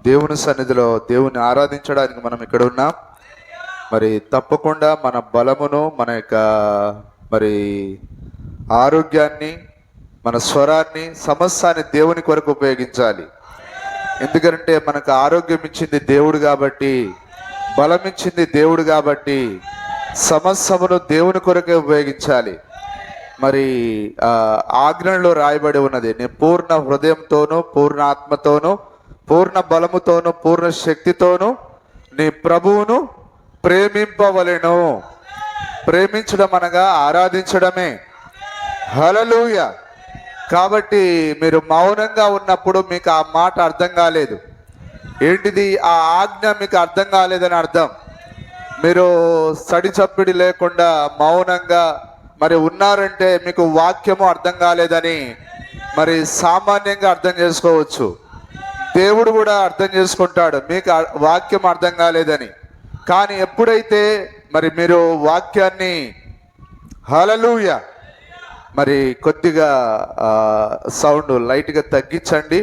దేవుని సన్నిధిలో దేవుని ఆరాధించడానికి మనం ఇక్కడ ఉన్నాం. మరి తప్పకుండా మన బలమును, మన యొక్క మరి ఆరోగ్యాన్ని, మన స్వరాన్ని, సమస్తాన్ని దేవుని కొరకు ఉపయోగించాలి. ఎందుకంటే మనకు ఆరోగ్యం ఇచ్చింది దేవుడు కాబట్టి, బలం ఇచ్చింది దేవుడు కాబట్టి సమస్తమును దేవుని కొరకే ఉపయోగించాలి. మరి ఆజ్ఞలో రాయబడి ఉన్నది, నేను పూర్ణ హృదయంతోనూ, పూర్ణ ఆత్మతోనూ, పూర్ణ బలముతోనూ, పూర్ణ శక్తితోనూ నీ ప్రభువును ప్రేమింపవలెను. ప్రేమించడం అనగా ఆరాధించడమే. హల్లెలూయా. కాబట్టి మీరు మౌనంగా ఉన్నప్పుడు మీకు ఆ మాట అర్థం కాలేదు. ఏంటిది? ఆ ఆజ్ఞ మీకు అర్థం కాలేదని అర్థం. మీరు సడి చప్పిడి లేకుండా మౌనంగా మరి ఉన్నారంటే మీకు వాక్యము అర్థం కాలేదని మరి సామాన్యంగా అర్థం చేసుకోవచ్చు. దేవుడు కూడా అర్థం చేసుకుంటాడు మీకు వాక్యం అర్థం కాలేదని. కానీ ఎప్పుడైతే మరి మీరు వాక్యాన్ని హల్లెలూయా, మరి కొద్దిగా సౌండ్ లైట్గా తగ్గించండి.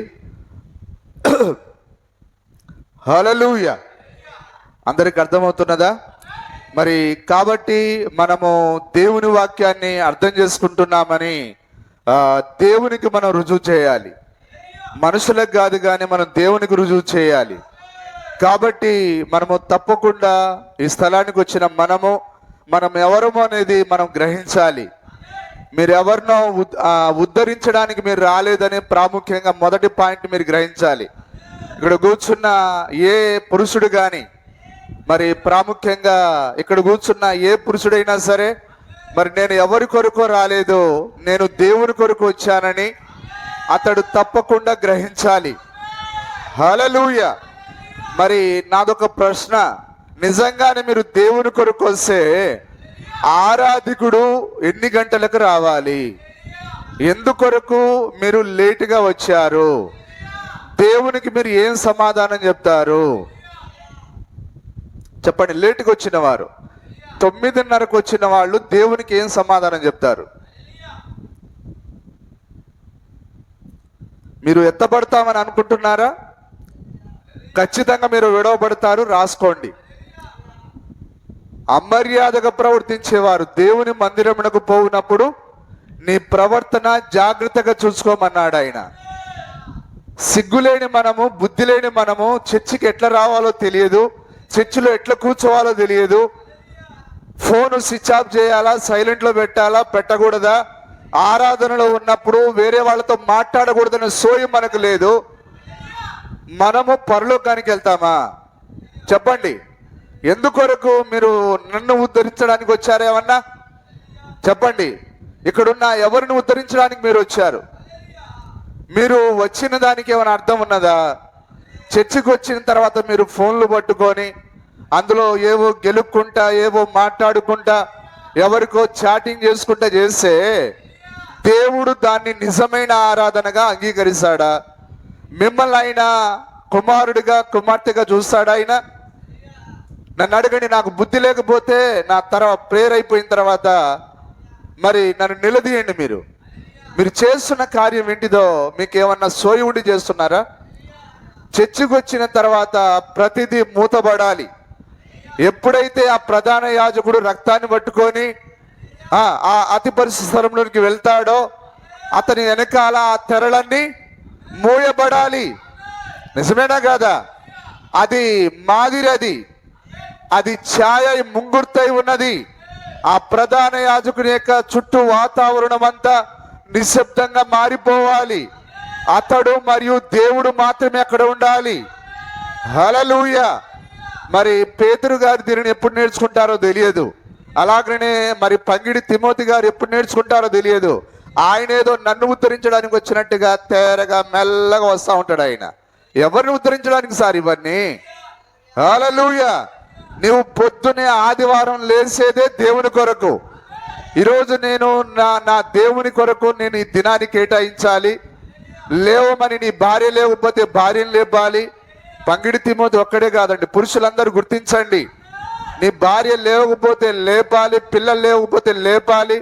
హల్లెలూయా. అందరికి అర్థమవుతున్నదా? మరి కాబట్టి మనము దేవుని వాక్యాన్ని అర్థం చేసుకుంటున్నామని దేవునికి మనం రుజువు చేయాలి. మనుషులకు కాదు కానీ మనం దేవునికి రుజువు చేయాలి. కాబట్టి మనము తప్పకుండా ఈ స్థలానికి వచ్చిన మనం ఎవరము అనేది మనం గ్రహించాలి. మీరు ఎవరినో ఉద్ధరించడానికి మీరు రాలేదని ప్రాముఖ్యంగా మొదటి పాయింట్ మీరు గ్రహించాలి. ఇక్కడ కూర్చున్న ఏ పురుషుడు కానీ, మరి ప్రాముఖ్యంగా ఇక్కడ కూర్చున్న ఏ పురుషుడైనా సరే, మరి నేను ఎవరి కొరకు రాలేదు, నేను దేవుని కొరకు వచ్చానని అతడు తప్పకుండా గ్రహించాలి. హల్లెలూయా. మరి నాదొక ప్రశ్న, నిజంగానే మీరు దేవుని కొరకు వస్తే ఆరాధికుడు ఎన్ని గంటలకు రావాలి? ఎందుకొరకు మీరు లేటుగా వచ్చారు? దేవునికి మీరు ఏం సమాధానం చెప్తారు? చెప్పండి. లేటుగా వచ్చిన వారు, 9:30కు వచ్చిన వాళ్ళు దేవునికి ఏం సమాధానం చెప్తారు? మీరు ఎత్తబడతామని అనుకుంటున్నారా? ఖచ్చితంగా మీరు విడవబడతారు. రాసుకోండి. అమర్యాదగా ప్రవర్తించేవారు దేవుని మందిరమునకు పోయినప్పుడు నీ ప్రవర్తన జాగ్రత్తగా చూసుకోమన్నాడు ఆయన. సిగ్గులేని మనము, బుద్ధి లేని మనము చర్చికి ఎట్లా రావాలో తెలియదు, చర్చిలో ఎట్లా కూర్చోవాలో తెలియదు. ఫోను స్విచ్ ఆఫ్ చేయాలా, సైలెంట్లో పెట్టాలా, పెట్టకూడదా, ఆరాధనలో ఉన్నప్పుడు వేరే వాళ్ళతో మాట్లాడకూడదనే సోయి మనకు లేదు. మనము పరలోకానికి వెళ్తామా? చెప్పండి. ఎందుకొరకు మీరు నన్ను ఉద్ధరించడానికి వచ్చారు? ఏమన్నా చెప్పండి. ఇక్కడున్న ఎవరిని ఉద్ధరించడానికి మీరు వచ్చారు? మీరు వచ్చిన దానికి ఏమైనా అర్థం ఉన్నదా? చర్చికి వచ్చిన తర్వాత మీరు ఫోన్లు పట్టుకొని అందులో ఏవో గెలుక్కుంటా, ఏవో మాట్లాడుకుంటా, ఎవరికో చాటింగ్ చేసుకుంటా చేస్తే దేవుడు దాన్ని నిజమైన ఆరాధనగా అంగీకరిస్తాడా? మిమ్మల్ని ఆయన కుమారుడిగా, కుమార్తెగా చూస్తాడా? ఆయన నన్ను అడగండి. నాకు బుద్ధి లేకపోతే నా ప్రేయర్ అయిపోయిన తర్వాత మరి నన్ను నిలదీయండి. మీరు చేస్తున్న కార్యం ఏంటిదో మీకు ఏమన్నా సోయి ఉండి చేస్తున్నారా? చర్చికి వచ్చిన తర్వాత ప్రతిదీ మూతబడాలి. ఎప్పుడైతే ఆ ప్రధాన యాజకుడు రక్తాన్ని పట్టుకొని ఆ అతి పరిశుద్ధ స్థలంలోకి వెళ్తాడో అతని వెనకాల ఆ తెరలన్నీ మూయబడాలి. నిజమేనా కాదా? అది మాదిరి, అది ఛాయ ముంగుర్తై ఉన్నది. ఆ ప్రధాన యాజకుని యొక్క చుట్టూ వాతావరణం అంతా నిశ్శబ్దంగా మారిపోవాలి. అతడు మరియు దేవుడు మాత్రమే అక్కడ ఉండాలి. హల్లెలూయా. మరి పేతురు గారు దీనిని ఎప్పుడు నేర్చుకుంటారో తెలియదు. అలాగనే మరి పంగిడి తిమోతి గారు ఎప్పుడు నేర్చుకుంటారో తెలియదు. ఆయన ఏదో నన్ను ఉద్ధరించడానికి వచ్చినట్టుగా తేరగా మెల్లగా వస్తూ ఉంటాడు. ఆయన ఎవరిని ఉద్ధరించడానికి సార్ ఇవన్నీ? హల్లెలూయా. నీవు పొద్దునే ఆదివారం లేసేదే దేవుని కొరకు. ఈరోజు నేను నా దేవుని కొరకు నేను ఈ దినాన్ని కేటాయించాలి. లేవమని నీ భార్య లేకపోతే భార్యను లేపాలి. పంగిడి తిమోతి ఒక్కడే కాదండి, పురుషులందరూ గుర్తించండి. నీ భార్య లేవకపోతే లేపాలి, పిల్లలు లేవకపోతే లేపాలి.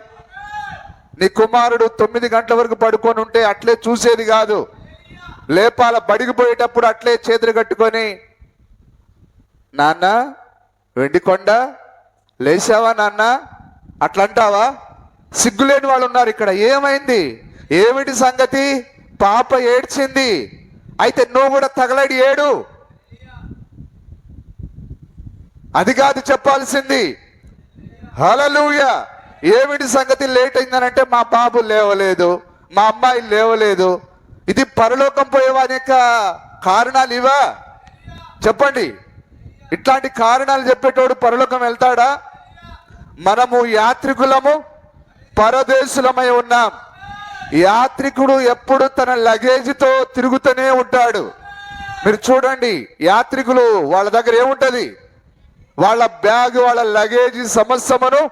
నీ కుమారుడు 9 గంటల వరకు పడుకొని ఉంటే అట్లే చూసేది కాదు. లేపాల బడికి పోయేటప్పుడు అట్లే చేతులు కట్టుకొని, నాన్న వెండికొండ లేచావా నాన్న అట్లా అంటావా? సిగ్గులేని వాళ్ళు ఉన్నారు ఇక్కడ. ఏమైంది? ఏమిటి సంగతి? పాప ఏడ్చింది, అయితే నువ్వు కూడా తగలడి ఏడు. అది కాదు చెప్పాల్సింది. హల్లెలూయా. ఏమిటి సంగతి? లేట్ అయిందనంటే మా బాబు లేవలేదు, మా అమ్మాయి లేవలేదు. ఇది పరలోకం పోయేవాని యొక్క కారణాలు ఇవా? చెప్పండి. ఇట్లాంటి కారణాలు చెప్పేటోడు పరలోకం వెళ్తాడా? మనము యాత్రికులము, పరదేశులమై ఉన్నాం. యాత్రికుడు ఎప్పుడు తన లగేజీతో తిరుగుతూనే ఉంటాడు. మీరు చూడండి, యాత్రికులు వాళ్ళ దగ్గర ఏముంటది? వాళ్ళ బ్యాగ్, వాళ్ళ లగేజీ సమస్తమును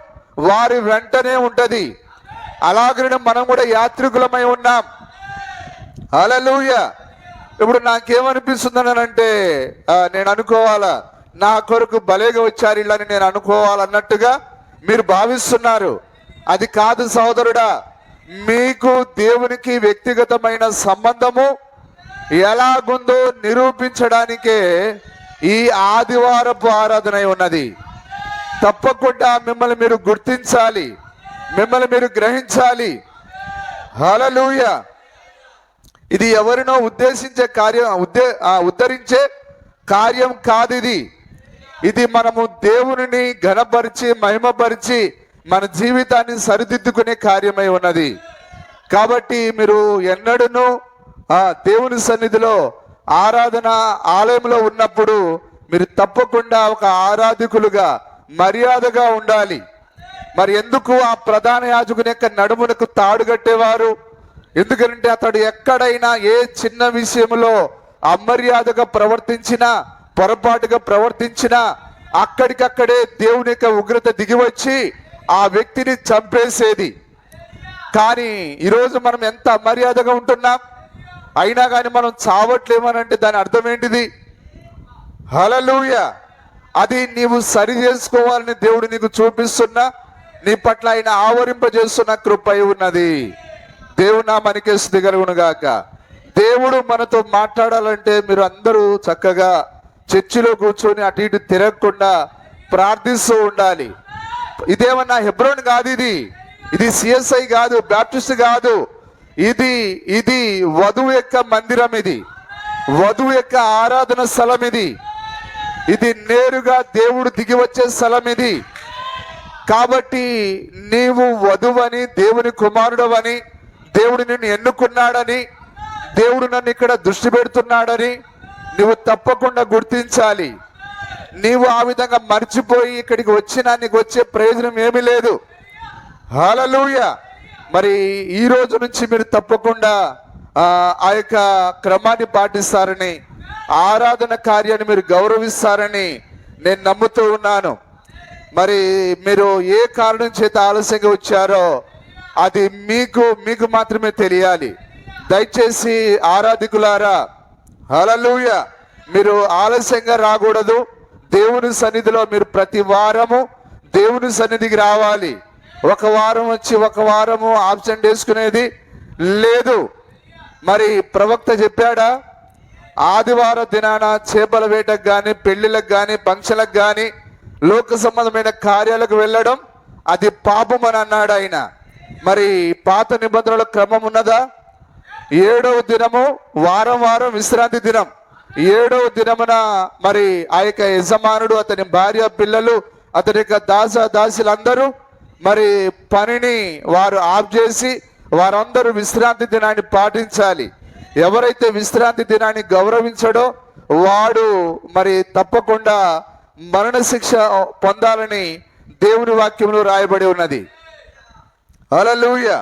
వారి వెంటనే ఉంటది. అలాగనే మనం కూడా యాత్రికులమై ఉన్నాం. హల్లెలూయా. ఇప్పుడు నాకేమనిపిస్తుందనంటే, నేను అనుకోవాలా, నా కొరకు భలేగా వచ్చారు ఇళ్ళని నేను అనుకోవాలన్నట్టుగా మీరు భావిస్తున్నారు. అది కాదు సహోదరుడా. మీకు దేవునికి వ్యక్తిగతమైన సంబంధము ఎలాగుందో నిరూపించడానికే ఈ ఆదివారపు ఆరాధన ఉన్నది. తప్పకుండా మిమ్మల్ని మీరు గుర్తించాలి, మిమ్మల్ని మీరు గ్రహించాలి. హల్లెలూయా. ఇది ఎవరినో ఉద్దేశించే కార్యం, ఉద్ధరించే కార్యం కాదు. ఇది మనము దేవుని ఘనపరిచి మహిమపరిచి మన జీవితాన్ని సరిదిద్దుకునే కార్యమై ఉన్నది. కాబట్టి మీరు ఎన్నడూను దేవుని సన్నిధిలో ఆరాధన ఆలయంలో ఉన్నప్పుడు మీరు తప్పకుండా ఒక ఆరాధకులుగా మర్యాదగా ఉండాలి. మరి ఎందుకు ఆ ప్రధాన యాజకుని యొక్క నడుమునకు తాడు కట్టేవారు? ఎందుకంటే అతడు ఎక్కడైనా ఏ చిన్న విషయంలో అమర్యాదగా ప్రవర్తించినా, పొరపాటుగా ప్రవర్తించినా అక్కడికక్కడే దేవుని యొక్క ఉగ్రత దిగివచ్చి ఆ వ్యక్తిని చంపేసేది. కానీ ఈరోజు మనం ఎంత అమర్యాదగా ఉంటున్నాం, అయినా కానీ మనం చావట్లేమనంటే దాని అర్థం ఏంటిది? హల్లెలూయా. అది నీవు సరి చేసుకోవాలని దేవుడు నీకు చూపిస్తున్నా, నీ పట్ల ఆయన ఆవరింపజేస్తున్న కృపై ఉన్నది. దేవుడు నామమునకే స్తుతి కలుగును గాక. దేవుడు మనతో మాట్లాడాలంటే మీరు అందరూ చక్కగా చర్చిలో కూర్చొని అటు ఇటు తిరగకుండా ప్రార్థిస్తూ ఉండాలి. ఇదేమన్నా హెబ్రోన్ కాదు, ఇది సిఎస్ఐ కాదు, బ్యాప్టిస్ట్ కాదు. ఇది వధువు యొక్క మందిరం, ఇది వధువు యొక్క ఆరాధన స్థలం, ఇది నేరుగా దేవుడు దిగి వచ్చే స్థలం ఇది. కాబట్టి నీవు వధువని, దేవుని కుమారుడవని, దేవుడు నిన్ను ఎన్నుకున్నాడని, దేవుడు నన్ను ఇక్కడ దృష్టి పెడుతున్నాడని నువ్వు తప్పకుండా గుర్తించాలి. నీవు ఆ విధంగా మర్చిపోయి ఇక్కడికి వచ్చినా నీకు వచ్చే ప్రయోజనం ఏమీ లేదు. హల్లెలూయా. మరి ఈ రోజు నుంచి మీరు తప్పకుండా ఆ యొక్క క్రమాన్ని పాటిస్తారని, ఆరాధన కార్యాన్ని మీరు గౌరవిస్తారని నేను నమ్ముతూ ఉన్నాను. మరి మీరు ఏ కారణం చేత ఆలస్యంగా వచ్చారో అది మీకు మాత్రమే తెలియాలి. దయచేసి ఆరాధికులారా, హల్లెలూయా, మీరు ఆలస్యంగా రాకూడదు. దేవుని సన్నిధిలో మీరు ప్రతి వారము దేవుని సన్నిధికి రావాలి. ఒక వారం వచ్చి ఒక వారము ఆబ్సెంట్ చేసుకునేది లేదు. మరి ప్రవక్త చెప్పాడా, ఆదివార దినాన చేపల వేటకు కానీ, పెళ్లిళ్ళకు కానీ, ఫంక్షన్లకు కానీ, లోక సంబంధమైన కార్యాలకు వెళ్ళడం అది పాపం అని అన్నాడు ఆయన. మరి పాత నిబంధనల క్రమం ఉన్నదా? 7వ దినము వారం విశ్రాంతి దినం. 7వ దినమున మరి ఆ యొక్క యజమానుడు, అతని భార్య, పిల్లలు, అతని యొక్క దాసులందరూ మరి పనిని వారు ఆఫ్ చేసి వారందరూ విశ్రాంతి దినాన్ని పాటించాలి. ఎవరైతే విశ్రాంతి దినాన్ని గౌరవించడో వాడు మరి తప్పకుండా మరణ శిక్ష పొందాలని దేవుని వాక్యంలో రాయబడి ఉన్నది. హల్లెలూయా.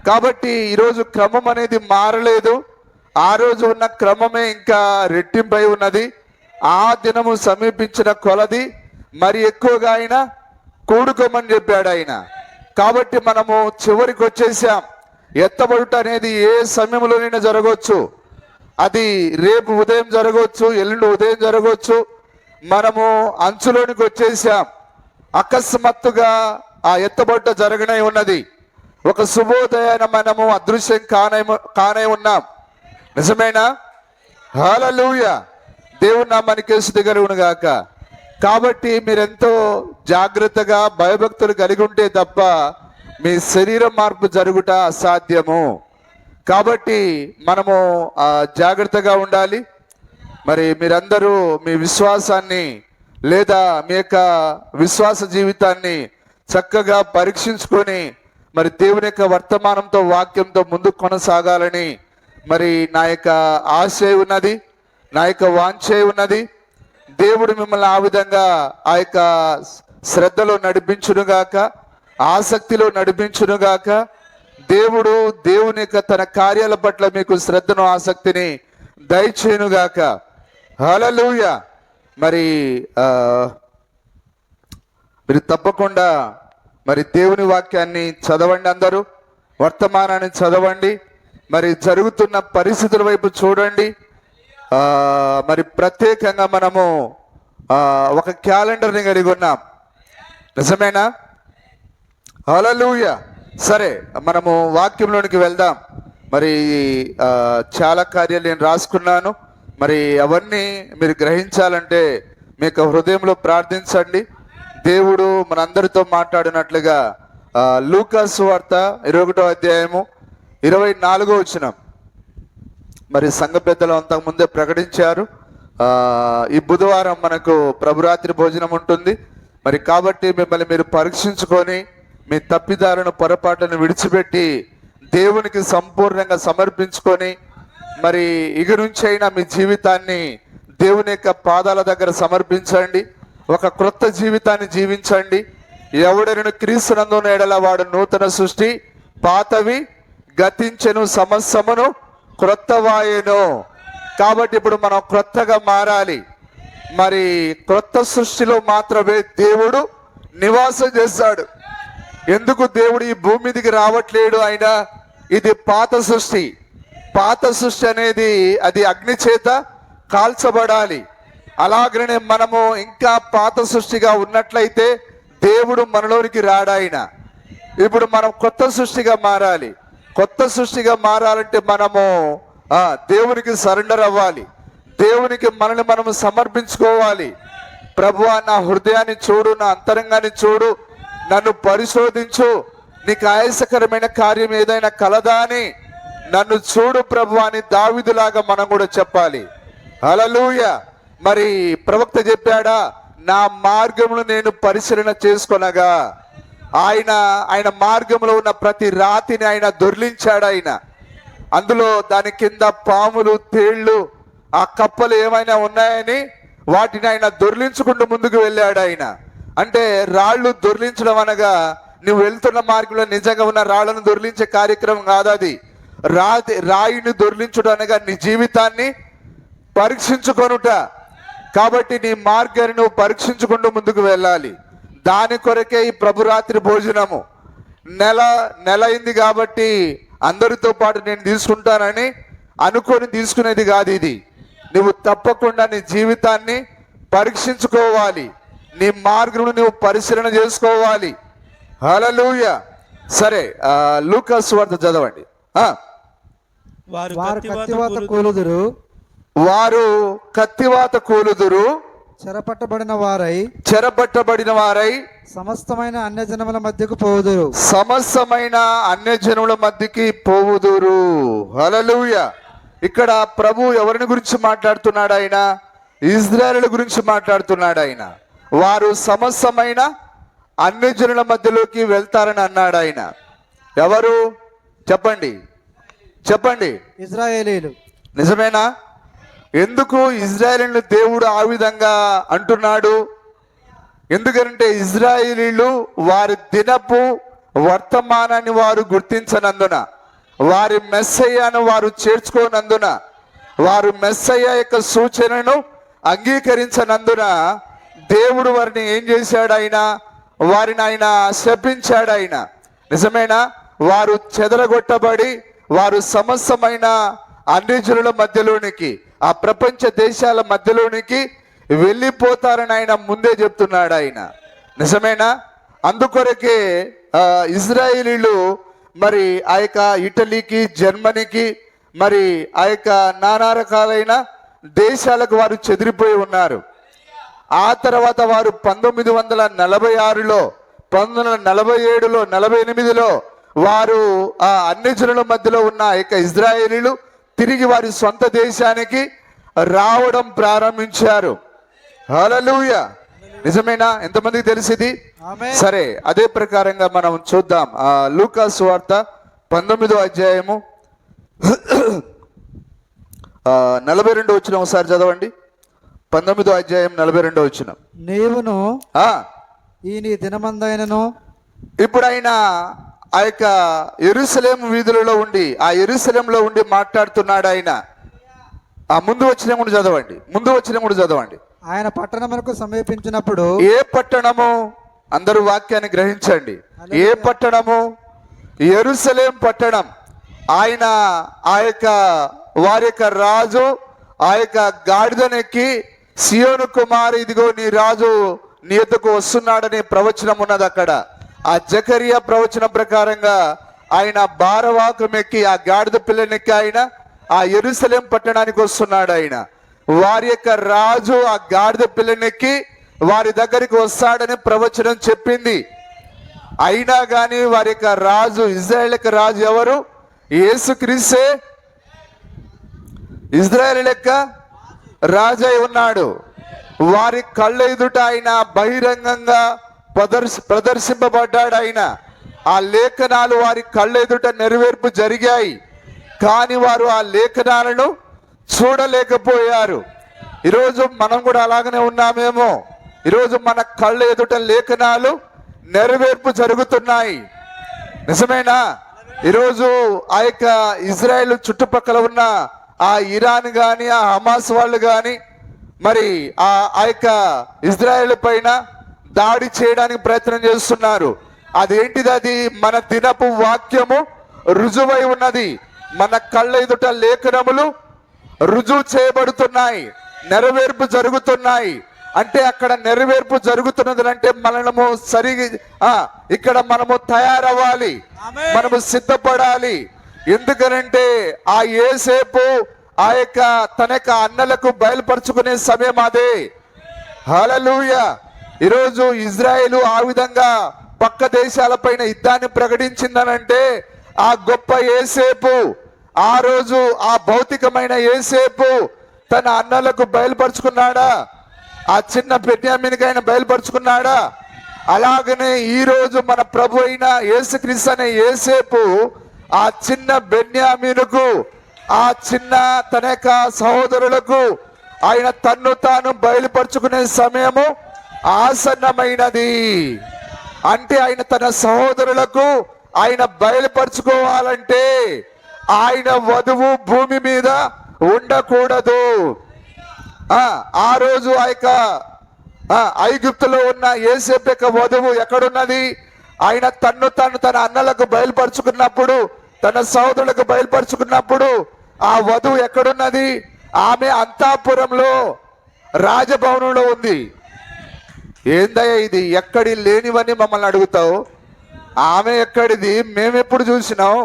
కాబట్టి ఈరోజు క్రమం అనేది మారలేదు. ఆ రోజు ఉన్న క్రమమే ఇంకా రెట్టింపై ఉన్నది. ఆ దినము సమీపించిన కొలది మరి ఎక్కువగా ఆయన కూడుకోమని చెప్పాడు ఆయన. కాబట్టి మనము చివరికి వచ్చేసాం. ఎత్తబడుట అనేది ఏ సమయంలోనైనా జరగవచ్చు. అది రేపు ఉదయం జరగవచ్చు, ఎల్లుండి ఉదయం జరగవచ్చు. మనము అంచులోనికి వచ్చేసాం. అకస్మాత్తుగా ఆ ఎత్తబడుట జరగనే ఉన్నది. ఒక శుభోదయాన మనము అదృశ్యం కానే ఉన్నాం. నిజమేనా? హల్లెలూయా. దేవుని నామానికి స్తుతి కలుగును గాక. కాబట్టి మీరెంతో జాగ్రత్తగా భయభక్తులు కలిగి ఉంటే తప్ప మీ శరీర మార్పు జరుగుట అసాధ్యము. కాబట్టి మనము జాగ్రత్తగా ఉండాలి. మరి మీరందరూ మీ విశ్వాసాన్ని లేదా మీ యొక్క విశ్వాస జీవితాన్ని చక్కగా పరీక్షించుకొని మరి దేవుని యొక్క వర్తమానంతో వాక్యంతో ముందుకు కొనసాగాలని మరి నా యొక్క ఆశ ఉన్నది, నా యొక్క వాంఛ ఉన్నది. దేవుడు మిమ్మల్ని ఆ విధంగా ఆ యొక్క శ్రద్ధలో నడిపించునుగాక, ఆసక్తిలో నడిపించునుగాక. దేవుడు దేవుని యొక్క తన కార్యాల పట్ల మీకు శ్రద్ధను ఆసక్తిని దయచేయునుగాక. హల్లెలూయా. మరి మీరు తప్పకుండా మరి దేవుని వాక్యాన్ని చదవండి, అందరూ వర్తమానాన్ని చదవండి, మరి జరుగుతున్న పరిస్థితుల వైపు చూడండి. మరి ప్రత్యేకంగా మనము ఒక క్యాలెండర్ని కలిగి ఉన్నాం, నిజమేనా? హల్లెలూయా. సరే, మనము వాక్యంలోనికి వెళ్దాం. మరి చాలా కార్యాలు నేను రాసుకున్నాను, మరి అవన్నీ మీరు గ్రహించాలంటే మీకు హృదయంలో ప్రార్థించండి. దేవుడు మనందరితో మాట్లాడినట్లుగా లూకా సువార్త 21వ అధ్యాయము 24వ వచనం మరి సంఘ పెద్దలు అంతకుముందే ప్రకటించారు. ఈ బుధవారం మనకు ప్రభురాత్రి భోజనం ఉంటుంది. మరి కాబట్టి మిమ్మల్ని మీరు పరీక్షించుకొని మీ తప్పిదాలను పొరపాటును విడిచిపెట్టి దేవునికి సంపూర్ణంగా సమర్పించుకొని మరి ఇక నుంచి అయినా మీ జీవితాన్ని దేవుని యొక్క పాదాల దగ్గర సమర్పించండి. ఒక క్రొత్త జీవితాన్ని జీవించండి. ఎవడైనా క్రీస్తునందున ఎడల వాడు నూతన సృష్టి, పాతవి గతించెను, సమస్తమును క్రొత్తవాయెను. కాబట్టి ఇప్పుడు మనం క్రొత్తగా మారాలి. మరి క్రొత్త సృష్టిలో మాత్రమే దేవుడు నివాసం చేస్తాడు. ఎందుకు దేవుడు ఈ భూమి మీదకి రావట్లేడు? ఆయన ఇది పాత సృష్టి. పాత సృష్టి అనేది అది అగ్ని చేత కాల్చబడాలి. అలాగనే మనము ఇంకా పాత సృష్టిగా ఉన్నట్లయితే దేవుడు మనలోనికి రాడాయన. ఇప్పుడు మనం కొత్త సృష్టిగా మారాలి. కొత్త సృష్టిగా మారాలంటే మనము దేవునికి సరెండర్ అవ్వాలి. దేవునికి మనల్ని మనము సమర్పించుకోవాలి. ప్రభువా, నా హృదయాన్ని చూడు, నా అంతరంగాన్ని చూడు, నన్ను పరిశోధించు, నీకు ఆయాసకరమైన కార్యం ఏదైనా కలదా అని నన్ను చూడు ప్రభువా అని దావీదులాగా మనం కూడా చెప్పాలి. హల్లెలూయా. మరి ప్రవక్త చెప్పాడా, నా మార్గమును నేను పరిశీలన చేసుకొనగా. ఆయన మార్గంలో ఉన్న ప్రతి రాతిని ఆయన దొర్లించాడు. ఆయన అందులో దాని కింద పాములు, తేళ్లు, ఆ కప్పలు ఏమైనా ఉన్నాయని వాటిని ఆయన దొర్లించుకుంటూ ముందుకు వెళ్ళాడు. ఆయన అంటే రాళ్ళు దొర్లించడం అనగా నువ్వు వెళ్తున్న మార్గంలో నిజంగా ఉన్న రాళ్లను దొర్లించే కార్యక్రమం కాదు అది. రాయిని దొర్లించడం అనగా నీ జీవితాన్ని పరీక్షించుకొనుట. కాబట్టి నీ మార్గాన్ని నువ్వు పరీక్షించుకుంటూ ముందుకు వెళ్ళాలి. దాని కొరకే ఈ ప్రభురాత్రి భోజనము. నెల అయింది కాబట్టి అందరితో పాటు నేను తీసుకుంటానని అనుకొని తీసుకునేది కాదు ఇది. నువ్వు తప్పకుండా నీ జీవితాన్ని పరీక్షించుకోవాలి. నీ మార్గమును నువ్వు పరిశీలన చేసుకోవాలి. హల్లెలూయా. సరే, లూకా సువార్త చదవండి. వారు కత్తివాత కూలుదురు, చెరపట్టబడిన వారై సమస్తమైన అన్యజనముల మధ్యకు పోవుదురు. హల్లెలూయా. ఇక్కడ ప్రభు ఎవరిని గురించి మాట్లాడుతున్నాడు? ఆయన ఇజ్రాయేలు గురించి మాట్లాడుతున్నాడు. ఆయన వారు సమస్తమైన అన్యజనుల మధ్యలోకి వెళ్తారని అన్నాడు. ఆయన ఎవరు? చెప్పండి. ఇజ్రాయేలీలు. నిజమేనా? ఎందుకు ఇజ్రాయేలీలను దేవుడు ఆ విధంగా అంటున్నాడు? ఎందుకంటే ఇజ్రాయేలీలు వారి దినపు వర్తమానాన్ని వారు గుర్తించనందున, వారి మెస్సయ్యను వారు చేర్చుకోనందున, వారు మెస్సయ్య యొక్క సూచనను అంగీకరించనందున దేవుడు వారిని ఏం చేశాడు? వారిని ఆయన శపించాడు. ఆయన నిజమేనా? వారు చెదరగొట్టబడి వారు సమస్తమైన అన్యజనుల మధ్యలోనికి, ఆ ప్రపంచ దేశాల మధ్యలోనికి వెళ్ళిపోతారని ఆయన ముందే చెప్తున్నాడు. ఆయన నిజమేనా? అందుకొరకే ఇజ్రాయేలీలు మరి ఆ యొక్క ఇటలీకి, జర్మనీకి, మరి ఆ యొక్క నానా రకాలైన దేశాలకు వారు చెదిరిపోయి ఉన్నారు. ఆ తర్వాత వారు 1946లో 1947లో 48లో వారు ఆ అన్ని జనుల మధ్యలో ఉన్న ఇజ్రాయేలీలు తిరిగి వారి సొంత దేశానికి రావడం ప్రారంభించారు. హల్లెలూయా. నిజమేనా? ఎంతమందికి తెలిసింది? ఆమేన్. సరే, అదే ప్రకారంగా మనం చూద్దాం. లూకా సువార్త 19వ అధ్యాయము 42 వచ్చిన ఒకసారి చదవండి. 19వ అధ్యాయం 42 వచ్చిన. నీవును ఆ ఈ నీ దినమందైనను ఇప్పుడు ఆయన ఆ యొక్క యెరూషలేము వీధులలో ఉండి ఆ యెరూషలేములో ఉండి మాట్లాడుతున్నాడు ఆయన. ఆ ముందు వచ్చిన కూడా చదవండి. ముందు వచ్చిన కూడా చదవండి. ఆయన పట్టణములకు సమీపించినప్పుడు ఏ పట్టణము? అందరూ వాక్యాన్ని గ్రహించండి. ఏ పట్టణము? యెరూషలేం పట్టణం. ఆయన ఆ యొక్క వారి యొక్క రాజు ఆ యొక్క గాడిదనెక్కి సియోను కుమారి ఇదిగో నీ రాజు నీ యొద్దకు వస్తున్నాడనే ప్రవచనం ఉన్నది అక్కడ. ఆ జకరియా ప్రవచనం ప్రకారంగా ఆయన భారవాకం ఎక్కి ఆ గాడిద పిల్లనెక్కి ఆయన ఆ యెరూషలేం పట్టణానికి వస్తున్నాడు. ఆయన వారి యొక్క రాజు ఆ గాడిద పిల్లనెక్కి వారి దగ్గరికి వస్తాడని ప్రవచనం చెప్పింది. అయినా కానీ వారి యొక్క రాజు, ఇజ్రాయేల్ యొక్క రాజు ఎవరు? యేసుక్రీస్తే ఇజ్రాయేల్ యొక్క రాజు అయి ఉన్నాడు. వారి కళ్ళ ఎదుట ఆయన బహిరంగంగా ప్రదర్శింపబడ్డాడు. ఆయన ఆ లేఖనాలు వారి కళ్ళ ఎదుట నెరవేర్పు జరిగాయి. కానీ వారు ఆ లేఖనాలను చూడలేకపోయారు. ఈరోజు మనం కూడా అలాగనే ఉన్నామేమో. ఈరోజు మన కళ్ళ ఎదుట లేఖనాలు నెరవేర్పు జరుగుతున్నాయి. నిజమేనా? ఈరోజు ఆ యొక్క ఇజ్రాయెల్ చుట్టుపక్కల ఉన్న ఆ ఇరాన్ కానీ ఆ హమాస్ వాళ్ళు కానీ మరి ఆ యొక్క ఇజ్రాయెల్ పైన దాడి చేయడానికి ప్రయత్నం చేస్తున్నారు. అదేంటిది? అది మన దినపు వాక్యము రుజువై ఉన్నది. మన కళ్ళ ఎదుట లేఖనములు రుజువు చేయబడుతున్నాయి, నెరవేర్పు జరుగుతున్నాయి. అంటే అక్కడ నెరవేర్పు జరుగుతున్నది అంటే మనము ఇక్కడ మనము తయారవ్వాలి, మనము సిద్ధపడాలి. ఎందుకనంటే ఆ యేసేపు ఆ యొక్క తన యొక్క అన్నలకు బయలుపరుచుకునే సమయం అదే. హల్లెలూయా. ఈరోజు ఇజ్రాయేలు ఆ విధంగా పక్క దేశాలపైన యుద్ధాన్ని ప్రకటించిందనంటే ఆ గొప్ప యేసేపు, ఆ రోజు ఆ భౌతికమైన యేసేపు తన అన్నలకు బయలుపరుచుకున్నాడా? ఆ చిన్న బెన్యామీనుకి ఆయన బయలుపరుచుకున్నాడా? అలాగనే ఈ రోజు మన ప్రభు అయిన యేసుక్రీస్తు అనే యేసేపు ఆ చిన్న బెన్యామీనుకు, ఆ చిన్న తన యొక్క సహోదరులకు ఆయన తన్ను తాను బయలుపరుచుకునే సమయము ఆసన్నమైనది. అంటే ఆయన తన సహోదరులకు ఆయన బయలుపరుచుకోవాలంటే ఆయన వధువు భూమి మీద ఉండకూడదు. ఆ రోజు ఆ యొక్క ఐగుప్తులో ఉన్న యోసేపు యొక్క వధువు ఎక్కడున్నది? ఆయన తన్ను తన అన్నలకు బయలుపరుచుకున్నప్పుడు, తన సహోదరులకు బయలుపరుచుకున్నప్పుడు ఆ వధువు ఎక్కడున్నది? ఆమె అంతఃపురంలో రాజభవనంలో ఉంది. ఏందయ్యా ఇది? ఎక్కడి లేనివని మమ్మల్ని అడుగుతావు. ఆమె ఎక్కడిది? మేమెప్పుడు చూసినాం?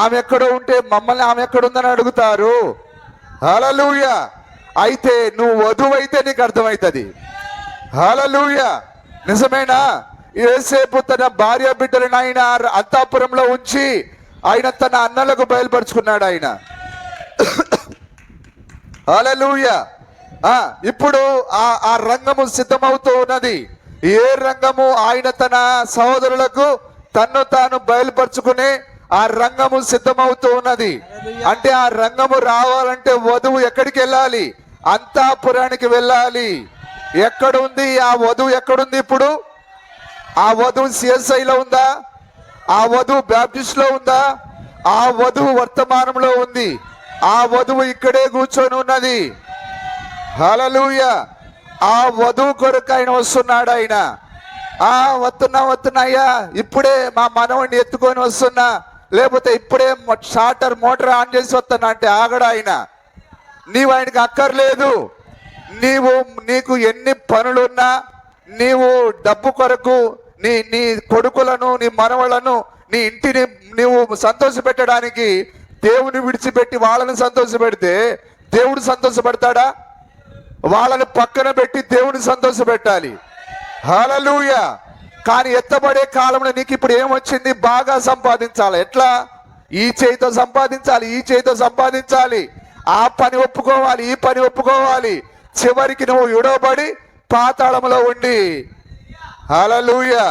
ఆమె ఎక్కడో ఉంటే మమ్మల్ని ఆమె ఎక్కడుందని అడుగుతారు. హల్లెలూయా. అయితే నువ్వు వధువు అయితే నీకు అర్థమవుతుంది. హల్లెలూయా. నిజమేనా? యోసేపు తన భార్య బిడ్డలను ఆయన అంతఃపురంలో ఉంచి ఆయన తన అన్నలకు బయలుపరుచుకున్నాడు ఆయన. హల్లెలూయా. ఇప్పుడు ఆ రంగము సిద్ధమవుతూ ఉన్నది. ఏ రంగము? ఆయన తన సహోదరులకు తన్ను తాను బయలుపరుచుకునే ఆ రంగము సిద్ధమవుతూ ఉన్నది. అంటే ఆ రంగము రావాలంటే వధువు ఎక్కడికి వెళ్ళాలి? అంతఃపురానికి వెళ్ళాలి. ఎక్కడుంది ఆ వధువు? ఎక్కడుంది ఇప్పుడు? ఆ వధువు సిఎస్ఐలో ఉందా? ఆ వధువు బ్యాప్టిస్ట్ లో ఉందా? ఆ వధువు వర్తమానంలో ఉంది. ఆ వధువు ఇక్కడే కూర్చొని ఉన్నది. హల్లెలూయా. ఆ వధువు కొరకు ఆయన వస్తున్నాడు. ఆయన వస్తున్నా ఇప్పుడే మా మనవడిని ఎత్తుకొని వస్తున్నా, లేకపోతే ఇప్పుడే షార్టర్ మోటార్ ఆన్ చేసి వస్తున్నా అంటే ఆగడా ఆయన. నీవు ఆయనకి అక్కర్లేదు. నీకు ఎన్ని పనులున్నా, నీవు డబ్బు కొరకు నీ కొడుకులను, నీ మనవలను, నీ ఇంటిని నీవు సంతోష పెట్టడానికి దేవుని విడిచిపెట్టి వాళ్ళని సంతోష పెడితే దేవుడు సంతోషపడతాడా? వాళ్ళని పక్కన పెట్టి దేవుని సంతోషపెట్టాలి. హల్లెలూయా. కానీ ఎత్తబడే కాలంలో నీకు ఇప్పుడు ఏమొచ్చింది? బాగా సంపాదించాలి. ఎట్లా? ఈ చేయితో సంపాదించాలి, ఈ చేయితో సంపాదించాలి, ఆ పని ఒప్పుకోవాలి, ఈ పని ఒప్పుకోవాలి, చివరికి నువ్వు విడవబడి పాతాళంలో ఉండి, హల్లెలూయా,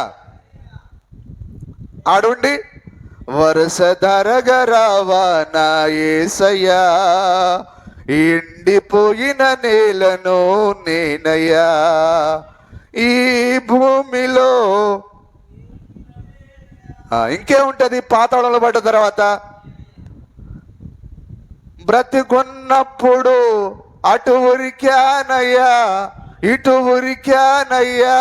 ఆడుండి వరుస ధరగరావా నా యేసయ్యా, ఎండిపోయిన నేలను నేనయ్యా, ఈ భూమిలో ఇంకేముంటది? పాతాళంలో పడ్డ తర్వాత బ్రతికున్నప్పుడు అటు ఉరికానయ్యా, ఇటు ఉరికానయ్యా,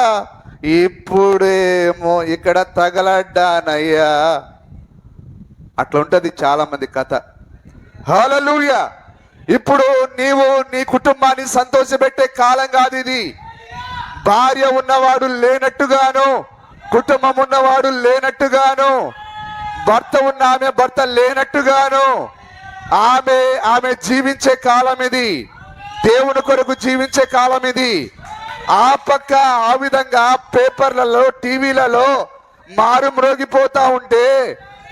ఇప్పుడేమో ఇక్కడ తగలడ్డానయ్యా. అట్లా ఉంటది చాలా మంది కథ. హల్లెలూయా. ఇప్పుడు నీవు నీ కుటుంబాన్ని సంతోషపెట్టే కాలం కాదు ఇది. భార్య ఉన్నవాడు లేనట్టుగాను, కుటుంబం ఉన్నవాడు లేనట్టుగాను, భర్త ఉన్న ఆమె భర్త లేనట్టుగాను ఆమె జీవించే కాలం ఇది. దేవుని కొరకు జీవించే కాలం ఇది. ఆ పక్క ఆ విధంగా పేపర్లలో, టీవీలలో మారుమ్రోగిపోతా ఉంటే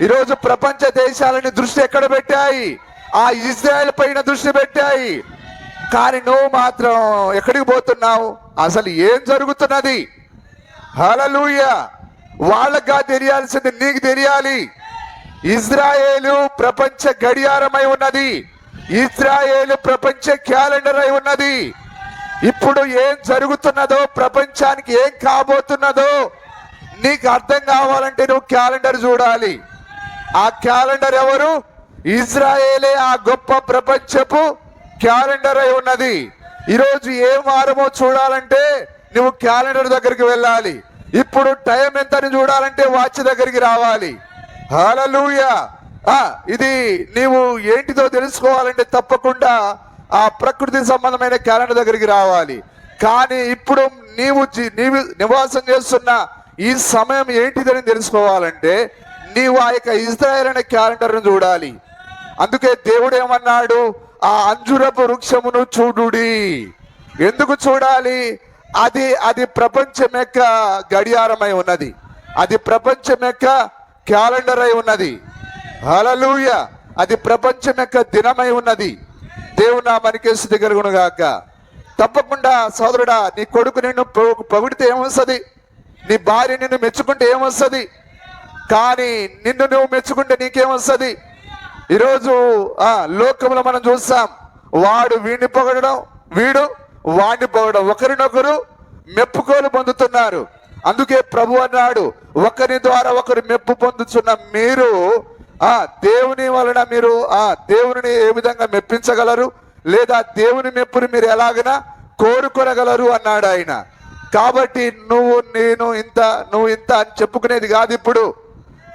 ఈరోజు ప్రపంచ దేశాలని దృష్టి ఎక్కడ పెట్టాయి? ఆ ఇజ్రాయెల్ పైన దృష్టి పెట్టాయి. కానీ నువ్వు మాత్రం ఎక్కడికి పోతున్నావు? అసలు ఏం జరుగుతున్నది? హల్లెలూయా. వాళ్ళగా తెలియాల్సింది నీకు తెలియాలి. ఇజ్రాయేలు ప్రపంచ గడియారమై ఉన్నది. ఇజ్రాయేలు ప్రపంచ క్యాలెండర్ అయి ఉన్నది. ఇప్పుడు ఏం జరుగుతున్నదో, ప్రపంచానికి ఏం కాబోతున్నదో నీకు అర్థం కావాలంటే నువ్వు క్యాలెండర్ చూడాలి. ఆ క్యాలెండర్ ఎవరు? ఇజ్రాయేలే ఆ గొప్ప ప్రపంచపు క్యాలెండర్ అయి ఉన్నది. ఈరోజు ఏం వారమో చూడాలంటే నువ్వు క్యాలెండర్ దగ్గరికి వెళ్ళాలి. ఇప్పుడు టైం ఎంతని చూడాలంటే వాచ్ దగ్గరికి రావాలి. హల్లెలూయా. ఇది నీవు ఏంటిదో తెలుసుకోవాలంటే తప్పకుండా ఆ ప్రకృతి సంబంధమైన క్యాలెండర్ దగ్గరికి రావాలి. కానీ ఇప్పుడు నీవు నివాసం చేస్తున్న ఈ సమయం ఏంటిదని తెలుసుకోవాలంటే నీవు ఆ యొక్క ఇజ్రాయేల్ అనే క్యాలెండర్ను చూడాలి. అందుకే దేవుడు ఏమన్నాడు? ఆ అంజురపు వృక్షమును చూడుడి. ఎందుకు చూడాలి? అది ప్రపంచం యొక్క గడియారమై ఉన్నది. అది ప్రపంచం యొక్క క్యాలెండర్ అయి ఉన్నది. హల్లెలూయా. అది ప్రపంచం యొక్క దినమై ఉన్నది. దేవుడు నామానికి స్తుతి కలుగును గాక. తప్పకుండా సోదరుడా, నీ కొడుకు నిన్ను పొగిడితే ఏమొస్తుంది? నీ భార్య నిన్ను మెచ్చుకుంటే ఏమొస్తుంది? కానీ నిన్ను నువ్వు మెచ్చుకుంటే నీకేమొస్తుంది? ఈరోజు లోకంలో మనం చూస్తాం, వాడు వీడిని పొగడడం, వీడు వాడిని పొగడడం, ఒకరినొకరు మెప్పుకోలు పొందుతున్నారు. అందుకే ప్రభు అన్నాడు, ఒకరి ద్వారా ఒకరు మెప్పు పొందుతున్న మీరు దేవుని వలన మీరు దేవుని ఏ విధంగా మెప్పించగలరు, లేదా దేవుని మెప్పుని మీరు ఎలాగైనా కోరుకొనగలరు అన్నాడు ఆయన. కాబట్టి నువ్వు ఇంత అని చెప్పుకునేది కాదు ఇప్పుడు.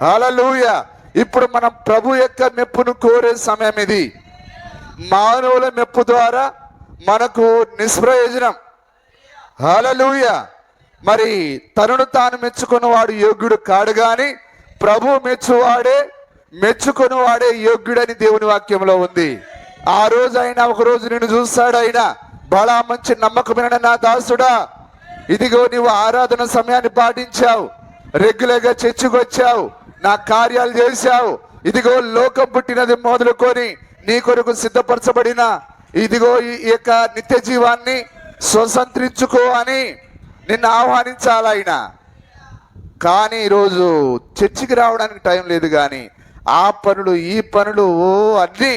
హల్లెలూయా. ఇప్పుడు మనం ప్రభు యొక్క మెప్పును కోరే సమయం ఇది. మానవుల మెప్పు ద్వారా మనకు నిష్ప్రయోజనం. హల్లెలూయా. మరి తనను తాను మెచ్చుకున్నవాడు యోగ్యుడు కాడు, గాని ప్రభు మెచ్చుకున్నవాడే యోగ్యుడని దేవుని వాక్యంలో ఉంది. ఆ రోజు అయినా ఒక రోజు నిన్ను చూస్తాడు ఆయన, బలా మంచి నమ్మకమైన నా దాసుడా, ఇదిగో నీవు ఆరాధన సమయాన్ని పాటించావు, రెగ్యులర్గా చర్చికి వచ్చావు, నా కార్యాలు చేశావు, ఇదిగో లోకం పుట్టినది మొదలుకొని నీ కొరకు సిద్ధపరచబడిన ఇదిగో ఈ యొక్క నిత్య జీవాన్ని స్వతంత్రించుకో అని నిన్ను ఆహ్వానించాలి ఆయన. కానీ ఈరోజు చర్చికి రావడానికి టైం లేదు, కానీ ఆ పనులు ఈ పనులు అన్నీ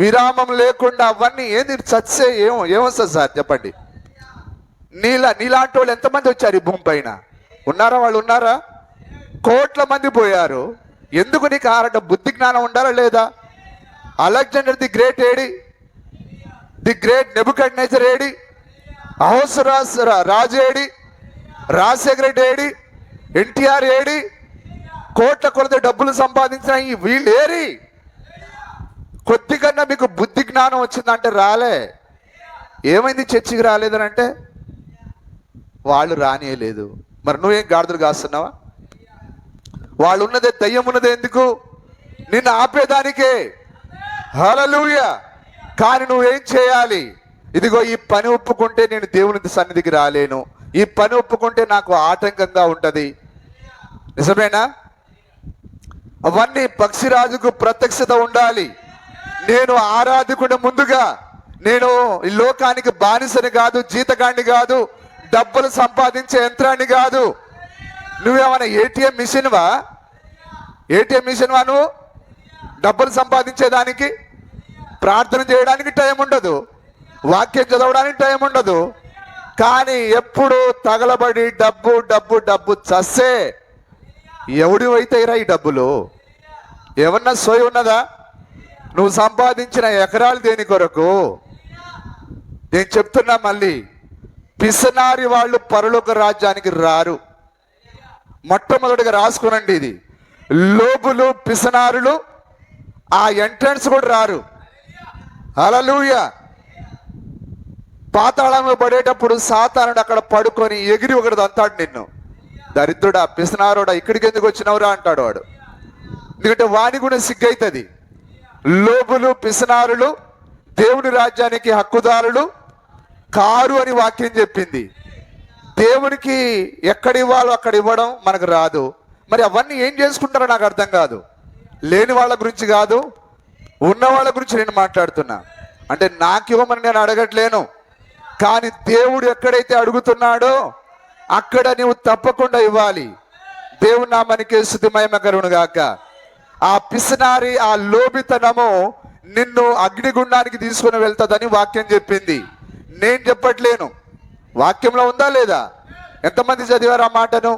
విరామం లేకుండా అవన్నీ ఏంది చచ్చే ఏమొస్తుంది సార్ చెప్పండి? నీలాంటి వాళ్ళు ఎంతమంది వచ్చారు ఈ భూమి పైన? ఉన్నారా? వాళ్ళు ఉన్నారా? కోట్ల మంది పోయారు. ఎందుకు? నీకు ఆరట బుద్ధి జ్ఞానం ఉండాలా లేదా? అలెగ్జాండర్ ది గ్రేట్ ఏడి? ది గ్రేట్ నెబుకడ్నెజర్ ఏడి? అహోసరాస్ రాజు ఏడి? రాజశేఖర రెడ్డి ఏడి? ఎన్టీఆర్ ఏడి? కోట్ల కొలత డబ్బులు సంపాదించిన వీళ్ళు ఏరి? కొద్ది కన్నా మీకు బుద్ధి జ్ఞానం వచ్చిందంటే రాలే. ఏమైంది చర్చికి రాలేదని అంటే వాళ్ళు రానియలేదు. మరి నువ్వేం గాడిదలు కాస్తున్నావా? వాళ్ళు ఉన్నదే, దయ్యం ఉన్నదే ఎందుకు? నిన్ను ఆపేదానికే. హల్లెలూయా. కానీ నువ్వేం చేయాలి? ఇదిగో ఈ పని ఒప్పుకుంటే నేను దేవుని సన్నిధికి రాలేను, ఈ పని ఒప్పుకుంటే నాకు ఆటంకంగా ఉంటది. నిజమేనా? అవన్నీ పక్షిరాజుకు ప్రత్యక్షత ఉండాలి. నేను ఆరాధకుడు, ముందుగా నేను ఈ లోకానికి బానిసని కాదు, జీతగాడిని కాదు, డబ్బులు సంపాదించే యంత్రాన్ని కాదు. నువ్వేమైనా ఏటీఎం మిషన్వా? నువ్వు డబ్బులు సంపాదించేదానికి? ప్రార్థన చేయడానికి టైం ఉండదు, వాక్యం చదవడానికి టైం ఉండదు. కానీ ఎప్పుడు తగలబడి డబ్బు డబ్బు డబ్బు చస్తే ఎవడివైతే రా ఈ డబ్బులు? ఏమన్నా సోయి ఉన్నదా? నువ్వు సంపాదించిన ఎకరాలు దేని కొరకు? నేను చెప్తున్నా మళ్ళీ, పిసనారి వాళ్ళు పరలోక రాజ్యానికి రారు. మొట్టమొదటిగా రాసుకునండి ఇది. లోబులు, పిసనారులు ఆ ఎంట్రన్స్ కూడా రారు. హల్లెలూయా. పాతాళంలో పడేటప్పుడు సాతానుడు అక్కడ పడుకొని ఎగిరి ఒకటి అంటాడు, నిన్ను దరిద్రుడా, పిసనారుడా, ఇక్కడికి ఎందుకు వచ్చినవురా అంటాడు వాడు. ఎందుకంటే వాని కూడా సిగ్గైతుంది. లోబులు, పిసనారులు దేవుని రాజ్యానికి హక్కుదారులు కారు అని వాక్యం చెప్పింది. దేవునికి ఎక్కడ ఇవ్వాలో అక్కడ ఇవ్వడం మనకు రాదు. మరి అవన్నీ ఏం చేసుకుంటారో నాకు అర్థం కాదు. లేని వాళ్ళ గురించి కాదు, ఉన్న వాళ్ళ గురించి నేను మాట్లాడుతున్నా. అంటే నాకు ఇవ్వమని నేను అడగట్లేను, కానీ దేవుడు ఎక్కడైతే అడుగుతున్నాడో అక్కడ నువ్వు తప్పకుండా ఇవ్వాలి. దేవుని నామానికి స్తుతి మహిమ కలుగును గాక. ఆ పిసినారి, ఆ లోబితనము నిన్ను అగ్నిగుండానికి తీసుకుని వెళ్తుందని వాక్యం చెప్పింది. నేను చెప్పట్లేను, వాక్యంలో ఉందా లేదా? ఎంతమంది చదివారు ఆ మాటను?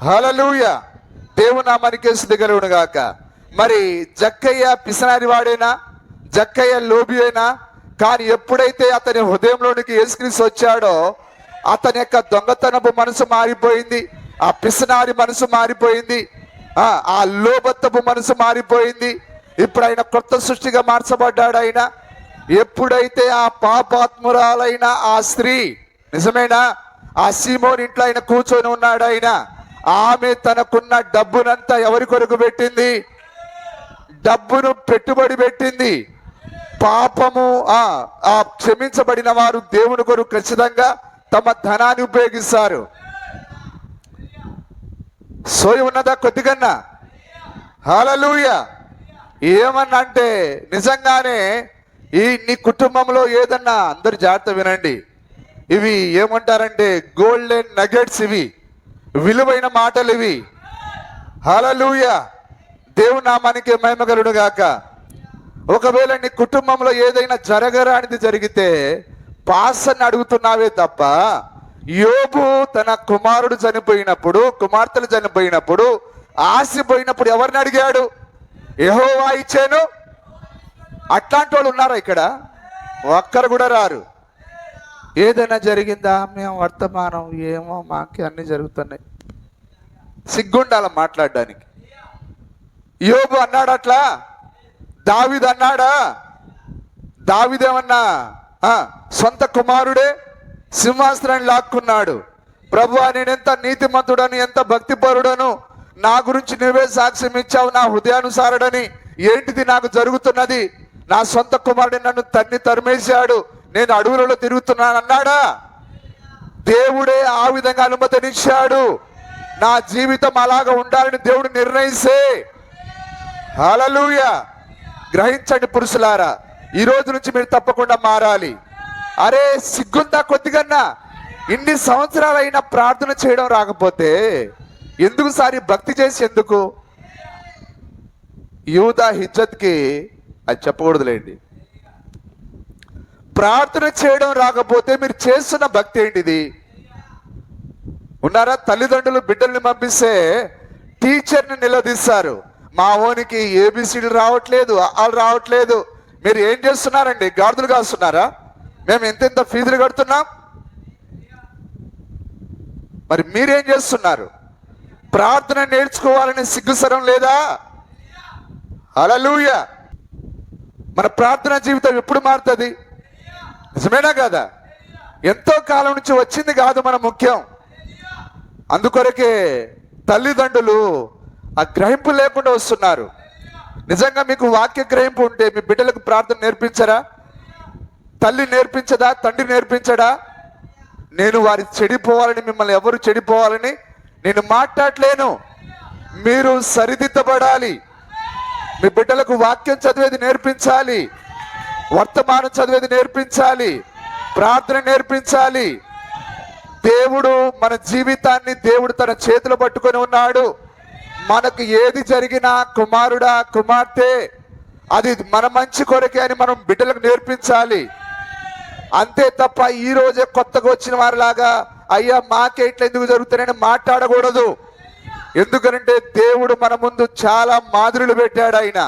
హల్లెలూయా. దేవుని నామానికి స్తుతి కలుగును గాక. మరి జక్కయ్య పిసినారి వాడేనా? జక్కయ్య లోబి అయినా? కానీ ఎప్పుడైతే అతని హృదయంలోనికి యేసుక్రీస్తు వచ్చాడో అతని యొక్క దొంగతనపు మనసు మారిపోయింది, ఆ పిసినారి మనసు మారిపోయింది, ఆ లోబత్తపు మనసు మారిపోయింది. ఇప్పుడు ఆయన కొత్త సృష్టిగా మార్చబడ్డాడు. ఆయన ఎప్పుడైతే ఆ పాపాత్మురాలైన ఆ స్త్రీ, నిజమేనా, ఆ సీమోన్ ఇంట్లో ఆయన కూర్చొని ఉన్నాడు. ఆయన ఆమె తనకున్న డబ్బునంతా ఎవరి కొరకు పెట్టింది? డబ్బును పెట్టుబడి పెట్టింది. పాపము క్షమించబడిన వారు దేవుని కొరకు ఖచ్చితంగా తమ ధనాన్ని ఉపయోగిస్తారు. సోయి ఉన్నదా కొద్దిగన్నా? హల్లెలూయా. ఏమన్నా అంటే నిజంగానే నీ కుటుంబంలో ఏదన్నా, అందరు జాగ్రత్త వినండి, ఇవి ఏమంటారంటే గోల్డెన్ నగెట్స్, ఇవి విలువైన మాటలు ఇవి. హల్లెలూయా. దేవుని నామానికి మహిమ కలుగును గాక. ఒకవేళ నీ కుటుంబంలో ఏదైనా జరగరానిది జరిగితే పాస్టర్ని అడుగుతున్నావే తప్ప, యోబు తన కుమారుడు చనిపోయినప్పుడు, కుమార్తెలు చనిపోయినప్పుడు, ఆశపోయినప్పుడు ఎవరిని అడిగాడు? యెహోవా ఇచ్చాను. అట్లాంటి వాళ్ళు ఉన్నారా ఇక్కడ? ఒక్కరు కూడా రారు. ఏదైనా జరిగిందా? మేము వర్తమానం ఏమో, మాకి అన్ని జరుగుతున్నాయి. సిగ్గుండాల మాట్లాడడానికి. యోబు అన్నాడు అట్లా? దావీదు అన్నాడా? దావీదేమన్నా సొంత కుమారుడే సింహాసనాన్ని లాక్కున్నాడు. ప్రభువా, నేనెంత నీతిమంతుడను, ఎంత భక్తిపరుడను, నా గురించి నువ్వే సాక్ష్యం ఇచ్చావు, నా హృదయానుసారుడని. ఏంటిది నాకు జరుగుతున్నది? నా సొంత కుమారుడు నన్ను తరిమేశాడు, నేను అడవులలో తిరుగుతున్నాను అన్నాడా? దేవుడే ఆ విధంగా అనుమతినిచ్చాడు. నా జీవితం అలాగా ఉండాలని దేవుడు నిర్ణయిస్తే. హల్లెలూయా. గ్రహించండి పురుషులారా, ఈ రోజు నుంచి మీరు తప్పకుండా మారాలి. అరే సిగ్గుందా కొద్దిగన్నా? ఇన్ని సంవత్సరాలైనా ప్రార్థన చేయడం రాకపోతే ఎందుకు సారి భక్తి చేసి ఎందుకు? యూదా హిజ్జత్కి అది చెప్పకూడదులేండి. ప్రార్థన చేయడం రాకపోతే మీరు చేస్తున్న భక్తి ఏంటిది? ఉన్నారా? తల్లిదండ్రులు బిడ్డల్ని పంపిస్తే టీచర్ని నిలదీస్తారు. మా ఓనికి ఏబిసిడీలు రావట్లేదు, వాళ్ళు రావట్లేదు. మీరు ఏం చేస్తున్నారండి? గాడిదలు కాస్తున్నారా? మేము ఎంతెంత ఫీజులు కడుతున్నాం, మరి మీరేం చేస్తున్నారు? ప్రార్థన నేర్చుకోవాలని సిగ్గుసరం లేదా? హల్లెలూయా. మన ప్రార్థనా జీవితం ఎప్పుడు మారుతుంది? నిజమేనా కదా? ఎంతో కాలం నుంచి వచ్చింది కాదు మన ముఖ్యం. అందుకొరకే తల్లిదండ్రులు ఆ గ్రహింపు లేకుండా వస్తున్నారు. నిజంగా మీకు వాక్య గ్రహింపు ఉంటే మీ బిడ్డలకు ప్రార్థన నేర్పించరా? తల్లి నేర్పించదా? తండ్రి నేర్పించడా? నేను వారి చెడిపోవాలని, మిమ్మల్ని ఎవరు చెడిపోవాలని నేను మాట్లాడలేను. మీరు సరిదిద్దబడాలి. మీ బిడ్డలకు వాక్యం చదివేది నేర్పించాలి, వర్తమానం చదివేది నేర్పించాలి, ప్రార్థన నేర్పించాలి. దేవుడు మన జీవితాన్ని దేవుడు తన చేతిలో పట్టుకొని ఉన్నాడు. మనకు ఏది జరిగినా కుమారుడా కుమార్తె అది మన మంచి కొరకే అని మనం బిడ్డలకు నేర్పించాలి. అంతే తప్ప ఈ రోజే కొత్తగా వచ్చిన వారిలాగా అయ్యా మాకే ఇట్లా ఎందుకు జరుగుతున్నాయని మాట్లాడకూడదు. ఎందుకంటే దేవుడు మన ముందు చాలా మాదిరులు పెట్టాడు. ఆయన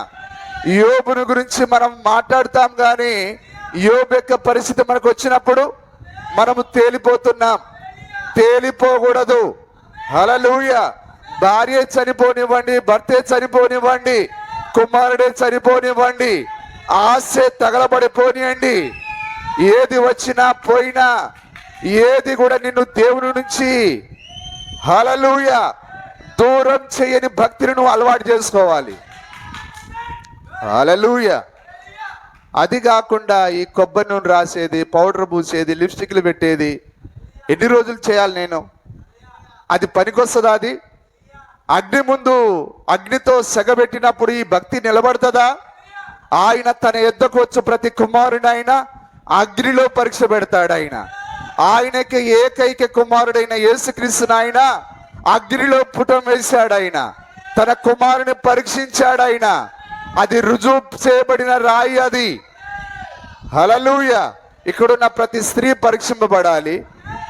యోబుని గురించి మనం మాట్లాడుతాం, కానీ యోబు యొక్క పరిస్థితి మనకు వచ్చినప్పుడు మనము తేలిపోతున్నాం. తేలిపోకూడదు. హల్లెలూయా. భార్య చనిపోనివ్వండి, భర్తే చనిపోనివ్వండి, కుమారుడే చనిపోనివ్వండి, ఆశే తగలబడిపోనియండి, ఏది వచ్చినా పోయినా ఏది కూడా నిన్ను దేవుని నుంచి హల్లెలూయా దూరం చేయని భక్తిని నువ్వు అలవాటు చేసుకోవాలి. హల్లెలూయా. అది కాకుండా ఈ కొబ్బరి నూనె రాసేది, పౌడర్ పూసేది, లిప్స్టిక్లు పెట్టేది ఎన్ని రోజులు చేయాలి నేను? అది పనికొస్తుందా? అది అగ్ని ముందు అగ్నితో సెగబెట్టినప్పుడు ఈ భక్తి నిలబడుతుందా? ఆయన తన ఎద్దకు వచ్చి ప్రతి కుమారుడైనా అగ్నిలో పరీక్ష పెడతాడు. ఆయనకి ఏకైక కుమారుడైన యేసుక్రీస్తుని ఆయన అగ్నిలో పుటం వేశాడు. ఆయన తన కుమారుని పరీక్షించాడు. ఆయన అది రుజువు చేయబడిన రాయి అది. హల్లెలూయా. ఇక్కడున్న ప్రతి స్త్రీ పరీక్షింపబడాలి,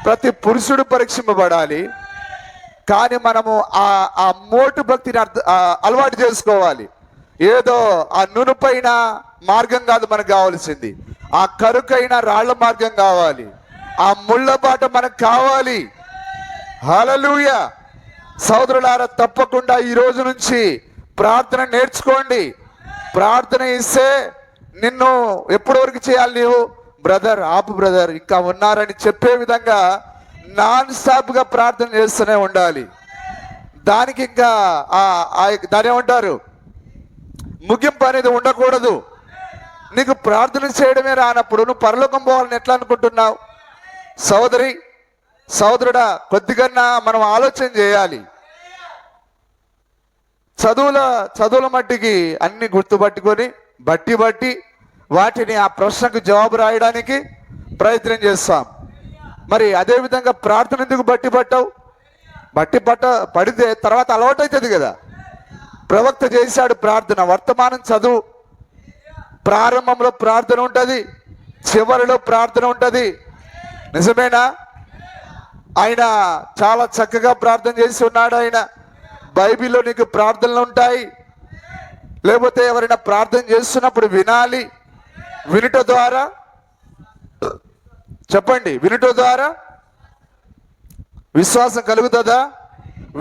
ప్రతి పురుషుడు పరీక్షింపబడాలి. కానీ మనము ఆ మోటు భక్తిని అలవాటు చేసుకోవాలి. ఏదో ఆ నునుపైన మార్గం కాదు మనకు కావాల్సింది, ఆ కరుకైన రాళ్ల మార్గం కావాలి, ఆ ముళ్ళ బాట మనకు కావాలి. హల్లెలూయా. సోదరులారా, తప్పకుండా ఈ రోజు నుంచి ప్రార్థన నేర్చుకోండి. ప్రార్థన ఇస్తే నిన్ను ఎప్పటి వరకు చేయాలి? నీవు బ్రదర్ ఆపు బ్రదర్ ఇంకా ఉన్నారని చెప్పే విధంగా నాన్ స్టాప్గా ప్రార్థన చేస్తూనే ఉండాలి. దానికి ఇంకా దాని ఏమంటారు, ముగింపు అనేది ఉండకూడదు. నీకు ప్రార్థన చేయడమే రానప్పుడు నువ్వు పరలోకం పోవాలని ఎట్లా అనుకుంటున్నావు? సోదరి సోదరుడా, కొద్దిగా మనం ఆలోచన చేయాలి. చదువుల మట్టికి అన్ని గుర్తుపట్టుకొని బట్టి వాటిని ఆ ప్రశ్నకు జవాబు రాయడానికి ప్రయత్నం చేస్తాం. మరి అదేవిధంగా ప్రార్థన ఎందుకు పట్టావు? పడితే తర్వాత అలవాటు అవుతుంది కదా. ప్రవక్త చేశాడు ప్రార్థన. వర్తమానం చదువు. ప్రారంభంలో ప్రార్థన ఉంటుంది, చివరిలో ప్రార్థన ఉంటుంది. నిజమేనా? ఆయన చాలా చక్కగా ప్రార్థన చేసి ఉన్నాడు. ఆయన బైబిల్లో నీకు ప్రార్థనలు ఉంటాయి. లేకపోతే ఎవరైనా ప్రార్థన చేస్తున్నప్పుడు వినాలి. వినుట ద్వారా చెప్పండి, వినుట ద్వారా విశ్వాసం కలుగుతుందా?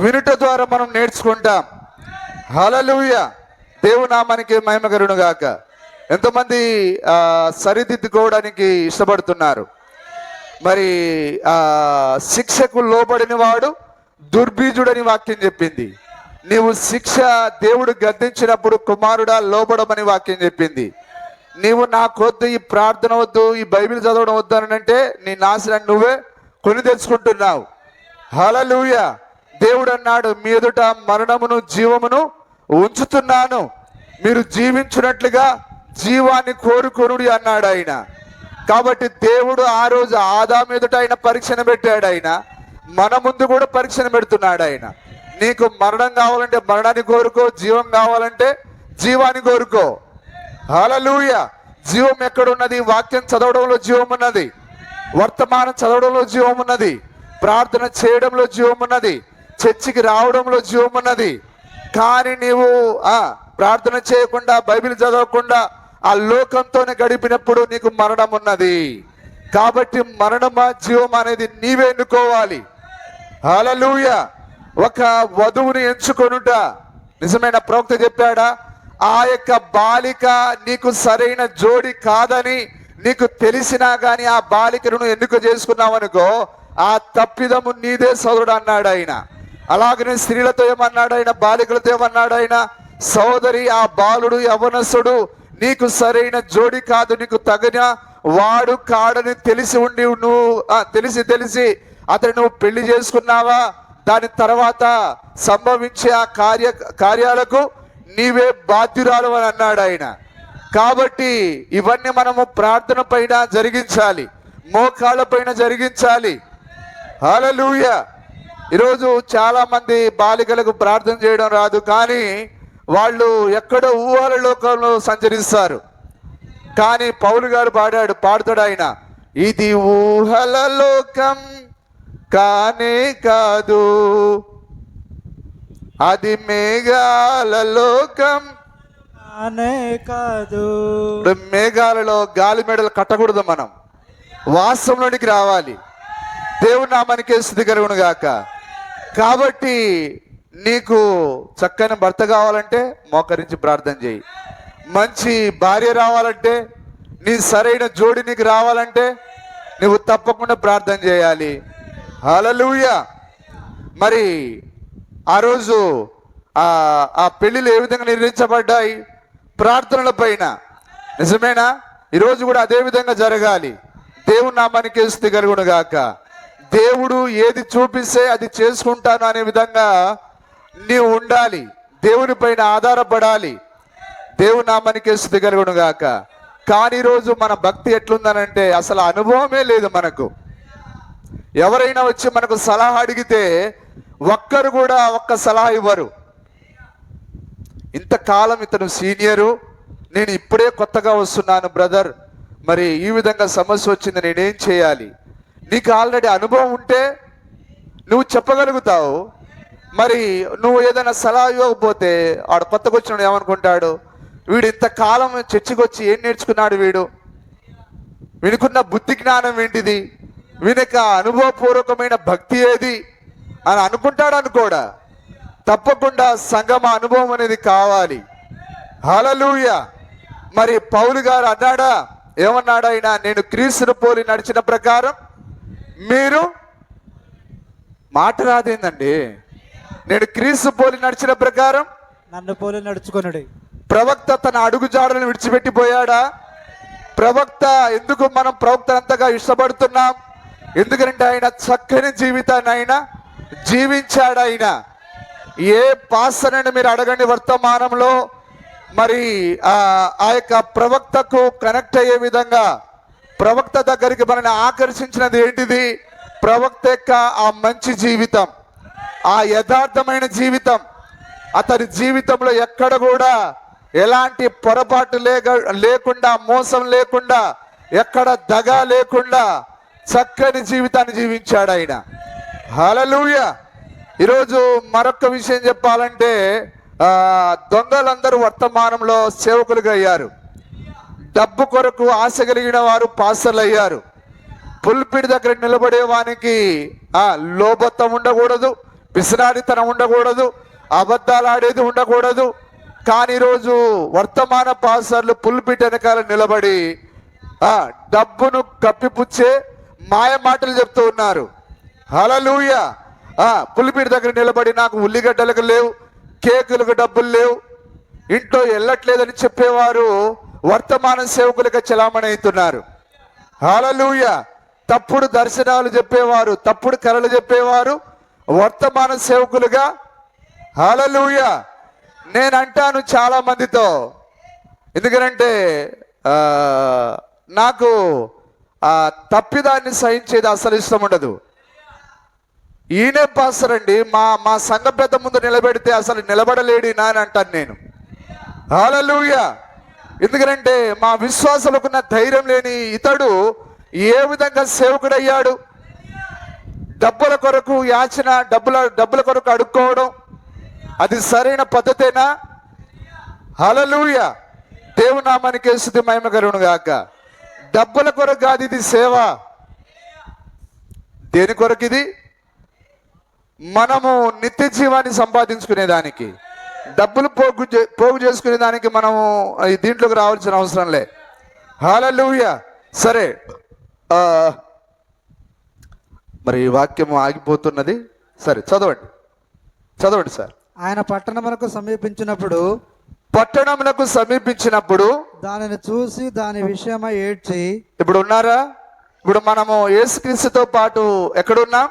వినుట ద్వారా మనం నేర్చుకుంటాం. హల్లెలూయా. దేవుని నామానికి మహిమ కలుగును గాక. ఎంతమంది సరిదిద్దుకోవడానికి ఇష్టపడుతున్నారు? మరి శిక్షకు లోబడిన వాడు దుర్బీజుడని వాక్యం చెప్పింది. నీవు శిక్ష దేవుడు గద్దించినప్పుడు కుమారుడా లోబడమని వాక్యం చెప్పింది. నీవు నాకొద్దు, ఈ ప్రార్థన వద్దు, ఈ బైబిల్ చదవడం వద్దు అని అంటే నీ నాశనాన్ని నువ్వే కొని తెచ్చుకుంటున్నావు. హల్లెలూయా. దేవుడు అన్నాడు, మీ ఎదుట మరణమును జీవమును ఉంచుతున్నాను, మీరు జీవించినట్లుగా జీవాన్ని కోరుకొనుడి అన్నాడు ఆయన. కాబట్టి దేవుడు ఆ రోజు ఆదాము ఎదుట ఆయన పరీక్షను పెట్టాడు. ఆయన మన ముందు కూడా పరీక్షను పెడుతున్నాడు. ఆయన నీకు మరణం కావాలంటే మరణాన్ని కోరుకో, జీవం కావాలంటే జీవాన్ని కోరుకో. హల్లెలూయా. జీవం ఎక్కడున్నది? వాక్యం చదవడంలో జీవం ఉన్నది, వర్తమానం చదవడంలో జీవం ఉన్నది, ప్రార్థన చేయడంలో జీవం ఉన్నది, చర్చికి రావడంలో జీవం ఉన్నది. కానీ నీవు ప్రార్థన చేయకుండా బైబిల్ చదవకుండా ఆ లోకంతోనే గడిపినప్పుడు నీకు మరణం ఉన్నది. కాబట్టి మరణమా జీవం అనేది నీవే ఎన్నుకోవాలి. హల్లెలూయా. ఒక వధువుని ఎంచుకొనుట. నిజమైన ప్రవక్త చెప్పాడా? ఆ యొక్క బాలిక నీకు సరైన జోడి కాదని నీకు తెలిసినా కానీ ఆ బాలికను ఎందుకు చేసుకున్నావనుకో ఆ తప్పిదము నీదే సోదరుడు అన్నాడు ఆయన. అలాగనే స్త్రీలతో ఏమన్నాడు ఆయన? బాలికలతో ఏమన్నాడు ఆయన? సోదరి, ఆ బాలుడు యవ్వనస్తుడు నీకు సరైన జోడి కాదు, నీకు తగిన వాడు కాడని తెలిసి ఉండి నువ్వు తెలిసి అతను నువ్వు పెళ్లి చేసుకున్నావా, దాని తర్వాత సంభవించే ఆ కార్యాలకు నీవే బాధ్యురాలు అని అన్నాడు ఆయన. కాబట్టి ఇవన్నీ మనము ప్రార్థన పైన జరిగించాలి, మోకాళ్ళ పైన జరిగించాలి. హల్లెలూయా. ఈరోజు చాలా మంది బాలికలకు ప్రార్థన చేయడం రాదు, కానీ వాళ్ళు ఎక్కడో ఊహల లోకంలో సంచరిస్తారు. కానీ పౌలు గారు పాడుతాడు ఆయన, ఇది ఊహల లోకం కానే కాదు, అది మేఘాల లోకం అనే కాదు. మేఘాలలో గాలి మెడలు కట్టకూడదు, మనం వాస్తవంలోనికి రావాలి. దేవుని నామానికి స్తుతి కలుగును గాక. కాబట్టి నీకు చక్కని భర్త కావాలంటే మోకరించి ప్రార్థన చేయి. మంచి భార్య రావాలంటే, నీ సరైన జోడి నీకు రావాలంటే నువ్వు తప్పకుండా ప్రార్థన చేయాలి. హల్లెలూయా. మరి ఆ రోజు ఆ పెళ్లిలు ఏ విధంగా నిర్ణయించబడ్డాయి? ప్రార్థనల పైన. నిజమేనా? ఈరోజు కూడా అదే విధంగా జరగాలి. దేవుని నామానికి స్తుతి కలుగును గాక. దేవుడు ఏది చూపిస్తే అది చేసుకుంటాను అనే విధంగా నీవు ఉండాలి. దేవుని పైన ఆధారపడాలి. దేవుని నామానికి స్తుతి కలుగును గాక. కానీ ఈరోజు మన భక్తి ఎట్లుందనంటే అసలు అనుభవమే లేదు మనకు. ఎవరైనా వచ్చి మనకు సలహా అడిగితే ఒక్కరు కూడా ఒక్క సలహా ఇవ్వరు. ఇంతకాలం ఇతను సీనియరు, నేను ఇప్పుడే కొత్తగా వస్తున్నాను బ్రదర్, మరి ఈ విధంగా సమస్య వచ్చింది, నేనేం చేయాలి? నీకు ఆల్రెడీ అనుభవం ఉంటే నువ్వు చెప్పగలుగుతావు. మరి నువ్వు ఏదైనా సలహా ఇవ్వకపోతే ఆడు కొత్తగా వచ్చినాడు ఏమనుకుంటాడు, వీడు ఇంతకాలం చర్చికి వచ్చి ఏం నేర్చుకున్నాడు, వీడికున్న బుద్ధి జ్ఞానం ఏంటిది, వీనిక అనుభవపూర్వకమైన భక్తి ఏది అని అనుకుంటాడు అనుకోడా. తప్పకుండా సంగమ అనుభవం అనేది కావాలి. హల్లెలూయా. మరి పౌలు గారు అన్నాడా? ఏమన్నాడు ఆయన? నేను క్రీస్తును పోలి నడిచిన ప్రకారం మీరు, మాట రాదేందండి, నేను క్రీస్తు పోలి నడిచిన ప్రకారం నన్ను పోలి నడుచుకొనుడి. ప్రవక్త తన అడుగుజాడలను విడిచిపెట్టిపోయాడా? ప్రవక్త ఎందుకు మనం ప్రవక్త అంతగా ఇష్టపడుతున్నాం? ఎందుకంటే ఆయన చక్కని జీవితాన్ని ఆయన జీవించాడు. ఆయన ఏ పాస్టర్ని మీరు అడగండి వర్తమానంలో, మరి ఆ యొక్క ప్రవక్తకు కనెక్ట్ అయ్యే విధంగా ప్రవక్త దగ్గరికి మనల్ని ఆకర్షించినది ఏంటిది? ప్రవక్త యొక్క ఆ మంచి జీవితం, ఆ యథార్థమైన జీవితం. అతని జీవితంలో ఎక్కడ కూడా ఎలాంటి పొరపాటు లేకుండా, మోసం లేకుండా, ఎక్కడ దగా లేకుండా చక్కని జీవితాన్ని జీవించాడు ఆయన. హల్లెలూయా. ఈరోజు మరొక విషయం చెప్పాలంటే, దొంగలందరూ వర్తమానంలో సేవకులుగా అయ్యారు. డబ్బు కొరకు ఆశ కలిగిన వారు పాస్టర్లు అయ్యారు. పుల్పిడి దగ్గర నిలబడే వానికి లోబత్వం ఉండకూడదు, పిసినాడితనం ఉండకూడదు, అబద్ధాలు ఆడేది ఉండకూడదు. కానీ ఈరోజు వర్తమాన పాస్టర్లు పుల్పిటి వెనకాల నిలబడి డబ్బును కప్పిపుచ్చే మాయ మాటలు చెప్తూ ఉన్నారు. హల్లెలూయా. పులిపిడి దగ్గర నిలబడి నాకు ఉల్లిగడ్డలకు లేవు, కేకులకు డబ్బులు లేవు, ఇంట్లో వెళ్ళట్లేదని చెప్పేవారు వర్తమాన సేవకులుగా చలామణి అవుతున్నారు. హల్లెలూయా. తప్పుడు దర్శనాలు చెప్పేవారు, తప్పుడు కలలు చెప్పేవారు వర్తమాన సేవకులుగా. హల్లెలూయా. నేను అంటాను చాలా మందితో, ఎందుకంటే నాకు తప్పిదాన్ని సహించేది అసలు ఇష్టం ఉండదు. ఈయనే పాస్టర్ అండి, మా సంఘ పెద్ద ముందు నిలబెడితే అసలు నిలబడలేడినా అని అంటాను నేను. హల్లెలూయా. ఎందుకంటే మా విశ్వాసులకున్న ధైర్యం లేని ఇతడు ఏ విధంగా సేవకుడయ్యాడు? డబ్బుల కొరకు యాచన, డబ్బుల కొరకు అడుక్కోవడం, అది సరైన పద్ధతేనా? హల్లెలూయా. దేవుని నామానికి స్తుతి మహిమ కలుగును గాక. డబ్బుల కొరకు కాదు ఇది సేవ. దేని కొరకు ఇది? మనము నిత్య జీవాన్ని సంపాదించుకునేదానికి, డబ్బులు పోగు చేసుకునేదానికి మనము దీంట్లోకి రావాల్సిన అవసరం లే. హల్లెలూయా. సరే, మరి ఈ వాక్యం ఆగిపోతున్నది. సరే, చదవండి సార్. ఆయన పట్టణమునకు సమీపించినప్పుడు దానిని చూసి దాని విషయమై ఏడ్చి ఇప్పుడు ఉన్నారా? ఇప్పుడు మనము యేసుక్రీస్తుతో పాటు ఎక్కడున్నాం?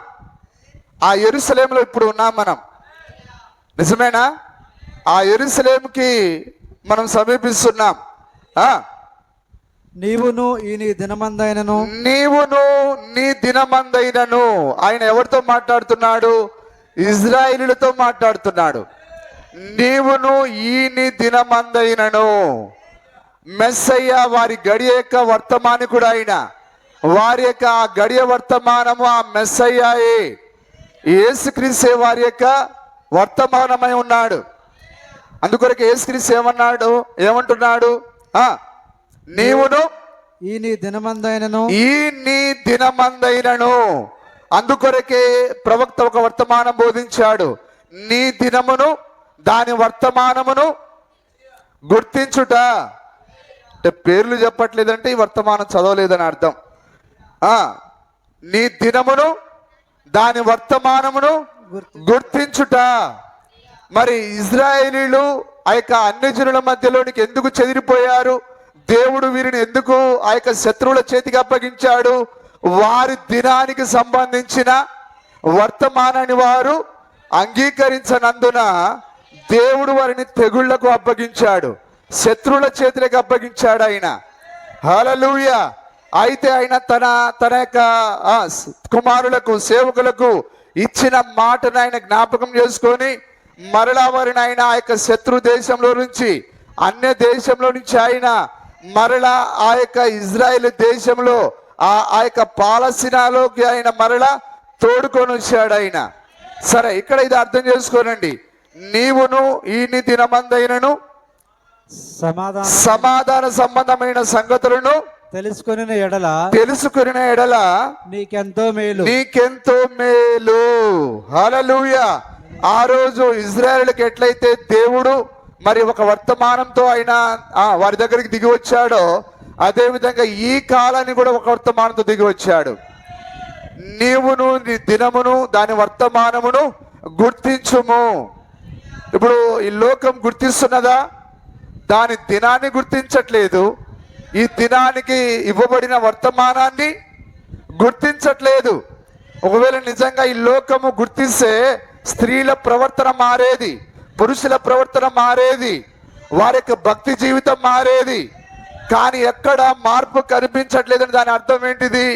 ఆ యెరూషలేములో ఇప్పుడు ఉన్నాం మనం. నిజమేనా? ఆ యెరూషలేముకి మనం సమీపిస్తున్నాం. నీవును ఈ నీ దినమందైనను నీవును నీ దినమందైనను. ఆయన ఎవరితో మాట్లాడుతున్నాడు? ఇజ్రాయేలులతో మాట్లాడుతున్నాడు. నీవును ఈ నీ దినమందైనను. మెస్సయ్య వారి గడియ యొక్క వర్తమానికుడు. ఆయన వారి యొక్క ఆ గడియ వర్తమానము ఆ మెస్సయ్యాయే. యేసుక్రీస్తే వారి యొక్క వర్తమానమై ఉన్నాడు. అందుకొరకు యేసుక్రీస్తు ఏమంటున్నాడు? నీవును ఈ నీ దినమందైనను ఈ నీ దినమందైనను. అందుకొరకే ప్రవక్త ఒక వర్తమానం బోధించాడు. నీ దినమును దాని వర్తమానమును గుర్తించుట. అంటే పేర్లు చెప్పట్లేదంటే ఈ వర్తమానం చదవలేదని అర్థం. నీ దినమును దాని వర్తమానమును గుర్తించుట. మరి ఇజ్రాయేలీలు ఆ యొక్క అన్యజనుల మధ్యలోనికి ఎందుకు చెదిరిపోయారు? దేవుడు వీరిని ఎందుకు ఆ యొక్క శత్రువుల చేతికి అప్పగించాడు? వారి దినానికి సంబంధించిన వర్తమానాన్ని వారు అంగీకరించనందున దేవుడు వారిని తెగుళ్లకు అప్పగించాడు, శత్రువుల చేతులకు అప్పగించాడు ఆయన. హల్లెలూయా. అయితే ఆయన తన యొక్క కుమారులకు సేవకులకు ఇచ్చిన మాటను ఆయన జ్ఞాపకం చేసుకొని మరలా వారిని ఆయన ఆ యొక్క శత్రు దేశంలో నుంచి, అన్య దేశంలో నుంచి ఆయన మరలా ఆ యొక్క ఇజ్రాయెల్ దేశంలో ఆ యొక్క పాలస్తీనాలోకి ఆయన మరలా తోడుకొని వచ్చాడు ఆయన. సరే, ఇక్కడ ఇది అర్థం చేసుకోనండి. నీవును ఈ నీ దినమందైనను సమాధాన సంబంధమైన సంగతులను తెలుసుకుని ఎడల నీకెంతో మేలు. హల్లెలూయా. ఆ రోజు ఇజ్రాయేలుకి ఎట్లయితే దేవుడు మరి ఒక వర్తమానంతో ఆయన వారి దగ్గరికి దిగి వచ్చాడో, అదే విధంగా ఈ కాలాన్ని కూడా ఒక వర్తమానంతో దిగి వచ్చాడు. నీవును నీ దినమును దాని వర్తమానమును గుర్తించుము. ఇప్పుడు ఈ లోకం గుర్తిస్తున్నదా? దాని దినాన్ని గుర్తించట్లేదు. ఈ దినానికి ఇవ్వబడిన వర్తమానాన్ని గుర్తించట్లేదు. ఒకవేళ నిజంగా ఈ లోకము గుర్తిస్తే స్త్రీల ప్రవర్తన మారేది, పురుషుల ప్రవర్తన మారేది, వారి యొక్క భక్తి జీవితం మారేది. కానీ ఎక్కడ మార్పు కనిపించట్లేదని దాని అర్థం ఏంటిది?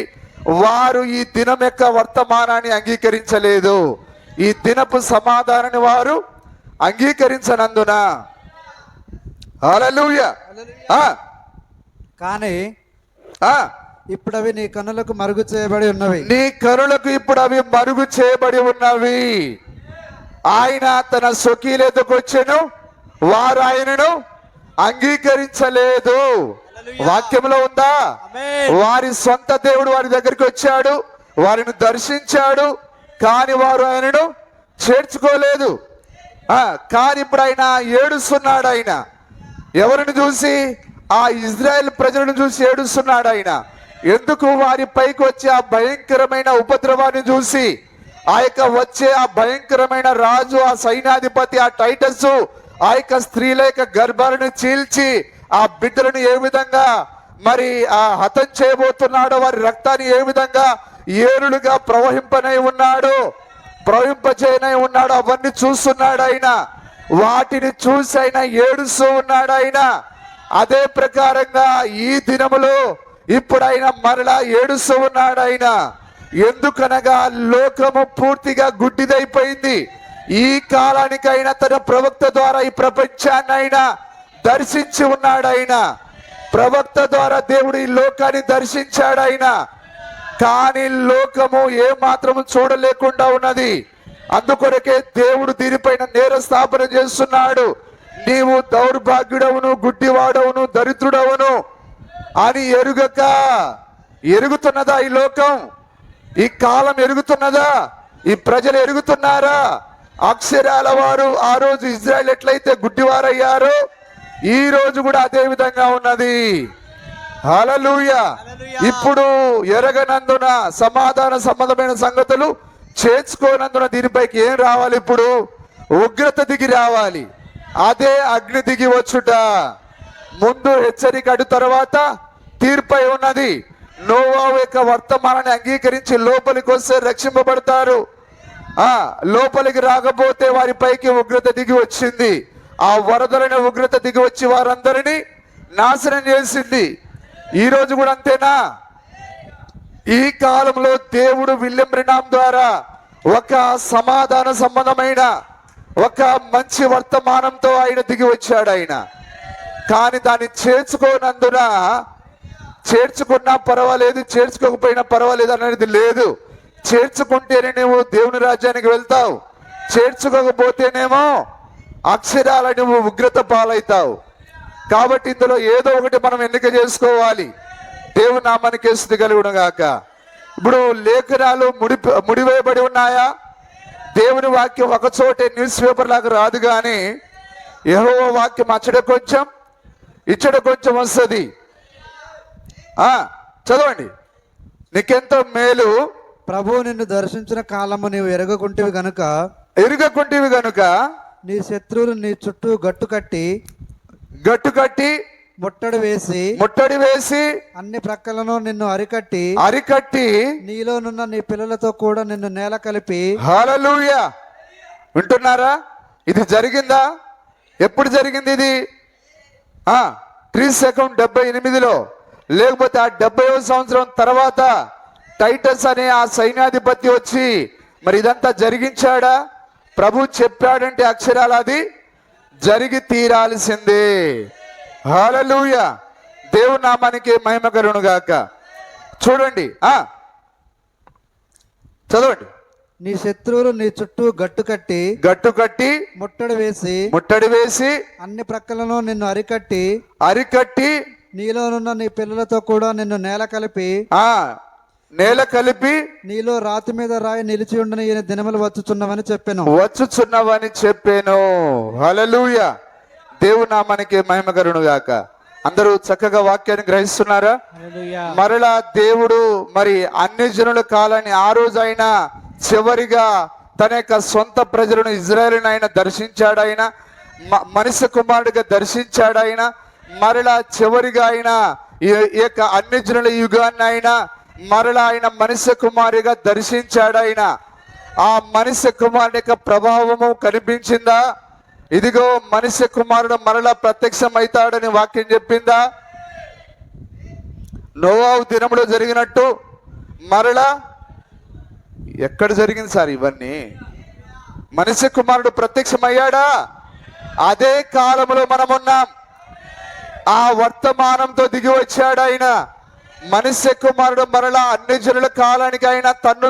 వారు ఈ దినం యొక్క వర్తమానాన్ని అంగీకరించలేదు. ఈ దినపు సమాధానాన్ని వారు అంగీకరించనందున. హల్లెలూయా. కానీ ఇప్పుడు అవి నీ కన్నులకు మరుగు చేయబడి ఉన్నవి. నీ కనులకు ఇప్పుడు అవి మరుగు చేయబడి ఉన్నవి. ఆయన తన స్వకీయుల ఎదుకు వచ్చెను, వారు ఆయనను అంగీకరించలేదు. వాక్యంలో ఉందా? వారి సొంత దేవుడు వారి దగ్గరికి వచ్చాడు, వారిని దర్శించాడు, కానీ వారు ఆయనను చేర్చుకోలేదు. కానీ ఇప్పుడు ఆయన ఏడుస్తున్నాడు. ఆయన ఎవరిని చూసి? ఆ ఇజ్రాయెల్ ప్రజలను చూసి ఏడుస్తున్నాడు ఆయన. ఎందుకు? వారి పైకి వచ్చే ఆ భయంకరమైన ఉపద్రవాన్ని చూసి, ఆ యొక్క వచ్చే ఆ భయంకరమైన రాజు, ఆ సైన్యాధిపతి, ఆ టైటస్ ఆ యొక్క స్త్రీల యొక్క గర్భాలను చీల్చి ఆ బిడ్డలను ఏ విధంగా మరి ఆ హతం చేయబోతున్నాడో, వారి రక్తాన్ని ఏ విధంగా ఏరులుగా ప్రవహింపచేయనై ఉన్నాడు, అవన్నీ చూస్తున్నాడు ఆయన. వాటిని చూసి ఆయన ఏడుస్తూ ఉన్నాడు ఆయన. అదే ప్రకారంగా ఈ దినములో ఇప్పుడు ఆయన మరలా ఏడుస్తూ ఉన్నాడు ఆయన. ఎందుకనగా లోకము పూర్తిగా గుడ్డిదైపోయింది. ఈ కాలానికైనా తన ప్రవక్త ద్వారా ఈ ప్రపంచాన్ని ఆయన దర్శించి ఉన్నాడు ఆయన. ప్రవక్త ద్వారా దేవుడు ఈ లోకాన్ని దర్శించాడు ఆయన. కానీ లోకము ఏ మాత్రము చూడలేకుండా ఉన్నది. అందుకొరకే దేవుడు దీనిపైన నేర స్థాపన చేస్తున్నాడు. నీవు దౌర్భాగ్యుడవును, గుడ్డివాడవును, దరిద్రుడవును అని ఎరుగుతున్నదా ఈ లోకం? ఈ కాలం ఎరుగుతున్నదా? ఈ ప్రజలు ఎరుగుతున్నారా? అక్షరాల వారు ఆ రోజు ఇజ్రాయెల్ ఎట్లయితే గుడ్డివారయ్యారో, ఈ రోజు కూడా అదే విధంగా ఉన్నది. హల్లెలూయా. ఇప్పుడు ఎరగనందున సమాధాన సంబంధమైన సంగతులు చేర్చుకోనందున దీనిపైకి ఏం రావాలి? ఇప్పుడు ఉగ్రత దిగి రావాలి. అదే అగ్ని దిగి వచ్చుట. ముందు హెచ్చరిక, అటు తర్వాత తీర్పై ఉన్నది. నోవాహు యొక్క వర్తమానాన్ని అంగీకరించి లోపలికి వస్తే రక్షింపబడతారు. లోపలికి రాకపోతే వారి పైకి ఉగ్రత దిగి వచ్చింది. ఆ వరదలైన ఉగ్రత దిగి వచ్చి వారందరినీ నాశనం చేసింది. ఈ రోజు కూడా అంతేనా? ఈ కాలంలో దేవుడు విలియం బ్రెన్హామ్ ద్వారా ఒక సమాధాన సంబంధమైన ఒక మంచి వర్తమానంతో ఆయన దిగి వచ్చాడు ఆయన. కానీ దాన్ని చేర్చుకోనందున, చేర్చుకున్నా పర్వాలేదు, చేర్చుకోకపోయినా పర్వాలేదు అనేది లేదు. చేర్చుకుంటేనే నువ్వు దేవుని రాజ్యానికి వెళ్తావు, చేర్చుకోకపోతేనేమో అక్షరాల నువ్వు ఉగ్రత పాలవుతావు. కాబట్టి ఇందులో ఏదో ఒకటి మనం ఎన్నిక చేసుకోవాలి. దేవుని నామానికి స్తుతి కలుగును గాక. ఇప్పుడు లేఖనాలు ముడివేయబడి ఉన్నాయా? దేవుని వాక్యం ఒక చోటే న్యూస్ పేపర్ లాగా రాదు, కానీ యెహోవా వాక్యం అచ్చడ కొంచెం ఇచ్చడ కొంచెం వస్తుంది. చదవండి. నీకెంతో మేలు, ప్రభువు నిన్ను దర్శించిన కాలము నీవు ఎరగకుంటివి గనుక నీ శత్రువులు నీ చుట్టూ గట్టు కట్టి ముట్టడి వేసి అన్ని ప్రక్కలను నిన్ను అరికట్టి నీలోనున్న నీ పిల్లలతో కూడా నిన్ను నేల కలిపి. హల్లెలూయా. వింటున్నారా? ఇది జరిగిందా? ఎప్పుడు జరిగింది ఇది? క్రీస్తు శకం 78లో, లేకపోతే ఆ 70వ సంవత్సరం తర్వాత టైటస్ అనే ఆ సైన్యాధిపతి వచ్చి మరి ఇదంతా జరిగించాడా? ప్రభు చెప్పాడంటే అక్షరాలు అది జరిగి తీరాల్సిందే. హల్లెలూయా. దేవుని నామానికి మహిమ కలుగును గాక. చూడండి, చదవండి. నీ శత్రువులు నీ చుట్టూ గట్టు కట్టి ముట్టడి వేసి అన్ని ప్రక్కలను నిన్ను అరికట్టి నీలోనున్న నీ పిల్లలతో కూడా నిన్ను నేల కలిపి నీలో రాతి మీద రాయి నిలిచి ఉండని ఈయన దినములు వచ్చుచున్నవని చెప్పాను. హల్లెలూయా. దేవుని నామానికి మహిమ కలుగును గాక. అందరూ చక్కగా వాక్యాన్ని గ్రహిస్తున్నారా? మరలా దేవుడు మరి అన్ని జనుల కాలాన్ని ఆ రోజు ఆయన చివరిగా తన యొక్క సొంత ప్రజలను ఇజ్రాయేలును ఆయన దర్శించాడు. ఆయన మనిషి కుమారుడిగా దర్శించాడు. ఆయన మరలా చివరిగా ఆయన ఈ యొక్క అన్ని జనుల యుగాన్ని ఆయన మరలా ఆయన మనిషి కుమారుడిగా దర్శించాడు. ఆయన ఆ మనిషి కుమారుడి యొక్క ప్రభావము కనిపించిందా? ఇదిగో మనిషి కుమారుడు మరలా ప్రత్యక్షం అవుతాడని వాక్యం చెప్పిందా? నోవాహు దినములో జరిగినట్టు మరలా ఎక్కడ జరిగింది సార్ ఇవన్నీ? మనిషి కుమారుడు ప్రత్యక్షమయ్యాడా? అదే కాలంలో మనమున్నాం. ఆ వర్తమానంతో దిగి వచ్చాడు ఆయన. మనిషి కుమారుడు మరలా అన్ని జనుల కాలానికి ఆయన తన్ను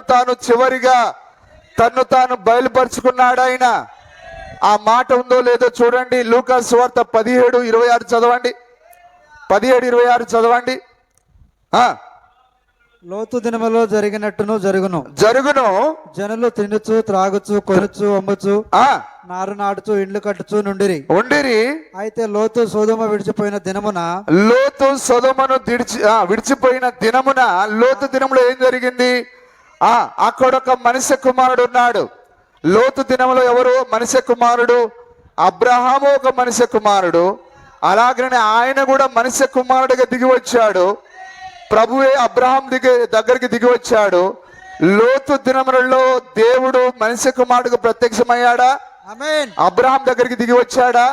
తాను బయలుపరుచుకున్నాడు ఆయన. ఆ మాట ఉందో లేదో చూడండి. లూకా సువార్త 17:26 చదవండి. 17:26 చదవండి. లోతు దినములో జరిగినట్టును జరుగును. జనులు తినుచు త్రాగుచు కొనుచు అమ్ముచు నారు నాటుచు ఇండ్లు కట్టుచు నుండిరి. అయితే లోతు సొదొమ విడిచిపోయిన దినమున లోతు దినములో ఏం జరిగింది? అక్కడ ఒక మనిషి కుమారుడు ఉన్నాడు. లోతు దినములో ఎవరు? మనిషి కుమారుడు. అబ్రహాము ఒక మనిషి కుమారుడు. అలాగనే ఆయన కూడా మనిషి కుమారుడిగా దిగి వచ్చాడు. ప్రభువే అబ్రహాం దగ్గరికి దిగి వచ్చాడు. లోతు దినములలో దేవుడు మనిషి కుమారుడికి ప్రత్యక్షమయ్యాడా? అబ్రహాం దగ్గరికి దిగి వచ్చాడా?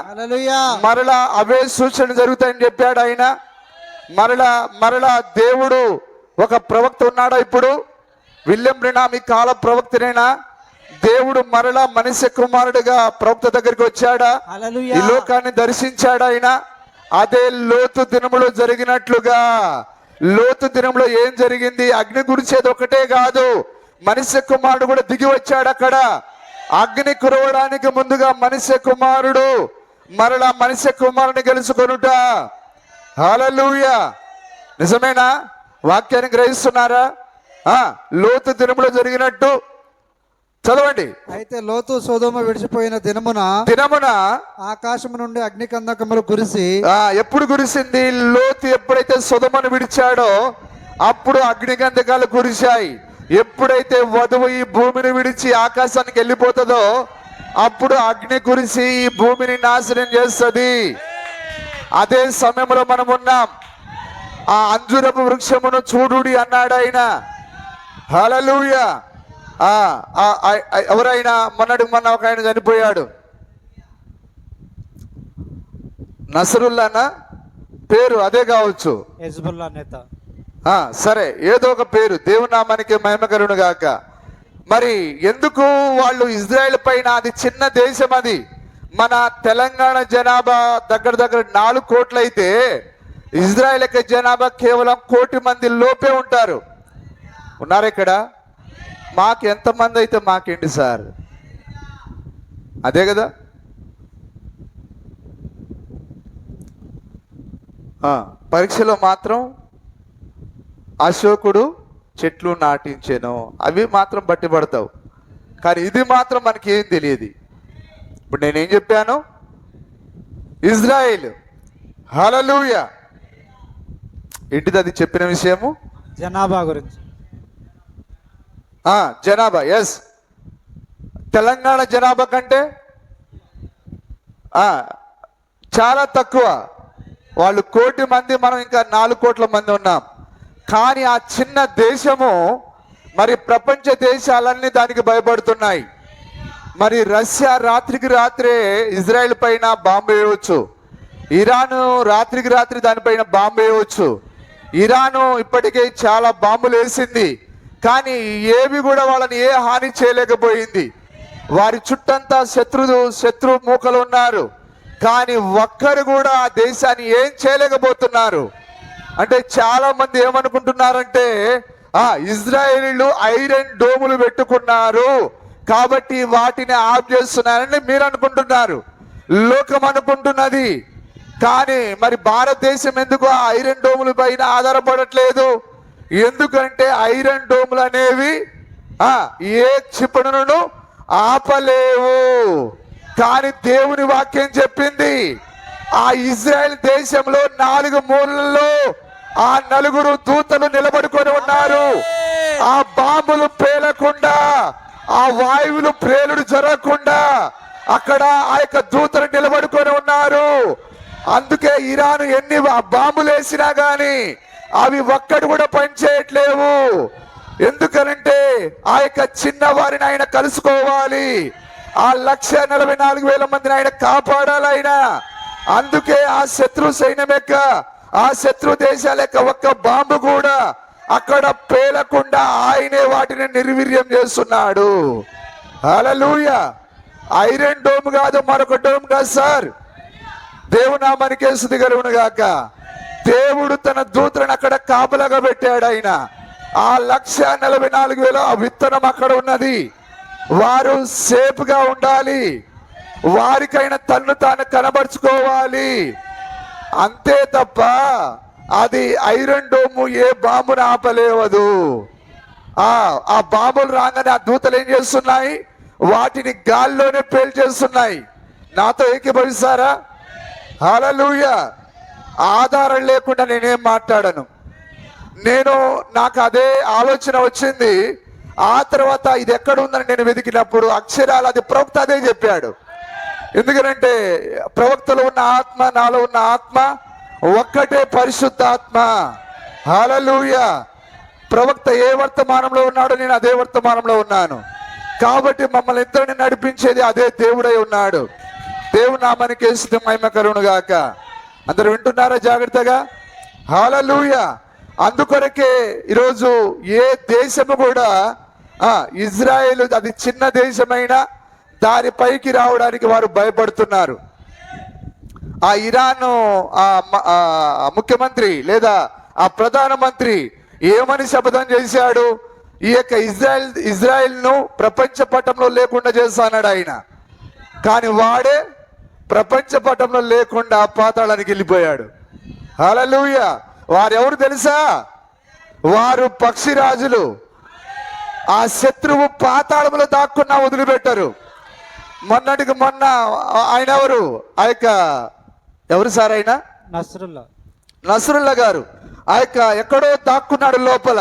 మరలా అవే సూచనలు జరుగుతాయని చెప్పాడు ఆయన. మరలా దేవుడు ఒక ప్రవక్త ఉన్నాడా? ఇప్పుడు విలియం బ్రెన్హామ్ ఈ కాల ప్రవక్తనేనా? దేవుడు మరలా మనిషి కుమారుడిగా ప్రవక్త దగ్గరికి వచ్చాడా? ఈ లోకాన్ని దర్శించాడు ఆయన. అదే లోతు దినములో జరిగినట్లుగా లోతు దినంలో ఏం జరిగింది? అగ్ని గురిచేది ఒకటే కాదు, మనిషి కుమారుడు కూడా దిగి వచ్చాడు. అక్కడ అగ్ని కురవడానికి ముందుగా మనిషి కుమారుడు మరలా మనిషి కుమారుని గెలుచుకొనుట. హల్లెలూయా. నిజమేనా? వాక్యాన్ని గ్రహిస్తున్నారా? లోతు దినములో జరిగినట్టు చదవండి. అయితే లోతు సొదొమ విడిచిపోయిన దినమున ఆకాశము నుండి అగ్ని కందకములు కురిసి. ఎప్పుడు కురిసింది? లోతు ఎప్పుడైతే సొదొమను విడిచాడో అప్పుడు అగ్ని కందకాలు కురిశాయి. ఎప్పుడైతే వధువు ఈ భూమిని విడిచి ఆకాశానికి వెళ్ళిపోతుందో అప్పుడు అగ్ని కురిసి ఈ భూమిని నాశనం చేస్తుంది. అదే సమయంలో మనం ఉన్నాం. ఆ అంజురపు వృక్షమును చూడుడి అన్నాడు ఆయన. హల్లెలూయా. ఎవరైనా మొన్న ఒక ఆయన చనిపోయాడు, నసరుల్లానా పేరు అదే కావచ్చు, హెజ్బుల్లా నేత. సరే ఏదో ఒక పేరు, దేవుని నామానికి మహిమ కలుగును గాక. మరి ఎందుకు వాళ్ళు ఇజ్రాయెల్ పైన, అది చిన్న దేశం, అది మన తెలంగాణ జనాభా దగ్గర 4 కోట్లు అయితే ఇజ్రాయెల్ యొక్క జనాభా కేవలం 1 కోటి మంది లోపే ఉంటారు. ఉన్నారు ఇక్కడ? మాకు ఎంతమంది అయితే మాకేంటి సార్, అదే కదా. పరీక్షలో మాత్రం అశోకుడు చెట్లు నాటించాను, అవి మాత్రం బట్టి పడతావు, కానీ ఇది మాత్రం మనకి ఏం తెలియదు. ఇప్పుడు నేనేం చెప్పాను? ఇజ్రాయిల్. హల్లెలూయా. ఏంటిది అది చెప్పిన విషయము? జనాభా గురించి. జనాభా, ఎస్. తెలంగాణ జనాభా కంటే చాలా తక్కువ. వాళ్ళు 1 కోటి మంది, మనం ఇంకా 4 కోట్ల మంది ఉన్నాం. కానీ ఆ చిన్న దేశము మరి ప్రపంచ దేశాలన్నీ దానికి భయపడుతున్నాయి. మరి రష్యా రాత్రికి రాత్రే ఇజ్రాయెల్ పైన బాంబు వేయవచ్చు, ఇరాను రాత్రికి రాత్రి దానిపైన బాంబు వేయవచ్చు. ఇరాను ఇప్పటికే చాలా బాంబులు వేసింది, కానీ ఏవి కూడా వాళ్ళని ఏ హాని చేయలేకపోయింది. వారి చుట్టంతా శత్రు మూకలు ఉన్నారు, కానీ ఒక్కరు కూడా ఆ దేశాన్ని ఏం చేయలేకపోతున్నారు. అంటే చాలా మంది ఏమనుకుంటున్నారంటే ఇజ్రాయేలీలు ఐరన్ డోములు పెట్టుకున్నారు కాబట్టి వాటిని ఆఫ్ చేస్తున్నారని మీరు అనుకుంటున్నారు, లోకం అనుకుంటున్నది. కానీ మరి భారతదేశం ఎందుకు ఆ ఐరన్ డోముల పైన ఆధారపడట్లేదు? ఎందుకంటే ఐరన్ డోములు అనేవి ఏ క్షిపణులను ఆపలేవు. కానీ దేవుని వాక్యం చెప్పింది, ఆ ఇజ్రాయెల్ దేశంలో 4 మూలల్లో ఆ 4 దూతలు నిలబడుకొని ఉన్నారు. ఆ బాంబులు పేలకుండా, ఆ వాయువులు ప్రేలుడు జరగకుండా అక్కడ ఆ యొక్క దూతలు నిలబడుకొని ఉన్నారు. అందుకే ఇరాన్ ఎన్ని బాంబులు వేసినా గాని అవి ఒక్కటి కూడా పనిచేయట్లేవు. ఎందుకనంటే ఆ యొక్క చిన్న వారిని ఆయన కలుసుకోవాలి, ఆ 1,44,000 మందిని ఆయన కాపాడాలి ఆయన. అందుకే ఆ శత్రు సైన్యం యొక్క, ఆ శత్రు దేశాల యొక్క ఒక్క బాంబు కూడా అక్కడ పేలకుండా ఆయనే వాటిని నిర్వీర్యం చేస్తున్నాడు. హల్లెలూయా. ఐరన్ డోమ్ కాదు, మరొక డోమ్ కాదు సార్. దేవునామానికే స్తుతి కలుగును గాక. దేవుడు తన దూతలను అక్కడ కాపలాగా పెట్టాడు ఆయన. ఆ 1,44,000 ఆ విత్తనం అక్కడ ఉన్నది. వారు సేఫ్గా ఉండాలి, వారికైనా తన్ను తాను కనబరుచుకోవాలి, అంతే తప్ప అది ఐరన్ డోము ఏ బాంబును ఆపలేవదు. ఆ బాంబులు రాగానే ఆ దూతలు ఏం చేస్తున్నాయి? వాటిని గాల్లోనే పేల్చేస్తున్నాయి. నాతో ఏకీభవిస్తారా? హల్లెలూయా. ఆధారం లేకుండా నేనేం మాట్లాడను. నాకు అదే ఆలోచన వచ్చింది. ఆ తర్వాత ఇది ఎక్కడ ఉందని నేను వెతికినప్పుడు అక్షరాలు అది ప్రవక్త అదే చెప్పాడు. ఎందుకంటే ప్రవక్తలో ఉన్న ఆత్మ, నాలో ఉన్న ఆత్మ ఒక్కటే, పరిశుద్ధాత్మ. హల్లెలూయా. ప్రవక్త ఏ వర్తమానంలో ఉన్నాడో నేను అదే వర్తమానంలో ఉన్నాను. కాబట్టి మమ్మల్ని ఇద్దరిని నడిపించేది అదే దేవుడై ఉన్నాడు. దేవుని నామానికి స్తుతి మహిమ కలుగును గాక. అందరూ వింటున్నారా జాగ్రత్తగా? హల్లెలూయా. అందుకొరకే ఈరోజు ఏ దేశము కూడా ఇజ్రాయేల్ అది చిన్న దేశమైనా దానిపైకి రావడానికి వారు భయపడుతున్నారు. ఆ ఇరాన్ ముఖ్యమంత్రి లేదా ఆ ప్రధానమంత్రి ఏమని శపథం చేశాడు? ఈ యొక్క ఇజ్రాయెల్ను ప్రపంచ పటంలో లేకుండా చేస్తాడు ఆయన. కానీ వాడే ప్రపంచ పటంలో లేకుండా పాతాళానికి వెళ్ళిపోయాడు. హల్లెలూయా. వారెవరు తెలుసా? వారు పక్షిరాజులు. ఆ శత్రువు పాతాళంలో దాక్కున్నా వదిలిపెట్టారు. మొన్నటికి మొన్న ఆయన ఎవరు? ఆ యొక్క ఎవరు సార్ ఆయన? నస్రుల్లా గారు. ఆ యొక్క ఎక్కడో దాక్కున్నాడు లోపల.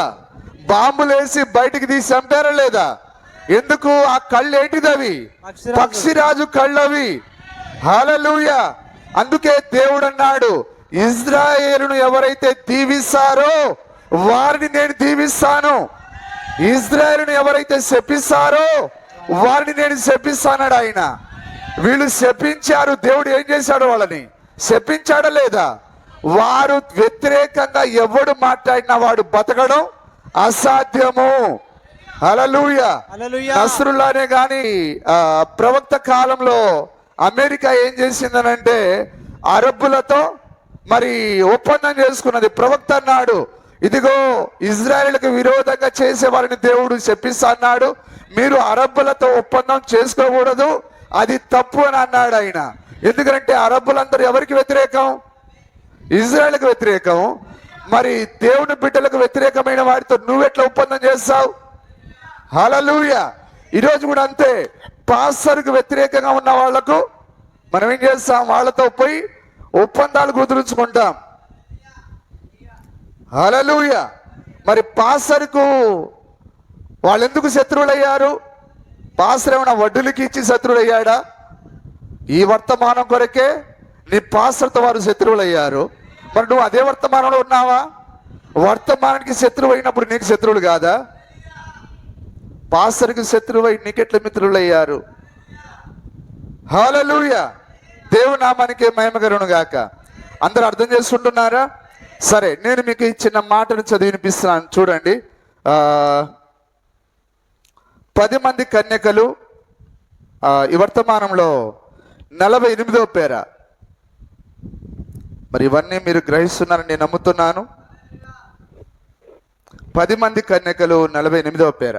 బాంబులు వేసి బయటికి తీసి చంపారా లేదా? ఎందుకు? ఆ కళ్ళు ఏంటిది? అవి పక్షిరాజు కళ్ళు అవి. హల్లెలూయా. అందుకే దేవుడు అన్నాడు, ఇజ్రాయేలును ఎవరైతే దీవిస్తారో వారిని నేను దీవిస్తాను, ఇజ్రాయేలును ఎవరైతే శపిస్తారో వారిని నేను శపిస్తానన్నాడు ఆయన. వీళ్ళు శపించారు, దేవుడు ఏం చేశాడు? వాళ్ళని శపించాడా లేదా? వారు వ్యతిరేకంగా ఎవడు మాట్లాడినా వాడు బతకడం అసాధ్యము. హల్లెలూయా. హల్లెలూయా. నస్రుల్లానే గాని ప్రవక్త కాలంలో అమెరికా ఏం చేసిందనంటే అరబ్బులతో మరి ఒప్పందం చేసుకున్నది. ప్రవక్త అన్నాడు, ఇదిగో ఇజ్రాయేలుకు విరోధంగా చేసే వారిని దేవుడు శపిస్తా అన్నాడు, మీరు అరబ్బులతో ఒప్పందం చేసుకోకూడదు, అది తప్పు అని అన్నాడు ఆయన. ఎందుకంటే అరబ్బులందరూ ఎవరికి వ్యతిరేకం? ఇజ్రాయేలుకు వ్యతిరేకం. మరి దేవుని బిడ్డలకు వ్యతిరేకమైన వాడితో నువ్వెట్లా ఒప్పందం చేస్తావు? హల్లెలూయా. ఈరోజు కూడా అంతే, పాస్టర్కు వ్యతిరేకంగా ఉన్న వాళ్లకు మనం ఏం చేస్తాం? వాళ్ళతో పోయి ఒప్పందాలు కుదుర్చుకుంటాం. హల్లెలూయా. మరి పాస్టర్కు వాళ్ళు ఎందుకు శత్రువులయ్యారు? పాస్టర్ ఏమైనా వడ్డీలకి ఇచ్చి శత్రువులయ్యాడా? ఈ వర్తమానం కొరకే నీ పాస్టర్తో వారు శత్రువులయ్యారు. మరి నువ్వు అదే వర్తమానంలో ఉన్నావా? వర్తమానానికి శత్రువు అయినప్పుడు నీకు శత్రువులు కాదా? పాస్టర్కి శత్రువై నీకెట్ల మిత్రులు అయ్యారు? హల్లెలూయా. దేవుని నామానికి మహిమ కలుగును గాక. అందరూ అర్థం చేసుకుంటున్నారా? సరే, నేను మీకు ఈ చిన్న మాటను చదివి వినిపిస్తున్నాను, చూడండి. 10 మంది కన్యకలు, ఈ వర్తమానంలో 48వ పేర. మరి ఇవన్నీ మీరు గ్రహిస్తున్నారని నేను నమ్ముతున్నాను. 10 మంది కన్యకలు 48వ పేర.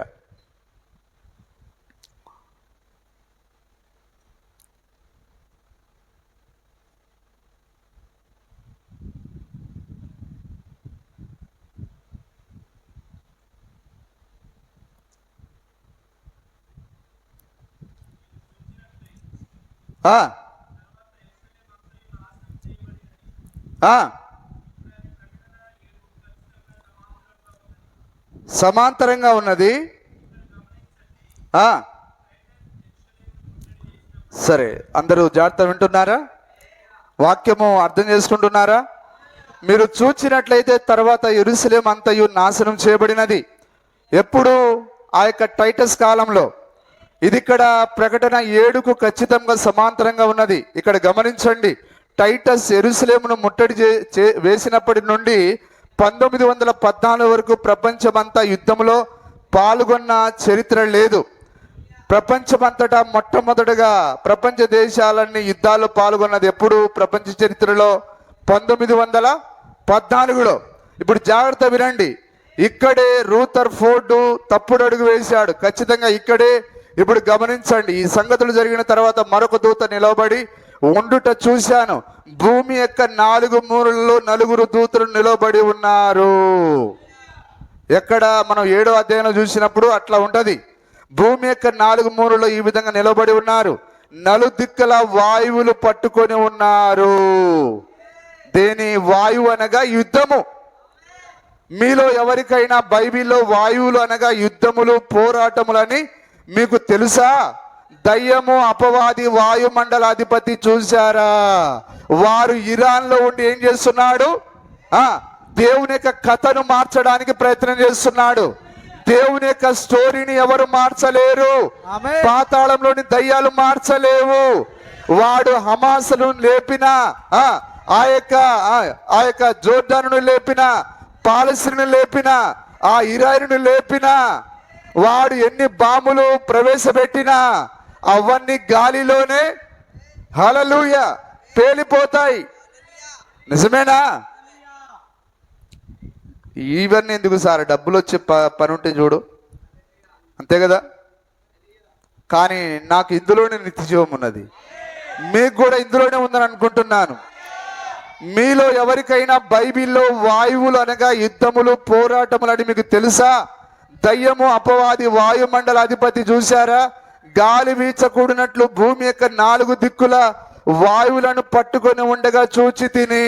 సమాంతరంగా ఉన్నది. సరే, అందరూ జాగ్రత్త వింటున్నారా? వాక్యము అర్థం చేసుకుంటున్నారా? మీరు చూచినట్లయితే తర్వాత యెరూషలేం అంతయు నాశనం చేయబడినది. ఎప్పుడు? ఆ యొక్క టైటస్ కాలంలో. ఇది ఇక్కడ ప్రకటన 7కు ఖచ్చితంగా సమాంతరంగా ఉన్నది. ఇక్కడ గమనించండి, టైటస్ యెరూషలేమును ముట్టడి వేసినప్పటి నుండి 1914 వరకు ప్రపంచమంతా యుద్ధంలో పాల్గొన్న చరిత్ర లేదు. ప్రపంచమంతటా మొట్టమొదటిగా ప్రపంచ దేశాలన్నీ యుద్ధాల్లో పాల్గొన్నది ఎప్పుడు? ప్రపంచ చరిత్రలో 1914లో. ఇప్పుడు జాగ్రత్త వినండి, ఇక్కడే రూథర్ ఫోర్డ్ తప్పుడు అడుగు వేశాడు. ఖచ్చితంగా ఇక్కడే. ఇప్పుడు గమనించండి, ఈ సంగతులు జరిగిన తర్వాత మరొక దూత నిలబడి ఉండుట చూశాను. భూమి యొక్క 4 మూలల్లో 4 దూతలు నిలబడి ఉన్నారు. ఎక్కడ? మనం 7వ అధ్యాయంలో చూసినప్పుడు అట్లా ఉంటది. భూమి యొక్క 4 మూలలో ఈ విధంగా నిలబడి ఉన్నారు. నలుదిక్కుల వాయువులు పట్టుకొని ఉన్నారు. దేని వాయువు అనగా యుద్ధము. మీలో ఎవరికైనా బైబిల్లో వాయువులు అనగా యుద్ధములు, పోరాటములని మీకు తెలుసా? దయ్యము, అపవాది, వాయుమండలాధిపతి చూశారా? వారు ఇరాన్లో ఉండి ఏం చేస్తున్నాడు? దేవుని యొక్క కథను మార్చడానికి ప్రయత్నం చేస్తున్నాడు. దేవుని యొక్క స్టోరీని ఎవరు మార్చలేరు. పాతాళంలోని దయ్యాలు మార్చలేవు. వాడు హమాసును లేపిన, ఆ యొక్క జోర్డాను లేపిన, పాలస్తీనాను లేపిన, ఆ ఇరాయిను లేపిన, వాడు ఎన్ని బాంబులు ప్రవేశపెట్టినా అవన్నీ గాలిలోనే హల్లెలూయా పేలిపోతాయి. నిజమేనా? ఇవన్నీ ఎందుకు సార్? డబ్బులు వచ్చే పని ఉంటే చూడు, అంతే కదా. కానీ నాకు ఇందులోనే నిత్యజీవం ఉన్నది, మీకు కూడా ఇందులోనే ఉందని అనుకుంటున్నాను. మీలో ఎవరికైనా బైబిల్లో వాయువులు అనగా యుద్ధములు, పోరాటములు అని మీకు తెలుసా? దయ్యము, అపవాది, వాయుమండలాధిపతి చూశారా? గాలి వీచకూడినట్లు భూమి యొక్క 4 దిక్కుల వాయువులను పట్టుకొని ఉండగా చూచి తిని.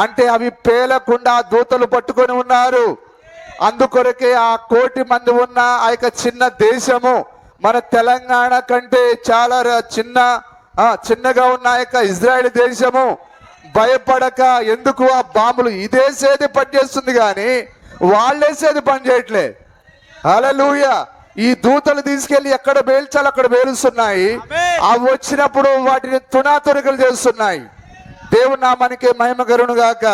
అంటే అవి పేలకుండా దూతలు పట్టుకొని ఉన్నారు. అందుకొరకే ఆ 1,000,000 మంది ఉన్న ఆ యొక్క చిన్న దేశము మన తెలంగాణ కంటే చాలా చిన్న చిన్నగా ఉన్న యొక్క ఇజ్రాయెల్ దేశము భయపడక, ఎందుకు ఆ బాంబులు ఇదేసేది పనిచేస్తుంది కానీ వాళ్ళేసేది పని చేయట్లే. హల్లెలూయా. ఈ దూతలు తీసుకెళ్లి ఎక్కడ పేల్చాలి అక్కడ పేలుస్తున్నాయి. అవి వచ్చినప్పుడు వాటిని తునాతునకలు చేస్తున్నాయి. దేవుని నామానికి మహిమ కలుగును గాక.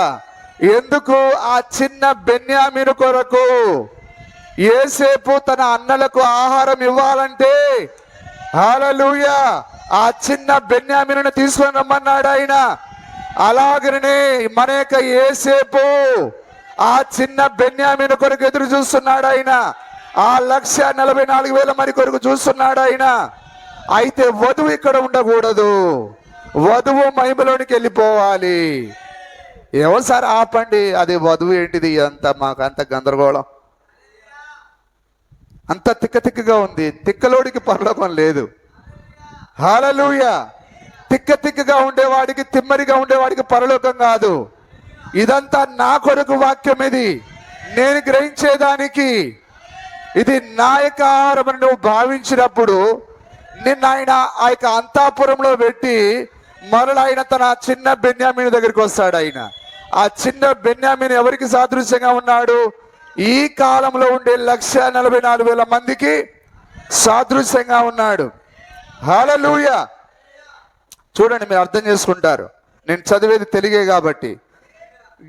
ఎందుకు? ఆ చిన్న బెన్యామీను కొరకు యోసేపు తన అన్నలకు ఆహారం ఇవ్వాలంటే, హల్లెలూయా, ఆ చిన్న బెన్యామీనును తీసుకొని రమ్మన్నాడు ఆయన. అలాగనే మన యొక్క యోసేపు ఆ చిన్న బెన్యామీను కొరకు ఎదురు చూస్తున్నాడు ఆయన. ఆ 1,44,000 మంది కొరకు చూస్తున్నాడు ఆయన. అయితే వధువు ఇక్కడ ఉండకూడదు, వధువు మహిమలోనికి వెళ్ళిపోవాలి. ఏమోసారి ఆపండి, అది వధువు ఏంటిది? మాకు అంత గందరగోళం, అంత తిక్కగా ఉంది. తిక్కలోడికి పరలోకం లేదు. హల్లెలూయా. తిక్కగా ఉండేవాడికి, తిమ్మరిగా ఉండేవాడికి పరలోకం కాదు. ఇదంతా నా కొరకు వాక్యం, ఇది నేను గ్రహించేదానికి, ఇది నా యొక్క ఆహారం అని నువ్వు భావించినప్పుడు నిన్న ఆయన ఆ యొక్క అంతాపురంలో పెట్టి మరలా ఆయన తన చిన్న బెన్యామీను దగ్గరికి వస్తాడు. ఆయన ఆ చిన్న బెన్యామీను ఎవరికి సాదృశ్యంగా ఉన్నాడు? ఈ కాలంలో ఉండే 1,44,000 మందికి సాదృశ్యంగా ఉన్నాడు. హల్లెలూయా. చూడండి, మీరు అర్థం చేసుకుంటారు. నేను చదివేది తెలుగే కాబట్టి.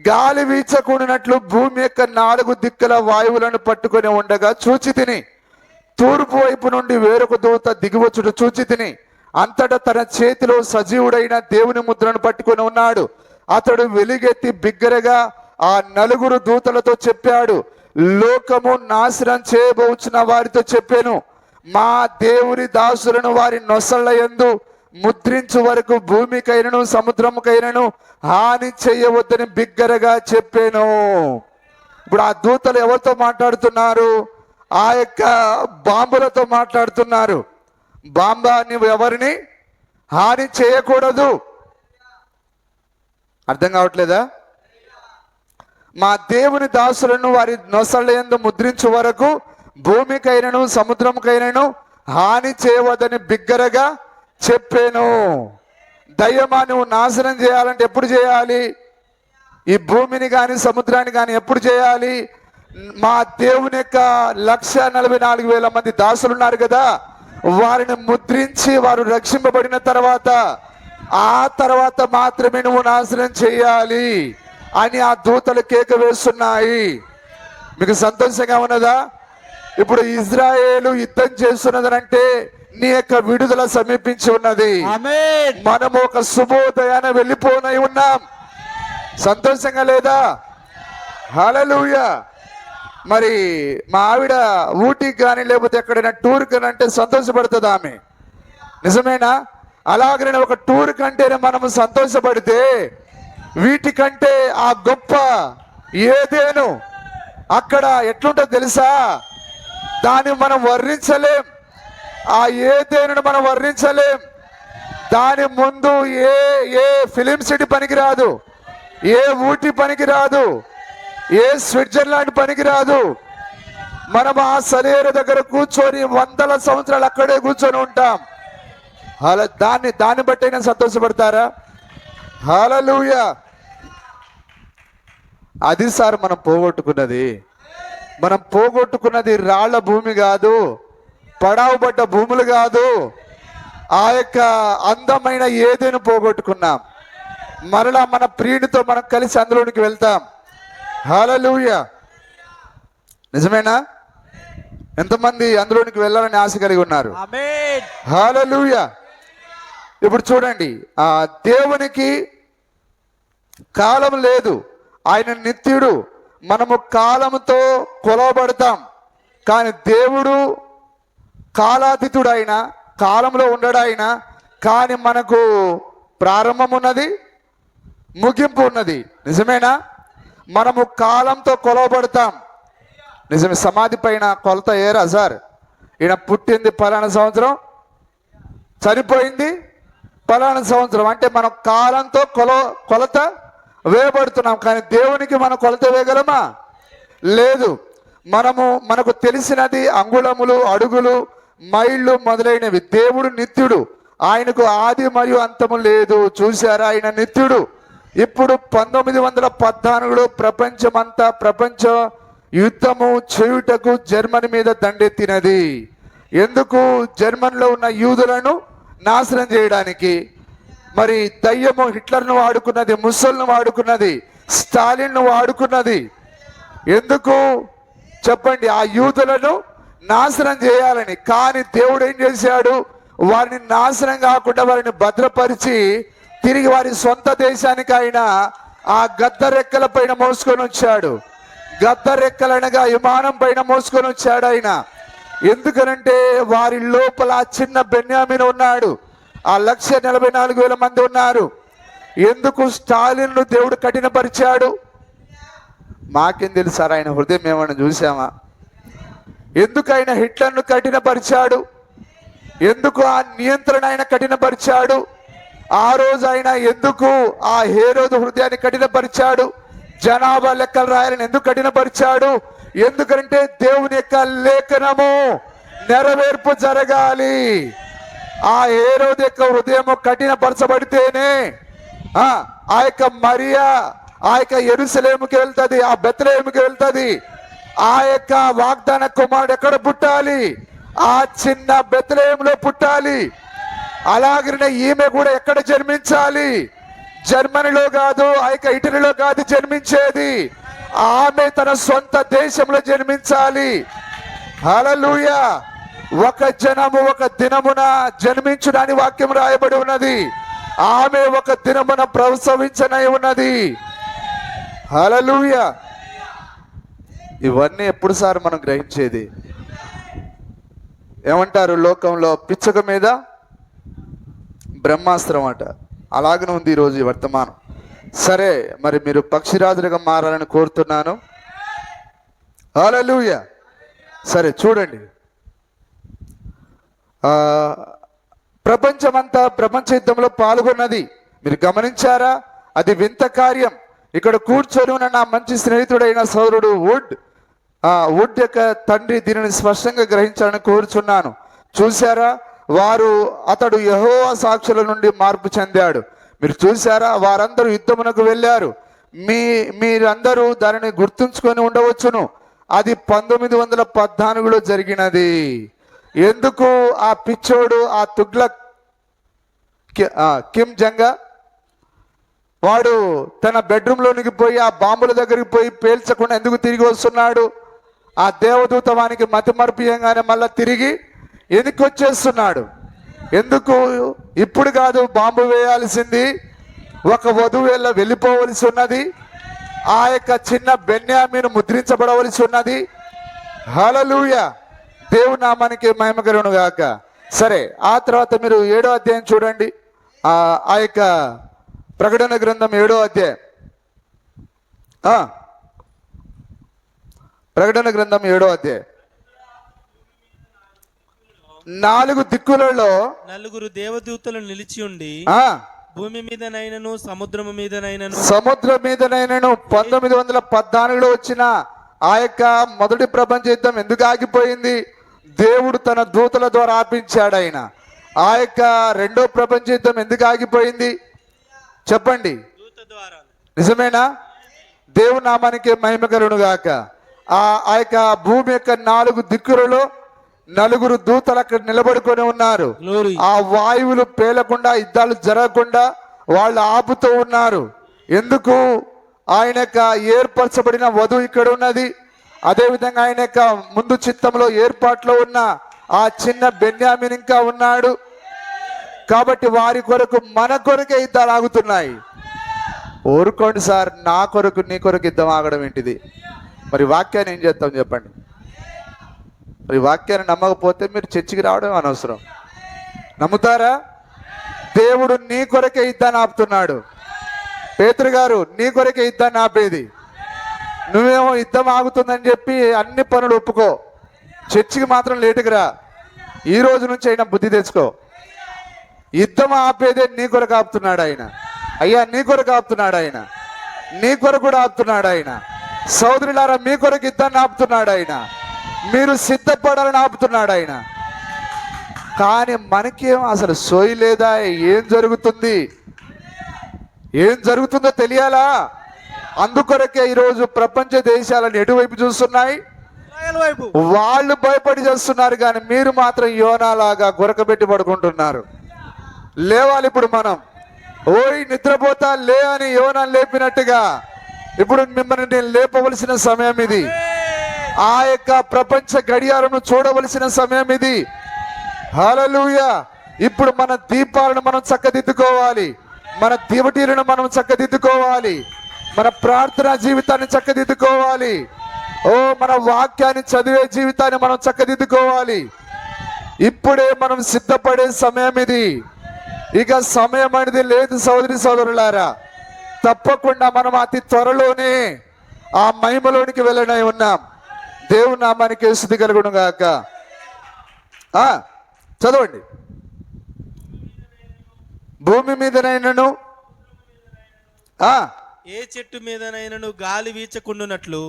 గాలి వీచకూడినట్లు భూమి యొక్క 4 దిక్కుల వాయువులను పట్టుకొని ఉండగా చూచి తిని, తూర్పు వైపు నుండి వేరొక దూత దిగివచ్చుడు చూచి తిని, అంతటా తన చేతిలో సజీవుడైన దేవుని ముద్రను పట్టుకొని ఉన్నాడు. అతడు వెలుగెత్తి బిగ్గరగా ఆ 4 దూతలతో చెప్పాడు, లోకము నాశనం చేయబోచున్న వారితో చెప్పాను, మా దేవుని దాసులను వారి నొసళ్ళ యందు ముద్రించు వరకు భూమికైనను సముద్రముకైనను హాని చేయవద్దని బిగ్గరగా చెప్పాను. ఇప్పుడు ఆ దూతలు ఎవరితో మాట్లాడుతున్నారు? ఆ యొక్క బాంబులతో మాట్లాడుతున్నారు. బాంబా, నువ్వు ఎవరిని హాని చేయకూడదు. అర్థం కావట్లేదా? మా దేవుని దాసులను వారి నొసళ్ళ యందు ముద్రించు వరకు భూమికైనను సముద్రముకైనను హాని చేయవద్దని బిగ్గరగా చెప్పాను. దయ్యమా, నువ్వు నాశనం చేయాలంటే ఎప్పుడు చేయాలి? ఈ భూమిని కానీ సముద్రాన్ని కానీ ఎప్పుడు చేయాలి? మా దేవుని యొక్క 1,44,000 మంది దాసులు ఉన్నారు కదా, వారిని ముద్రించి వారు రక్షింపబడిన తర్వాత, ఆ తర్వాత మాత్రమే నువ్వు నాశనం చేయాలి అని ఆ దూతలు కేక వేస్తున్నాయి. మీకు సంతోషంగా ఉన్నదా? ఇప్పుడు ఇజ్రాయేలు యుద్ధం చేస్తున్నదనంటే నీ యొక్క విడుదల సమీపించి ఉన్నది. మనము ఒక శుభోదయాన వెళ్ళిపోనై ఉన్నాం. సంతోషంగా లేదా? హల్లెలూయా. మరి మా ఆవిడ ఊటీకి కానీ లేకపోతే ఎక్కడైనా టూర్ కానీ అంటే సంతోషపడుతుంది ఆమె, నిజమేనా? అలాగనే ఒక టూర్ కంటేనే మనము సంతోషపడితే, వీటికంటే ఆ గొప్ప ఏదేను అక్కడ ఎట్లుంటుందో తెలుసా? దాన్ని మనం వర్ణించలేం. ఆ ఏదేను మనం వర్ణించలేం. దాని ముందు ఏ ఫిలిం సిటీ పనికిరాదు, ఏ ఊటీ పనికిరాదు, ఏ స్విట్జర్లాండ్ పనికిరాదు. మనం ఆ సలేరు దగ్గర కూర్చొని 100 సంవత్సరాలు అక్కడే కూర్చొని ఉంటాం. అలా దాన్ని బట్టి అయినా సంతోషపడతారా? హల్లెలూయా. అది సార్ మనం పోగొట్టుకున్నది. మనం పోగొట్టుకున్నది రాళ్ల భూమి కాదు, పడావుబడ్డ భూములు కాదు, ఆ యొక్క అందమైన ఏదేను పోగొట్టుకున్నాం. మరలా మన ప్రియునితో మనం కలిసి అందులోనికి వెళ్తాం. హల్లెలూయా. నిజమేనా? ఎంతమంది అందులోనికి వెళ్ళాలని ఆశ కలిగి ఉన్నారు? హల్లెలూయా. ఇప్పుడు చూడండి, ఆ దేవునికి కాలం లేదు, ఆయన నిత్యుడు. మనము కాలంతో కొలవబడతాం, కానీ దేవుడు కాలాతీతుడు. ఆయన కాలంలో ఉండడాయన, కానీ మనకు ప్రారంభం ఉన్నది, ముగింపు ఉన్నది. నిజమేనా? మనము కాలంతో కొలవబడతాం. నిజమే. సమాధి పైన కొలత ఏరా సార్? ఈయన పుట్టింది పలానా సంవత్సరం, చనిపోయింది పలానా సంవత్సరం, అంటే మనం కాలంతో కొలత వేయబడుతున్నాం. కానీ దేవునికి మనం కొలత వేయగలమా? లేదు. మనకు తెలిసినది అంగుళములు, అడుగులు, మైళ్ళు మొదలైనవి. దేవుడు నిత్యుడు, ఆయనకు ఆది మరియు అంతము లేదు. చూశారా, ఆయన నిత్యుడు. ఇప్పుడు 1914లో ప్రపంచ యుద్ధము చేయుటకు జర్మనీ మీద దండెత్తినది. ఎందుకు? జర్మనీలో ఉన్న యూదులను నాశనం చేయడానికి. మరి దయ్యము హిట్లర్ను వాడుకున్నది, ముస్సోల్ను వాడుకున్నది, స్టాలిన్ను వాడుకున్నది. ఎందుకు చెప్పండి? ఆ యూదులను నాశనం చేయాలని. కానీ దేవుడు ఏం చేశాడు? వారిని నాశనం కాకుండా వారిని భద్రపరిచి తిరిగి వారి సొంత దేశానికి ఆయన ఆ గద్ద రెక్కల పైన మోసుకొని వచ్చాడు. గద్ద రెక్కలనగా విమానం పైన మోసుకొని వచ్చాడు ఆయన. ఎందుకనంటే వారి లోపల చిన్న బెన్యామీను ఉన్నాడు. ఆ 1,44,000 మంది ఉన్నారు. ఎందుకు స్టాలిన్ను దేవుడు కఠినపరిచాడు? మాకేం తెలుసు సార్, ఆయన హృదయం ఏమన్నా చూసామా? ఎందుకు ఆయన హిట్లర్ను కఠినపరిచాడు? ఎందుకు ఆ నియంత్రణ ఆయన కఠినపరిచాడు? ఆ రోజు ఆయన ఎందుకు ఆ హేరోదు హృదయాన్ని కఠినపరిచాడు? జనాభా లెక్కలు రాయాలని ఎందుకు కఠినపరిచాడు? ఎందుకంటే దేవుని యొక్క లేఖనము నెరవేర్పు జరగాలి. ఆ హేరోదు యొక్క హృదయము కఠినపరచబడితేనే ఆ యొక్క మరియా ఆ యొక్క యెరూషలేముకి వెళ్తుంది, ఆ బెత్లెహేముకి వెళ్తుంది. ఆ యొక్క వాగ్దాన కుమారుడు ఎక్కడ పుట్టాలి? ఆ చిన్న బెత్లెహేములో పుట్టాలి. అలాగనే ఈమె కూడా ఎక్కడ జన్మించాలి? జర్మనీలో కాదు, ఆ యొక్క ఇటలీలో కాదు జన్మించేది. ఆమె తన సొంత దేశంలో జన్మించాలి. హల్లెలూయా. ఒక జనము ఒక దినమున జన్మించునని వాక్యం రాయబడి ఉన్నది. ఆమె ఒక దినమున ప్రసవించనై ఉన్నది. హల్లెలూయా. ఇవన్నీ ఎప్పుడు సార్ మనం గ్రహించేది? ఏమంటారు లోకంలో? పిచ్చక మీద బ్రహ్మాస్త్రం అట. అలాగనే ఉంది ఈరోజు ఈ వర్తమానం. సరే, మరి మీరు పక్షిరాజులుగా మారాలని కోరుతున్నాను. హల్లెలూయా. సరే చూడండి, ప్రపంచమంతా ప్రపంచ యుద్ధంలో పాల్గొన్నది. మీరు గమనించారా? అది వింత కార్యం. ఇక్కడ కూర్చొని ఉన్న నా మంచి స్నేహితుడైన సోదరుడు వుడ్ యొక్క తండ్రి దీనిని స్పష్టంగా గ్రహించాలని కోరుచున్నాను. చూశారా? అతడు యెహోవా సాక్షుల నుండి మార్పు చెందాడు. మీరు చూశారా? వారందరూ యుద్ధమునకు వెళ్ళారు. మీరందరూ దానిని గుర్తుంచుకొని ఉండవచ్చును. అది 1914లో జరిగినది. ఎందుకు? ఆ పిచ్చోడు, ఆ తుగ్లక్ కిమ్ జంగా వాడు తన బెడ్రూమ్లోనికి పోయి ఆ బాంబుల దగ్గరికి పోయి పేల్చకుండా ఎందుకు తిరిగి వస్తున్నాడు? ఆ దేవదూత వానికి మతి మరిపియంగానే మళ్ళా తిరిగి వెనక్కి వచ్చేస్తున్నాడు. ఎందుకు? ఇప్పుడు కాదు బాంబు వేయాల్సింది, ఒక వధువు వెళ్ళిపోవలసి ఉన్నది. ఆ యొక్క చిన్న బెన్యామీను ముద్రించబడవలసి ఉన్నది. హల్లెలూయా. దేవుని నామానికి మహిమ కలుగును గాక. సరే, ఆ తర్వాత మీరు 7వ అధ్యాయం చూడండి. ఆ యొక్క ప్రకటన గ్రంథం 7వ అధ్యాయం. ప్రకటన గ్రంథం 7వ అధ్యాయం. 4 దిక్కులలో 4 దేవదూతలు నిలిచి ఉండి భూమి మీదనైనను సముద్రము మీదనైనను 1914లో వచ్చిన ఆ యొక్క మొదటి ప్రపంచ యుద్ధం ఎందుకు ఆగిపోయింది? దేవుడు తన దూతల ద్వారా ఆపించాడు ఆయన. ఆ యొక్క రెండో ప్రపంచ యుద్ధం ఎందుకు ఆగిపోయింది చెప్పండి? దూత ద్వారా. నిజమేనా? దేవుని నామానికి మహిమ కలుగును గాక. ఆ యొక్క భూమి యొక్క 4 దిక్కులలో 4 దూతలు అక్కడ నిలబడుకొని ఉన్నారు. ఆ వాయువులు పేలకుండా, యుద్ధాలు జరగకుండా వాళ్ళు ఆపుతూ ఉన్నారు. ఎందుకు? ఆయన యొక్క ఏర్పరచబడిన వధువు ఇక్కడ ఉన్నది. అదేవిధంగా ఆయన యొక్క ముందు చిత్తంలో ఏర్పాట్లో ఉన్న ఆ చిన్న బెన్యామీన్ ఇంకా ఉన్నాడు. కాబట్టి వారి కొరకు, మన కొరకే యుద్ధాలు ఆగుతున్నాయి. ఊరుకోండి సార్, నా కొరకు నీ కొరకు యుద్ధం ఆగడం ఏంటిది? మరి వాక్యాన్ని ఏం చేస్తాం చెప్పండి? మరి వాక్యాన్ని నమ్మకపోతే మీరు చర్చికి రావడం అనవసరం. నమ్ముతారా? దేవుడు నీ కొరకే యుద్ధాన్ని ఆపుతున్నాడు. పేతురు గారు, నీ కొరకే యుద్ధాన్ని ఆపేది. నువ్వేమో యుద్ధం ఆగుతుందని చెప్పి అన్ని పనులు ఒప్పుకో, చర్చికి మాత్రం లేటుకు రా. ఈ రోజు నుంచి అయినా బుద్ధి తెచ్చుకో. యుద్ధం ఆపేదే నీ కొరకు ఆపుతున్నాడు ఆయన. అయ్యా, నీ కొరకు ఆపుతున్నాడు ఆయన. నీ కొరకు కూడా ఆపుతున్నాడు ఆయన. సోదరులారా, మీ కొరకు యుద్ధాన్ని ఆపుతున్నాడు ఆయన. మీరు సిద్ధపడాలని ఆపుతున్నాడు ఆయన. కానీ మనకేం అసలు సోయి లేదా? ఏం జరుగుతుంది, ఏం జరుగుతుందో తెలియాలా? అందుకొరకే ఈరోజు ప్రపంచ దేశాలను ఎటువైపు చూస్తున్నాయి? వైపు వాళ్ళు భయపడి చేస్తున్నారు, కానీ మీరు మాత్రం యోనాలాగా గురకబెట్టి పడుకుంటున్నారు. లేవాలి ఇప్పుడు మనం. ఓయ్ నిద్రపోతా లే అని యోనా లేపినట్టుగా ఇప్పుడు మిమ్మల్ని నేను లేపవలసిన సమయం ఇది. ఆ యొక్క ప్రపంచ గడియారము చూడవలసిన సమయం ఇది. హల్లెలూయా. ఇప్పుడు మన దీపాలను మనం చక్కదిద్దుకోవాలి, మన దివటీలను మనం చక్కదిద్దుకోవాలి, మన ప్రార్థనా జీవితాన్ని చక్కదిద్దుకోవాలి, మన వాక్యాన్ని చదివే జీవితాన్ని మనం చక్కదిద్దుకోవాలి. ఇప్పుడే మనం సిద్ధపడే సమయం ఇది. ఇక సమయం అనేది లేదు సోదరి సోదరులారా. తప్పకుండా మనం అతి త్వరలోనే ఆ మహిమలోనికి వెళ్ళనై ఉన్నాం. దేవుని నామానికి స్తుతి కలుగును గాక. చదవండి. భూమి మీదనైనను ఏ చెట్టు మీదనైనను గాలి వీచకుండునట్లు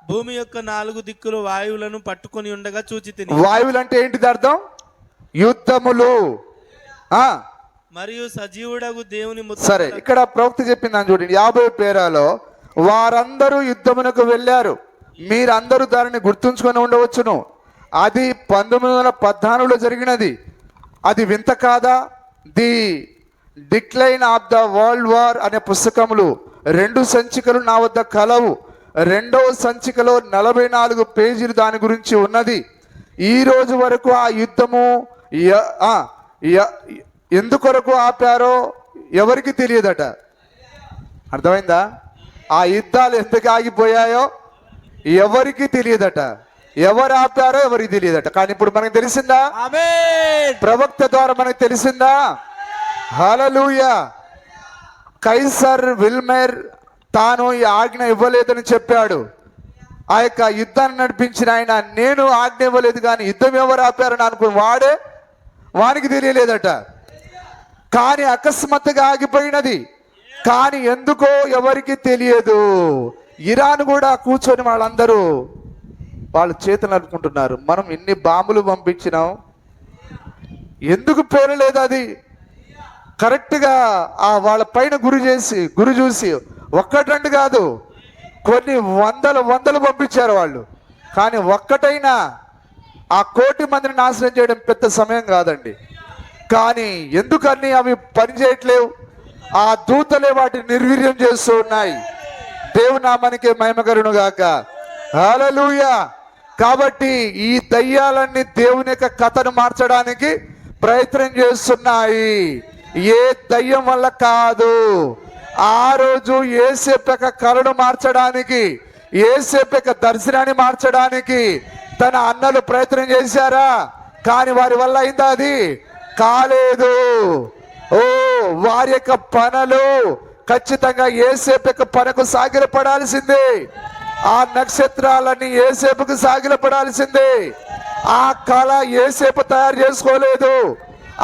భూమి యొక్క 4 దిక్కులు వాయువులను పట్టుకొని ఉండగా చూచితిని. వాయువులు అంటే ఏంటిది అర్థం? యుద్ధములు. మరియు సజీవుడగు దేవుని సరే, ఇక్కడ ప్రవక్త చెప్పిందని చూడండి 50 పేరాలో వారందరూ యుద్ధమునకు వెళ్ళారు. మీరందరూ దానిని గుర్తుంచుకొని ఉండవచ్చును. అది 1914లో జరిగినది. అది వింత కాదా? The decline of the world war అనే పుస్తకములు 2 సంచికలు నా వద్ద కలవు. 2వ సంచికలో 44 పేజీలు దాని గురించి ఉన్నది. ఈ రోజు వరకు ఆ యుద్ధము ఎందుకొరకు ఆపారో ఎవరికి తెలియదట. అర్థమైందా? ఆ యుద్ధాలు ఎందుకు ఆగిపోయాయో ఎవరికి తెలియదట. ఎవరు ఆపారో ఎవరికి తెలియదట. కానీ ఇప్పుడు మనకు తెలిసిందా? ప్రవక్త ద్వారా మనకు తెలిసిందా? హల్లెలూయా. కైసర్ విల్మేర్ తాను ఈ ఆజ్ఞ ఇవ్వలేదని చెప్పాడు. ఆ యొక్క యుద్ధాన్ని నడిపించిన ఆయన నేను ఆజ్ఞ ఇవ్వలేదు, కానీ యుద్ధం ఎవరు ఆపారని అనుకుని వానికి తెలియలేదట. కానీ అకస్మాత్తుగా ఆగిపోయినది. కానీ ఎందుకో ఎవరికి తెలియదు. ఇరాన్ కూడా కూర్చొని వాళ్ళందరూ వాళ్ళు చేతులు నడుపుకుంటున్నారు. మనం ఎన్ని బాంబులు పంపించినాం, ఎందుకు పేరలేదు? అది కరెక్ట్గా వాళ్ళ పైన గురి చూసి 1-2 కాదు, కొన్ని వందలు పంపించారు వాళ్ళు. కానీ ఒక్కటైనా ఆ 1,000,000 మందిని నాశనం చేయడం పెద్ద సమయం కాదండి. కానీ ఎందుకని అవి పనిచేయట్లేవు? ఆ దూతలే వాటిని నిర్వీర్యం చేస్తూ ఉన్నాయి. దేవుని నామానికి మహిమ కలుగును గాక. హల్లెలూయా. కాబట్టి ఈ దయ్యాలన్నీ దేవుని యొక్క కథను మార్చడానికి ప్రయత్నం చేస్తున్నాయి. ఏ దయ్యం వల్ల కాదు. ఆ రోజు యేసేపు యొక్క కళను మార్చడానికి, యేసేపు యొక్క దర్శనాన్ని మార్చడానికి తన అన్నలు ప్రయత్నం చేశారా? కానీ వారి వల్ల అయిందా? అది కాలేదు. వారి యొక్క పనులు ఖచ్చితంగా యేసేపు యొక్క పనకు సాగిలపడాల్సిందే. ఆ నక్షత్రాలన్నీ యేసేపుకు సాగిలపడాల్సిందే. ఆ కళ యేసేపు తయారు చేసుకోలేదు,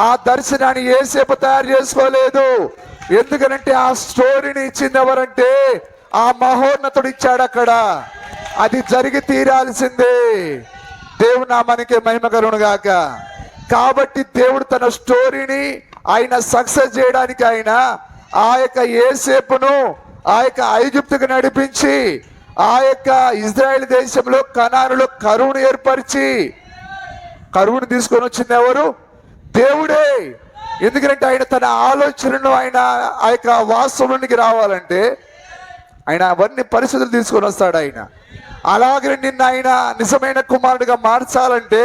ఆ దర్శనాన్ని యేసేపు తయారు చేసుకోలేదు. ఎందుకనంటే ఆ స్టోరీని ఇచ్చింది ఎవరంటే ఆ మహోన్నతుడు ఇచ్చాడు. అక్కడ అది జరిగి తీరాల్సిందే. దేవుని నామానికి మహిమ కలుగును గాక. కాబట్టి దేవుడు తన స్టోరీని ఆయన సక్సెస్ చేయడానికి ఆయన ఆ యొక్క యేసేపును ఆ యొక్క ఐగుప్తుకు నడిపించి ఆ యొక్క ఇజ్రాయెల్ దేశంలో కనానులో కరువును ఏర్పరిచి, కరువును తీసుకొని వచ్చింది ఎవరు? దేవుడే. ఎందుకంటే ఆయన తన ఆలోచనను ఆయన ఆ యొక్క వాస్తవానికి రావాలంటే ఆయన అవన్నీ పరిస్థితులు తీసుకొని వస్తాడు. ఆయన అలాగే నిన్న ఆయన నిజమైన కుమారుడిగా మార్చాలంటే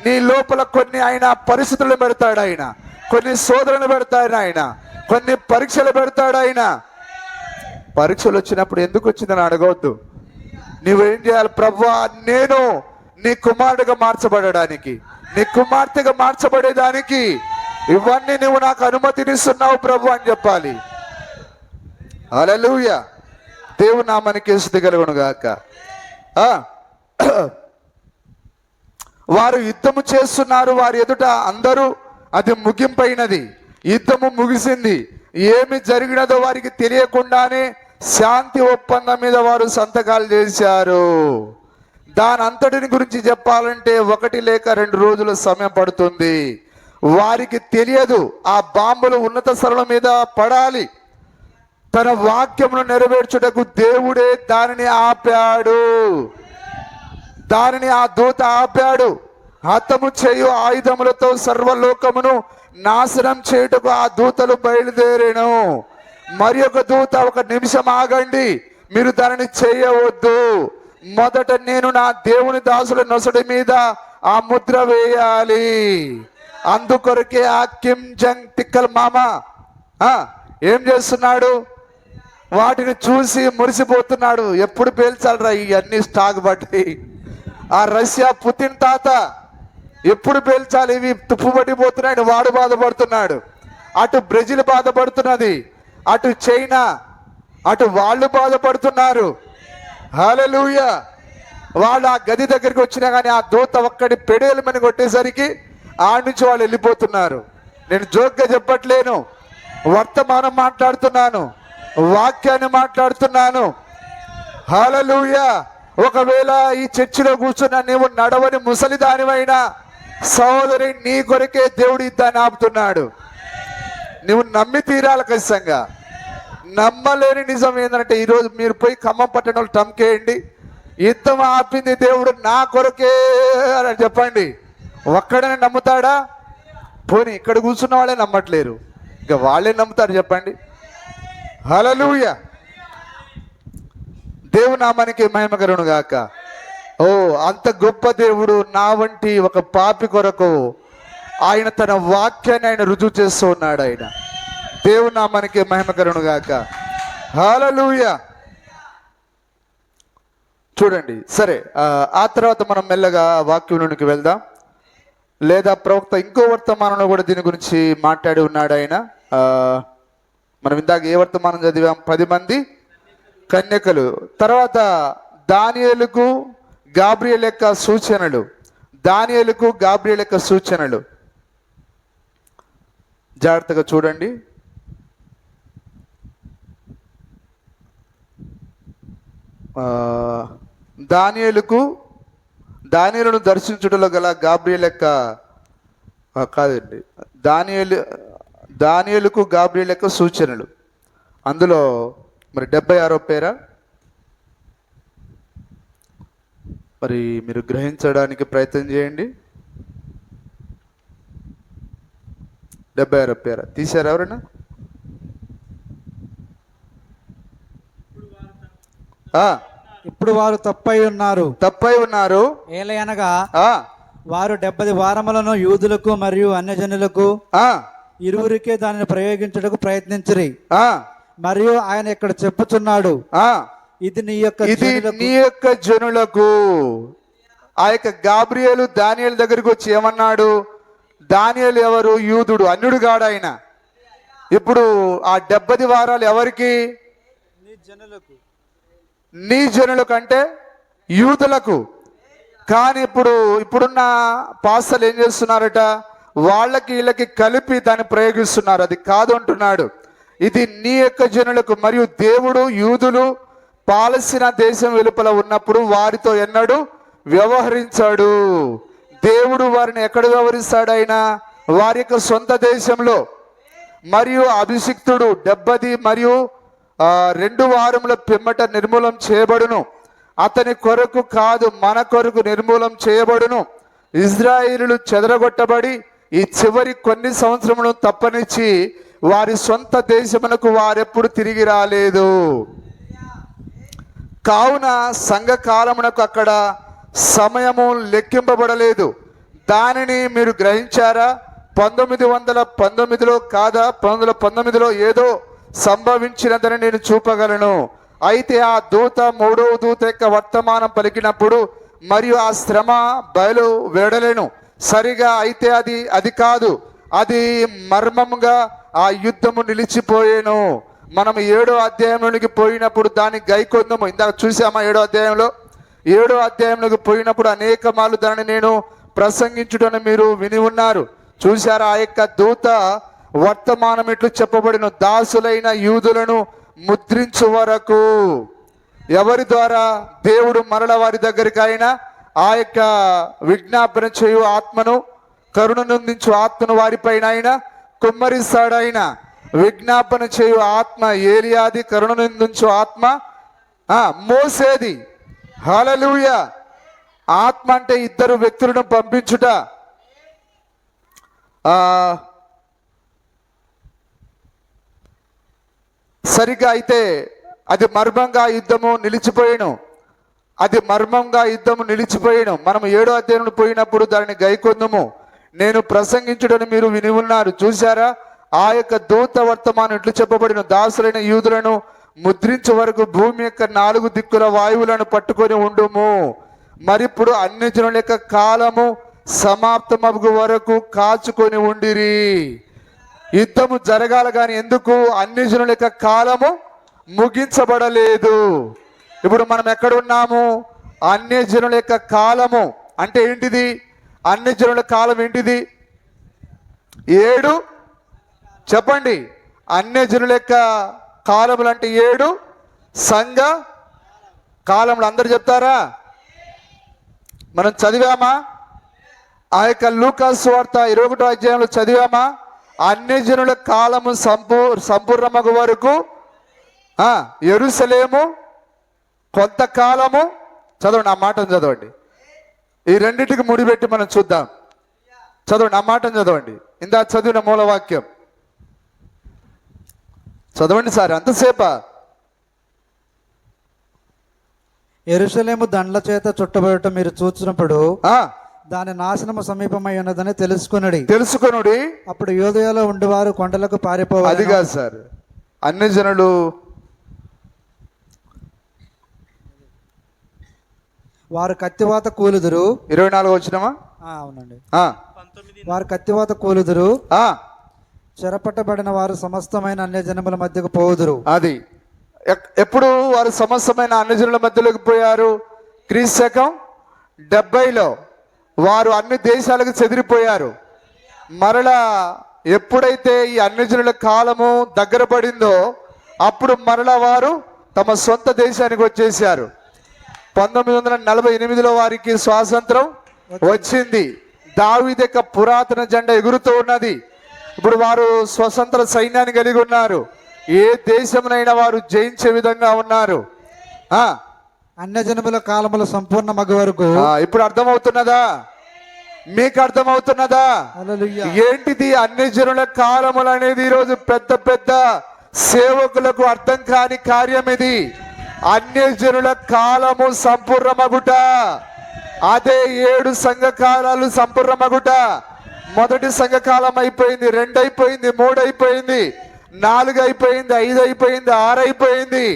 నీ లోపల కొన్ని ఆయన పరిస్థితులు పెడతాడు. ఆయన కొన్ని శోధనలు పెడతాడు. ఆయన కొన్ని పరీక్షలు పెడతాడు. ఆయన పరీక్షలు వచ్చినప్పుడు ఎందుకు వచ్చిందని అడగవద్దు. నువ్వేం చేయాలి? ప్రభువా, నేను నీ కుమారుడిగా మార్చబడడానికి, నీ కుమార్తెగా మార్చబడేదానికి ఇవన్నీ నువ్వు నాకు అనుమతినిస్తున్నావు ప్రభు అని చెప్పాలి. హల్లెలూయా. దేవుని నామానికి స్తుతి కలుగును గాక. వారు యుద్ధము చేస్తున్నారు వారి ఎదుట అందరూ. అది ముగింపైనది. యుద్ధము ముగిసింది. ఏమి జరిగినదో వారికి తెలియకుండానే శాంతి ఒప్పందం మీద వారు సంతకాలు చేశారు. దాని అంతటిని గురించి చెప్పాలంటే 1 లేక 2 రోజుల సమయం పడుతుంది. వారికి తెలియదు ఆ బాంబులు ఉన్నత స్థలం మీద పడాలి. తన వాక్యమును నెరవేర్చుటకు దేవుడే దానిని ఆపాడు. దానిని ఆ దూత ఆపాడు. హతము చేయు ఆయుధములతో సర్వలోకమును నాశనం చేయుటకు ఆ దూతలు బయలుదేరేను. మరి ఒక దూత, 1 నిమిషం ఆగండి, మీరు దానిని చేయవద్దు. మొదట నేను నా దేవుని దాసుల నొసడి మీద ఆ ముద్ర వేయాలి. అందుకొరకే ఆ కిమ్ జంగ్ తిక్కల్ మామ ఏం చేస్తున్నాడు? వాటిని చూసి మురిసిపోతున్నాడు. ఎప్పుడు పేల్చాలరా ఇవన్నీ స్టాక్ బట్టి? ఆ రష్యా పుతిన్ తాత ఎప్పుడు పేల్చాలి? ఇవి తుప్పు పట్టిపోతున్నాడు, వాడు బాధపడుతున్నాడు. అటు బ్రెజిల్ బాధపడుతున్నది, అటు చైనా, అటు వాళ్ళు బాధపడుతున్నారు. హల్లెలూయా. వాళ్ళు ఆ గది దగ్గరికి వచ్చినా కానీ ఆ దూత ఒక్కడి పెడేలమని కొట్టేసరికి ఆడి నుంచి వాళ్ళు వెళ్ళిపోతున్నారు. నేను జోక్గా చెప్పట్లేను, వర్తమానం మాట్లాడుతున్నాను, వాక్యాన్ని మాట్లాడుతున్నాను. హల్లెలూయా. ఒకవేళ ఈ చర్చిలో కూర్చున్న నీవు నడవని ముసలి దానివైనా సహోదరి, నీ కొరకే దేవుడు దాన్ని ఆపుతున్నాడు. నువ్వు నమ్మి తీరాలి ఖచ్చితంగా. నమ్మలేని నిజం ఏంటంటే, ఈరోజు మీరు పోయి ఖమ్మం పట్టణంలో టమ్కేయండి, యుద్ధం ఆపింది దేవుడు నా కొరకే అని చెప్పండి. ఒక్కడనే నమ్ముతాడా? పోనీ ఇక్కడ కూర్చున్న వాళ్ళే నమ్మట్లేరు, ఇంకా వాళ్ళే నమ్ముతారు చెప్పండి. హల్లెలూయా. దేవుని నామానికి మహిమ కలుగును గాక. ఓ, అంత గొప్ప దేవుడు నా వంటి ఒక పాపి కొరకు ఆయన తన వాక్యాన్ని ఆయన రుజువు చేస్తూ ఉన్నాడు. ఆయన దేవుని నామానికి మహిమ కలుగును గాక. హల్లెలూయా. చూడండి, సరే, ఆ తర్వాత మనం మెల్లగా వాక్యంలోనికి వెళ్దాం. లేదా ప్రవక్త ఇంకో వర్తమానంలో కూడా దీని గురించి మాట్లాడి ఉన్నాడు ఆయన. మనం ఇందాక ఏ వర్తమానం చదివాం? 10 మంది కన్యకలు. తర్వాత దానియేలుకు గాబ్రియల్ యొక్క సూచనలు. దానియేలుకు గాబ్రియల్ యొక్క సూచనలు జాగ్రత్తగా చూడండి. దానియేలును దర్శించుటలో గల గాబ్రియల్ యొక్క కాదండి, దానియేలుకు గాబ్రియల్ యొక్క సూచనలు. అందులో మరి 76వ పేరా? మరి మీరు గ్రహించడానికి ప్రయత్నం చేయండి. 76వ పేరా తీశారు ఎవరైనా? ఇప్పుడు వారు తప్పై ఉన్నారు. ఏలయనగా వారు 70 వారములను యూదులకు మరియు అన్యజనులకు ఇరువురికే దానిని ప్రయోగించుటకు ప్రయత్నించిరి. మరియు ఆయన ఇక్కడ చెప్పుచున్నాడు, ఇది నీ యొక్క జనులకు. ఆ యొక్క గాబ్రియేలు దానియేలు దగ్గరికి వచ్చి ఏమన్నాడు? దానియేలు ఎవరు? యూదుడు, అన్యుడు కాడు ఆయన. ఇప్పుడు ఆ 70 వారాలు ఎవరికి? నీ జనులకు అంటే యూదులకు. కానీ ఇప్పుడున్న పాస్టర్లు ఏం చేస్తున్నారట? వాళ్ళకి వీళ్ళకి కలిపి దాన్ని ప్రయోగిస్తున్నారు. అది కాదు అంటున్నాడు. ఇది నీ యొక్క జనులకు. మరియు దేవుడు యూదులు పాలస్తీనా దేశం వెలుపల ఉన్నప్పుడు వారితో ఎన్నడూ వ్యవహరించాడు. దేవుడు వారిని ఎక్కడ వ్యవహరిస్తాడు? ఆయన వారి యొక్క సొంత దేశంలో. మరియు అభిషిక్తుడు 70 మరియు 2 వారముల పిమ్మట నిర్మూలం చేయబడును. అతని కొరకు కాదు, మన కొరకు నిర్మూలం చేయబడును. ఇజ్రాయేలీయులు చెదరగొట్టబడి ఈ చివరి కొన్ని సంవత్సరములను తప్పనిచ్చి వారి సొంత దేశమునకు వారెప్పుడు తిరిగి రాలేదు. కావున సంఘకాలమునకు అక్కడ సమయము లెక్కింపబడలేదు. దానిని మీరు గ్రహించారా? 1919లో కాదా, 1919లో ఏదో సంభవించినదని నేను చూపగలను. అయితే ఆ దూత 3వ దూత యొక్క వర్తమానం పలికినప్పుడు మరియు ఆ శ్రమ బయలు వెడలేను. సరిగా అయితే అది కాదు, అది మర్మముగా ఆ యుద్ధము నిలిచిపోయేను. మనం 7వ అధ్యాయంలోనికి పోయినప్పుడు దాన్ని గైకొందము. ఇందాక చూసామా 7వ అధ్యాయంలో? 7వ అధ్యాయంలోకి పోయినప్పుడు అనేక మార్లు దానిని నేను ప్రసంగించుటను మీరు విని ఉన్నారు. చూశారా? ఆ యొక్క దూత వర్తమానం ఇట్లు చెప్పబడిన దాసులైన యూదులను ముద్రించు వరకు. ఎవరి ద్వారా? దేవుడు మరల వారి దగ్గరికి ఆయన ఆ యొక్క విజ్ఞాపన చేయు ఆత్మను, కరుణనందించు ఆత్మను వారిపైన ఆయన కుమ్మరిస్తాడు. ఆయన విజ్ఞాపన చేయు ఆత్మ ఏలియాది, కరుణనందించు ఆత్మ మోసేది. హల్లెలూయా. ఆత్మ అంటే ఇద్దరు వ్యక్తులను పంపించుట. సరిగా అయితే అది మర్మంగా యుద్ధము నిలిచిపోయాను. అది మర్మంగా యుద్ధము నిలిచిపోయాను. మనం 7వ అధ్యాయం పోయినప్పుడు దానిని గైకొందుము. నేను ప్రసంగించుడని మీరు విని ఉన్నారు, చూశారా? ఆ యొక్క దూత వర్తమానం ఇట్లు చెప్పబడిన, దాసులైన యూదులను ముద్రించే వరకు భూమి యొక్క 4 దిక్కుల వాయువులను పట్టుకొని ఉండుము. మరిప్పుడు అన్ని జనుల యొక్క కాలము సమాప్తమగు వరకు కాచుకొని ఉండిరి. యుద్ధము జరగాల కానీ ఎందుకు? అన్ని జనుల యొక్క కాలము ముగించబడలేదు. ఇప్పుడు మనం ఎక్కడ ఉన్నాము? అన్య జనుల యొక్క కాలము అంటే ఏంటిది? అన్య జనుల కాలం ఏంటిది? 7 చెప్పండి. అన్య జనుల యొక్క కాలములు అంటే 7 సంఘ కాలములు. అందరు చెప్తారా? మనం చదివామా? ఆ యొక్క లూకా సువార్త 21వ అధ్యాయంలో చదివామా? అన్య జనుల కాలము సంపూర్ణమగు వరకు యెరూషలేము కొంతకాలము. చదవండి, ఆ మాటను చదవండి. ఈ రెండింటికి ముడిపెట్టి మనం చూద్దాం. చదవండి, ఆ మాటను చదవండి. ఇందా చదివిన మూలవాక్యం చదవండి సార్. అంతసేపా? యెరూషలేము దండ్ల చేత చుట్టబడటం మీరు చూసినప్పుడు దాని నాశనము సమీపమై ఉన్నదని తెలుసుకొనుడి. అప్పుడు యూదయలో ఉండేవారు కొండలకు పారిపోవాలి. అది కాదు సార్, అన్ని జనులు వారు కత్తివాత కూలుదురు. 24 వచ్చినమా? అవునండి. వారు కత్తివాత కూలుదురు. చెరపట్టబడిన వారు సమస్తమైన అన్య జనముల మధ్యకు పోవుదురు. అది ఎప్పుడు వారు సమస్తమైన అన్ని జనుల మధ్యలోకి పోయారు? క్రీస్తు 70లో వారు అన్ని దేశాలకు చెదిరిపోయారు. మరలా ఎప్పుడైతే ఈ అన్ని జనుల కాలము దగ్గర పడిందో అప్పుడు మరలా వారు తమ సొంత దేశానికి వచ్చేసారు. 1948లో వారికి స్వాతంత్రం వచ్చింది. దావీదు యొక్క పురాతన జెండా ఎగురుతూ ఉన్నది. ఇప్పుడు వారు స్వతంత్ర సైన్యాన్ని కలిగి ఉన్నారు. ఏ దేశమునైనా వారు జయించే విధంగా ఉన్నారు. అన్య జనముల కాలములు సంపూర్ణ మగు వరకు. ఇప్పుడు అర్థమవుతున్నదా? మీకు అర్థమవుతున్నదా? ఏంటిది అన్య జనుల కాలములు అనేది? ఈరోజు పెద్ద పెద్ద సేవకులకు అర్థం కాని కార్యం ఇది. అన్య జనుల కాలము సంపూర్ణమగుట. అదే 7 సంఘకాలాలు సంపూర్ణమగుట. మొదటి సంఘకాలం అయిపోయింది, 2 అయిపోయింది, 3 అయిపోయింది, 4 అయిపోయింది, 5 అయిపోయింది, 6 అయిపోయింది.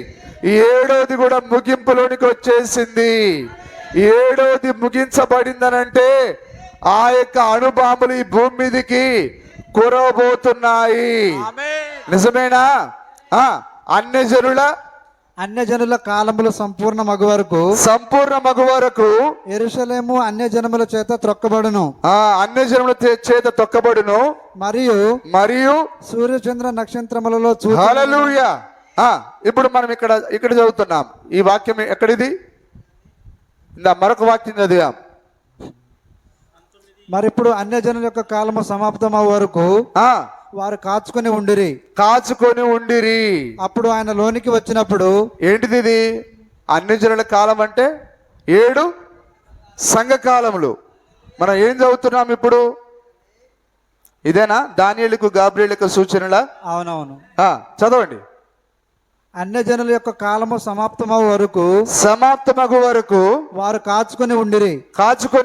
7వది కూడా ముగింపులోనికి వచ్చేసింది. 7వది ముగించబడిందనంటే ఆ యొక్క అణుబాంబులు ఈ భూమి మీదకి కురవబోతున్నాయి. నిజమేనా? అన్య జనుల కాలములు సంపూర్ణ మగు వరకు యెరూషలేము అన్య జనముల చేత త్రొక్కబడును. అన్య జనముల చేత తొక్కబడును. మరియు సూర్యచంద్ర నక్షత్రములలో హల్లెలూయా. ఇప్పుడు మనం ఇక్కడ చదువుతున్నాం. ఈ వాక్యం ఎక్కడిది? మరొక వాక్యం చదివాం. మరి ఇప్పుడు అన్య జనుల యొక్క కాలము సమాప్తమవు వరకు వారు కాచుకొని ఉండిరి. అప్పుడు ఆయన లోనికి వచ్చినప్పుడు. ఏంటిది ఇది? అన్ని జనుల కాలం అంటే 7 సంఘకాలములు. మనం ఏం చదువుతున్నాం ఇప్పుడు? ఇదేనా దానియేలుకు గాబ్రియేలుకు సూచనలా? అవునవును. చదవండి. అన్య జనుల యొక్క కాలము సమాప్తమగు వరకు వారు కాచుకొని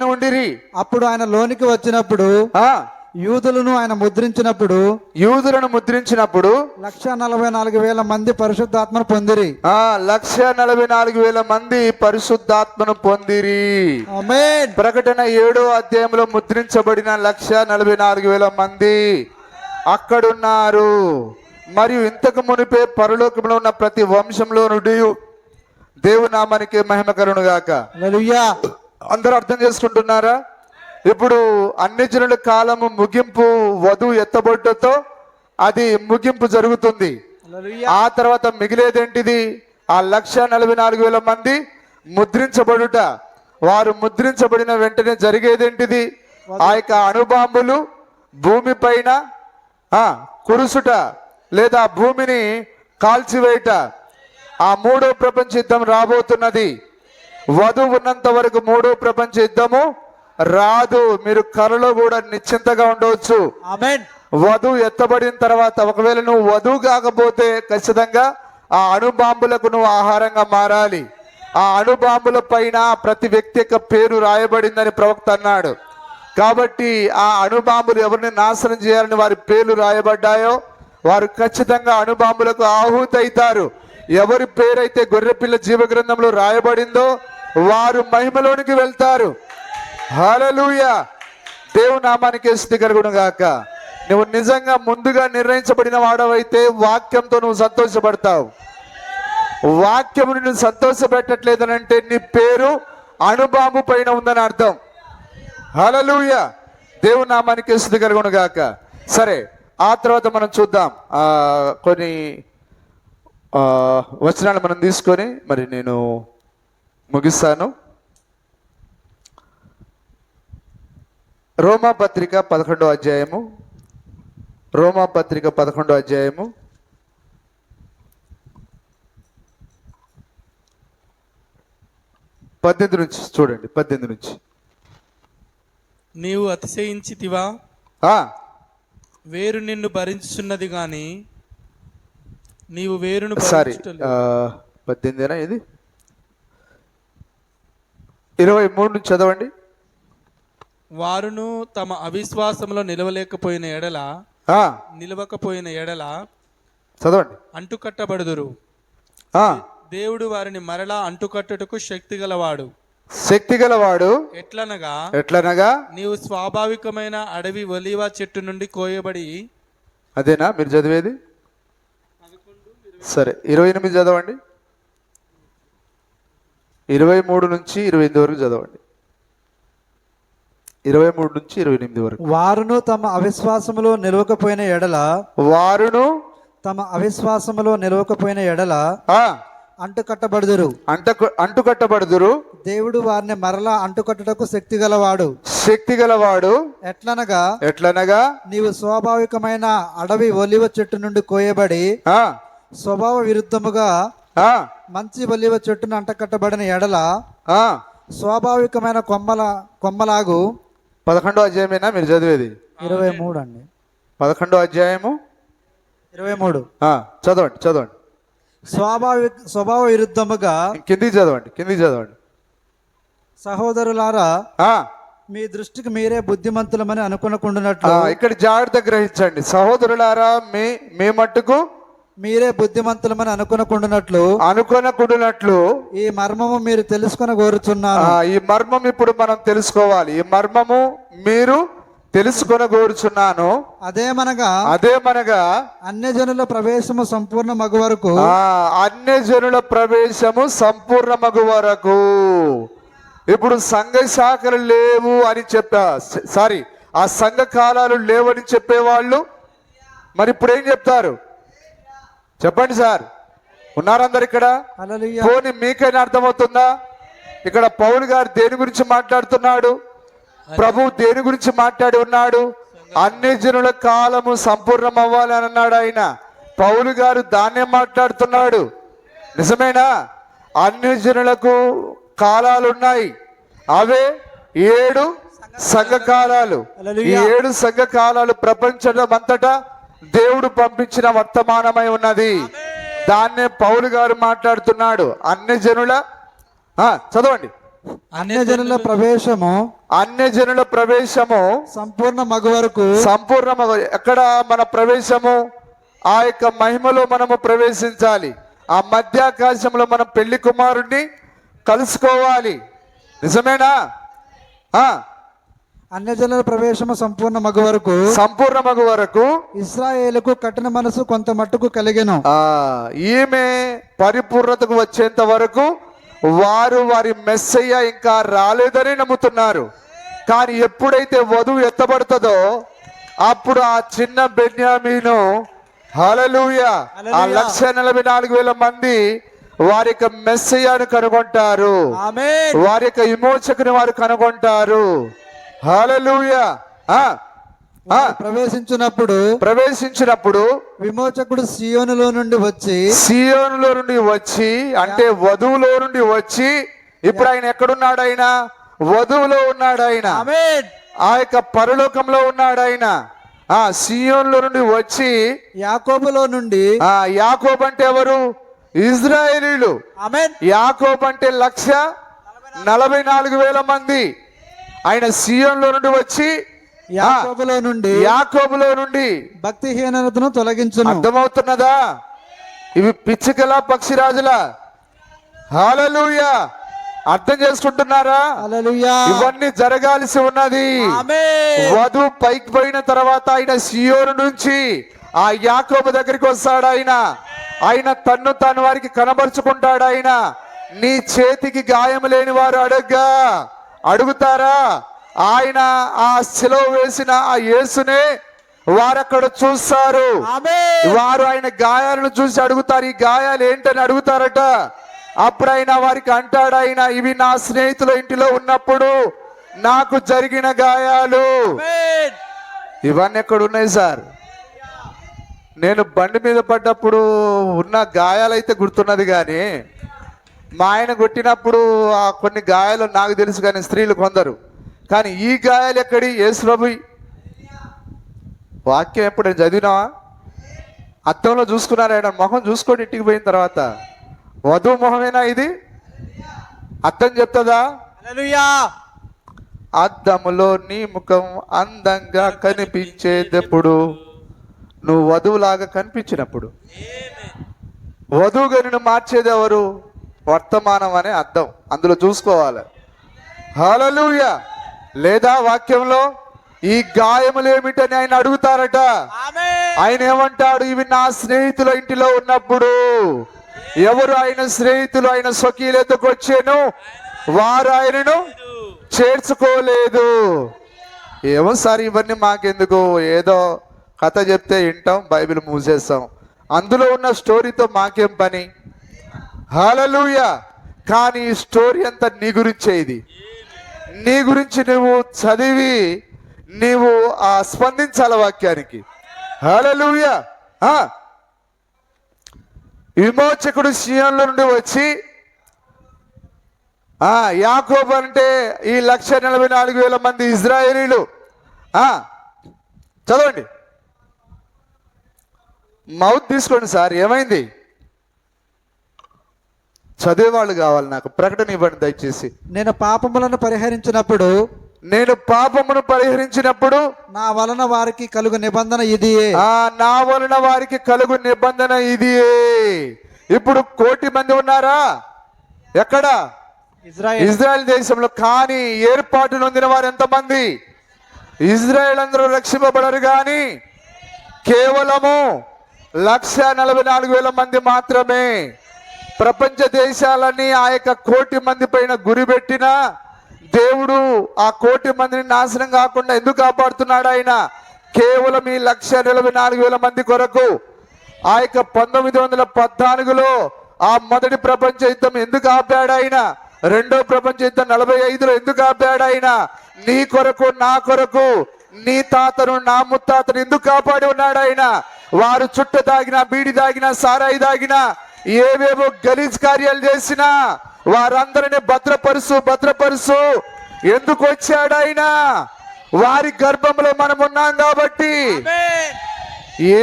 ఉండిరి. అప్పుడు ఆయన లోనికి వచ్చినప్పుడు యూదులను ఆయన ముద్రించినప్పుడు 1,44,000 మంది పరిశుద్ధాత్మను పొందిరి. 1,44,000 మంది పరిశుద్ధాత్మను పొందిరి. ఆమేన్. ప్రకటన 7వ అధ్యాయంలో ముద్రించబడిన 1,44,000 మంది అక్కడున్నారు. మరియు ఇంతకు మునిపే పరలోకంలో ఉన్న ప్రతి వంశంలో నుండి దేవుని నామానికి మహిమ కలుగును గాక. హల్లెలూయా. అందరూ అర్థం చేసుకుంటున్నారా? ఇప్పుడు అన్ని జనుల కాలము ముగింపు, వధువు ఎత్తబడ్డతో అది ముగింపు జరుగుతుంది. ఆ తర్వాత మిగిలేదేంటిది? ఆ 1,44,000 మంది ముద్రించబడుట, వారు ముద్రించబడిన వెంటనే జరిగేదేంటిది? ఆ యొక్క అణుబాంబులు భూమి పైన కురుసుట లేదా భూమిని కాల్చివేయట. ఆ మూడో ప్రపంచ యుద్ధం రాబోతున్నది. వధువు ఉన్నంత వరకు మూడో ప్రపంచ యుద్ధము రాదు. మీరు కలలో కూడా నిశ్చింతగా ఉండవచ్చు. ఆమేన్. వధువు ఎత్తబడిన తర్వాత ఒకవేళ నువ్వు వధువు కాకపోతే ఖచ్చితంగా ఆ అణుబాంబులకు నువ్వు ఆహారంగా మారాలి. ఆ అణుబాంబుల పైన ప్రతి వ్యక్తి యొక్క పేరు రాయబడిందని ప్రవక్త అన్నాడు. కాబట్టి ఆ అణుబాంబులు ఎవరిని నాశనం చేయాలని వారి పేర్లు రాయబడ్డాయో వారు ఖచ్చితంగా అణుబాంబులకు ఆహుతి అవుతారు. ఎవరి పేరైతే గొర్రెపిల్ల జీవ గ్రంథంలో రాయబడిందో వారు మహిమలోనికి వెళ్తారు. హల్లెలూయా. దేవుని నామానికి స్తుతి కలుగును గాక. నువ్వు నిజంగా ముందుగా నిర్ణయించబడిన వాడవైతే వాక్యంతో నువ్వు సంతోషపడతావు. వాక్యము నిన్ను సంతోషపెట్టట్లేదనంటే నీ పేరు అణుబాంబు పైన ఉందని అర్థం. హల్లెలూయా. దేవుని నామానికి స్తుతి కలుగును గాక. సరే, ఆ తర్వాత మనం చూద్దాం కొన్ని వచనాలు మనం తీసుకొని మరి నేను ముగిస్తాను. రోమాపత్రిక 11వ అధ్యాయము, రోమాపత్రిక 11వ అధ్యాయము 18 నుంచి చూడండి. 18 నుంచి. నీవు అతిశయించితివా? వేరు నిన్ను భరించుచున్నది గాని నీవు వేరును సారీ 18 ఇది 23 నుంచి చదవండి. వారును తమ అవిశ్వాసంలో నిలవకపోయిన ఎడల చదవండి. అంటుకట్టబడుదురు. దేవుడు వారిని మరలా అంటుకట్టుటకు శక్తి గలవాడు. ఎట్లనగా నీవు స్వాభావికమైన అడవి ఒలీవ చెట్టు నుండి కోయబడి. అదేనా మీరు చదివేది? సరే, 28 చదవండి. 23 నుంచి 28 వరకు చదవండి. 23 నుంచి 28 వరకు. వారును తమ అవిశ్వాసములో నిలవకపోయిన ఎడల అంటుకట్టబడుదురు. దేవుడు వారిని మరలా అంటుకట్టుటకు శక్తి గలవాడు. ఎట్లనగా నీవు స్వాభావికమైన అడవి ఒలివ చెట్టు నుండి కోయబడి స్వభావ విరుద్ధముగా మంచి ఒలివ చెట్టును అంటకట్టబడిన ఎడల స్వాభావికమైన కొమ్మలాగు. 11వ అధ్యాయమేనా మీరు చదివేది? 23 అండి. 11వ అధ్యాయము 23 చదవండి. స్వభావ విరుద్ధముగా కిందికి చదవండి. సహోదరులారా, మీ దృష్టికి మీరే బుద్ధిమంతులమని అనుకునకుండునట్లు. ఇక్కడ జాగ్రత్త గ్రహించండి. సహోదరులారా, మీ మట్టుకు మీరే బుద్ధిమంతులమని అనుకునకుండునట్లు ఈ మర్మము మీరు తెలుసుకొని కోరుచున్నాను. ఈ మర్మం ఇప్పుడు మనం తెలుసుకోవాలి. ఈ మర్మము మీరు తెలుసుకొని కోరుచున్నాను. అదేమనగా అన్యజనుల ప్రవేశము సంపూర్ణ మగు వరకు. ఇప్పుడు సంఘ శాఖలు లేవు అని ఆ సంఘ కాలాలు లేవని చెప్పేవాళ్ళు మరి ఇప్పుడు ఏం చెప్తారు? చెప్పండి సార్, ఉన్నారందరు ఇక్కడ? పోనీ మీకైనా అర్థమవుతుందా? ఇక్కడ పౌలు గారు దేని గురించి మాట్లాడుతున్నాడు? ప్రభు దేని గురించి మాట్లాడి ఉన్నాడు? అన్ని జనుల కాలము సంపూర్ణం అవ్వాలి అని అన్నాడు ఆయన. పౌలు గారు దాన్నే మాట్లాడుతున్నాడు. నిజమేనా? అన్ని జనులకు కాలాలు ఉన్నాయి. అవే 7 సంఘ కాలాలు. ఈ 7 సంఘ కాలాలు ప్రపంచమంతటా దేవుడు పంపించిన వర్తమానమై ఉన్నది. దాన్నే పౌలు గారు మాట్లాడుతున్నాడు. అన్ని జనుల చదవండి. అన్యజనుల ప్రవేశము సంపూర్ణ మగు వరకు. ఎక్కడ మన ప్రవేశము? ఆ యొక్క మహిమలో మనము ప్రవేశించాలి. ఆ మధ్యాకాశంలో మనం పెళ్లి కుమారుణ్ణి కలుసుకోవాలి. నిజమేనా? అన్యజనుల ప్రవేశము సంపూర్ణ మగు వరకు ఇశ్రాయేలుకు కఠిన మనసు కొంత మట్టుకు కలిగెను. ఈమె పరిపూర్ణతకు వచ్చేంత వరకు వారి మెస్సయ్య ఇంకా రాలేదని నమ్ముతున్నారు. కానీ ఎప్పుడైతే వధువు ఎత్తబడుతుందో అప్పుడు ఆ చిన్న బెన్యామీను, హల్లెలూయా, ఆ 1,44,000 మంది వారి యొక్క మెస్సయ్యను కనుగొంటారు. ఆమేన్. వారి యొక్క విమోచకుని వారు కనుగొంటారు. హల్లెలూయా. ప్రవేశించినప్పుడు విమోచకుడు సియోనులో నుండి వచ్చి అంటే వధువులో నుండి వచ్చి, ఇప్పుడు ఆయన ఎక్కడున్నాడు? ఆయన వధువులో ఉన్నాడు. ఆయన ఆమేన్. ఆ యొక్క పరలోకంలో ఉన్నాడు. ఆయన సియోనులో నుండి వచ్చి యాకోబులో నుండి, యాకోబు అంటే ఎవరు? ఇజ్రాయేలీలు. ఆమేన్. యాకోబు అంటే 1,44,000 మంది. ఆయన సియోనులో నుండి వచ్చి యాకోబులో నుండి భక్తిహీనతను తొలగించును. అర్థమవుతున్నదా? ఇవి పిచ్చుకలా పక్షిరాజులా? హల్లెలూయా. అర్థం చేసుకుంటున్నారా? హల్లెలూయా. ఇవన్నీ జరగాల్సి ఉన్నది. ఆమేన్. వధువు పైకి పోయిన తర్వాత ఆయన సియోను నుంచి ఆ యాకోబు దగ్గరికి వస్తాడు. ఆయన తన్ను తాను వారికి కనబరుచుకుంటాడు. ఆయన నీ చేతికి గాయం లేని వారు అడుగుతారా? ఆయన ఆ శిలువ వేసిన ఆ యేసునే వారు అక్కడ చూస్తారు. వారు ఆయన గాయాలను చూసి అడుగుతారు, ఈ గాయాలు ఏంటని అడుగుతారట. అప్పుడు ఆయన వారికి అంటాడు, ఆయన ఇవి నా స్నేహితుల ఇంటిలో ఉన్నప్పుడు నాకు జరిగిన గాయాలు. ఇవన్నీ ఎక్కడ ఉన్నాయి సార్? నేను బండి మీద పడ్డప్పుడు ఉన్న గాయాలైతే గుర్తున్నది, కానీ మా ఆయన కొట్టినప్పుడు ఆ కొన్ని గాయాలు నాకు తెలుసు, కానీ స్త్రీలు కొందరు. కానీ ఈ గాయాలు ఎక్కడి? యేసు ప్రభు వాక్యం ఎప్పుడు నేను చదివినావా? అద్దంలో చూసుకున్నారా? ఆయన మొహం చూసుకోండి ఇంటికి పోయిన తర్వాత. వధువు మొహమేనా ఇది? అద్దం చెప్తుందా? అద్దములో నీ ముఖం అందంగా కనిపించేటప్పుడు, నువ్వు వధువులాగా కనిపించినప్పుడు. వధువుగా నిన్ను మార్చేది ఎవరు? వర్తమానం అనే అద్దం, అందులో చూసుకోవాలి. హల్లెలూయా. లేదా వాక్యంలో ఈ గాయములు ఏమిటని ఆయన అడుగుతారట. ఆయన ఏమంటాడు? ఇవి నా స్నేహితుల ఇంటిలో ఉన్నప్పుడు. ఎవరు ఆయన స్నేహితులు? ఆయన స్వకీయులు ఎద్దుకు వచ్చాను, వారు ఆయనను చేర్చుకోలేదు. ఏమో సార్ ఇవన్నీ మాకెందుకు? ఏదో కథ చెప్తే వింటాం, బైబిల్ మూసేస్తాం, అందులో ఉన్న స్టోరీతో మాకేం పని? హల్లెలూయా. కానీ ఈ స్టోరీ అంతా నీ గురించే. ఇది నీ గురించి నువ్వు చదివి నీవు స్పందించాల వాక్యానికి. హల్లెలూయా. విమోచకుడు సియోనులో నుండి వచ్చి, యాకోబు అంటే ఈ 1,44,000 మంది ఇజ్రాయేలీలు. చదవండి, మౌత్ తీసుకోండి సార్. ఏమైంది? చదివేవాళ్ళు కావాలి నాకు. ప్రకటన ఇవ్వండి దయచేసి. నేను పాపములను పరిహరించినప్పుడు నా వలన వారికి కలుగు నిబంధన ఇదియే. నా వలన వారికి కలుగు నిబంధన ఇదియే. ఇప్పుడు 1,000,000 మంది ఉన్నారా? ఎక్కడ? ఇజ్రాయెల్ దేశంలో. కానీ ఏర్పాటు నొందిన వారు ఎంతమంది? ఇజ్రాయెల్ అందరూ రక్షింపబడరు, కానీ కేవలము 1,44,000 మంది మాత్రమే. ప్రపంచ దేశాలన్నీ ఆ యొక్క 1,000,000 మంది పైన గురి పెట్టిన దేవుడు ఆ 1,000,000 మందిని నాశనం కాకుండా ఎందుకు కాపాడుతున్నాడు? ఆయన కేవలం ఈ 1,44,000 మంది కొరకు. ఆ యొక్క 1914లో ఆ మొదటి ప్రపంచ యుద్ధం ఎందుకు ఆపాడు ఆయన? రెండో ప్రపంచ యుద్ధం 45లో ఎందుకు ఆపాడు ఆయన? నీ కొరకు, నా కొరకు, నీ తాతను, నా ముత్తాతను ఎందుకు కాపాడి ఉన్నాడు ఆయన? వారు చుట్ట దాగినా, బీడి దాగినా, సారాయి దాగినా, ఏవేవో గలీజ్ కార్యాలు చేసినా వారందరిని భద్రపరుసు ఎందుకు వచ్చాడు ఆయన? వారి గర్భంలో మనం ఉన్నాం కాబట్టి.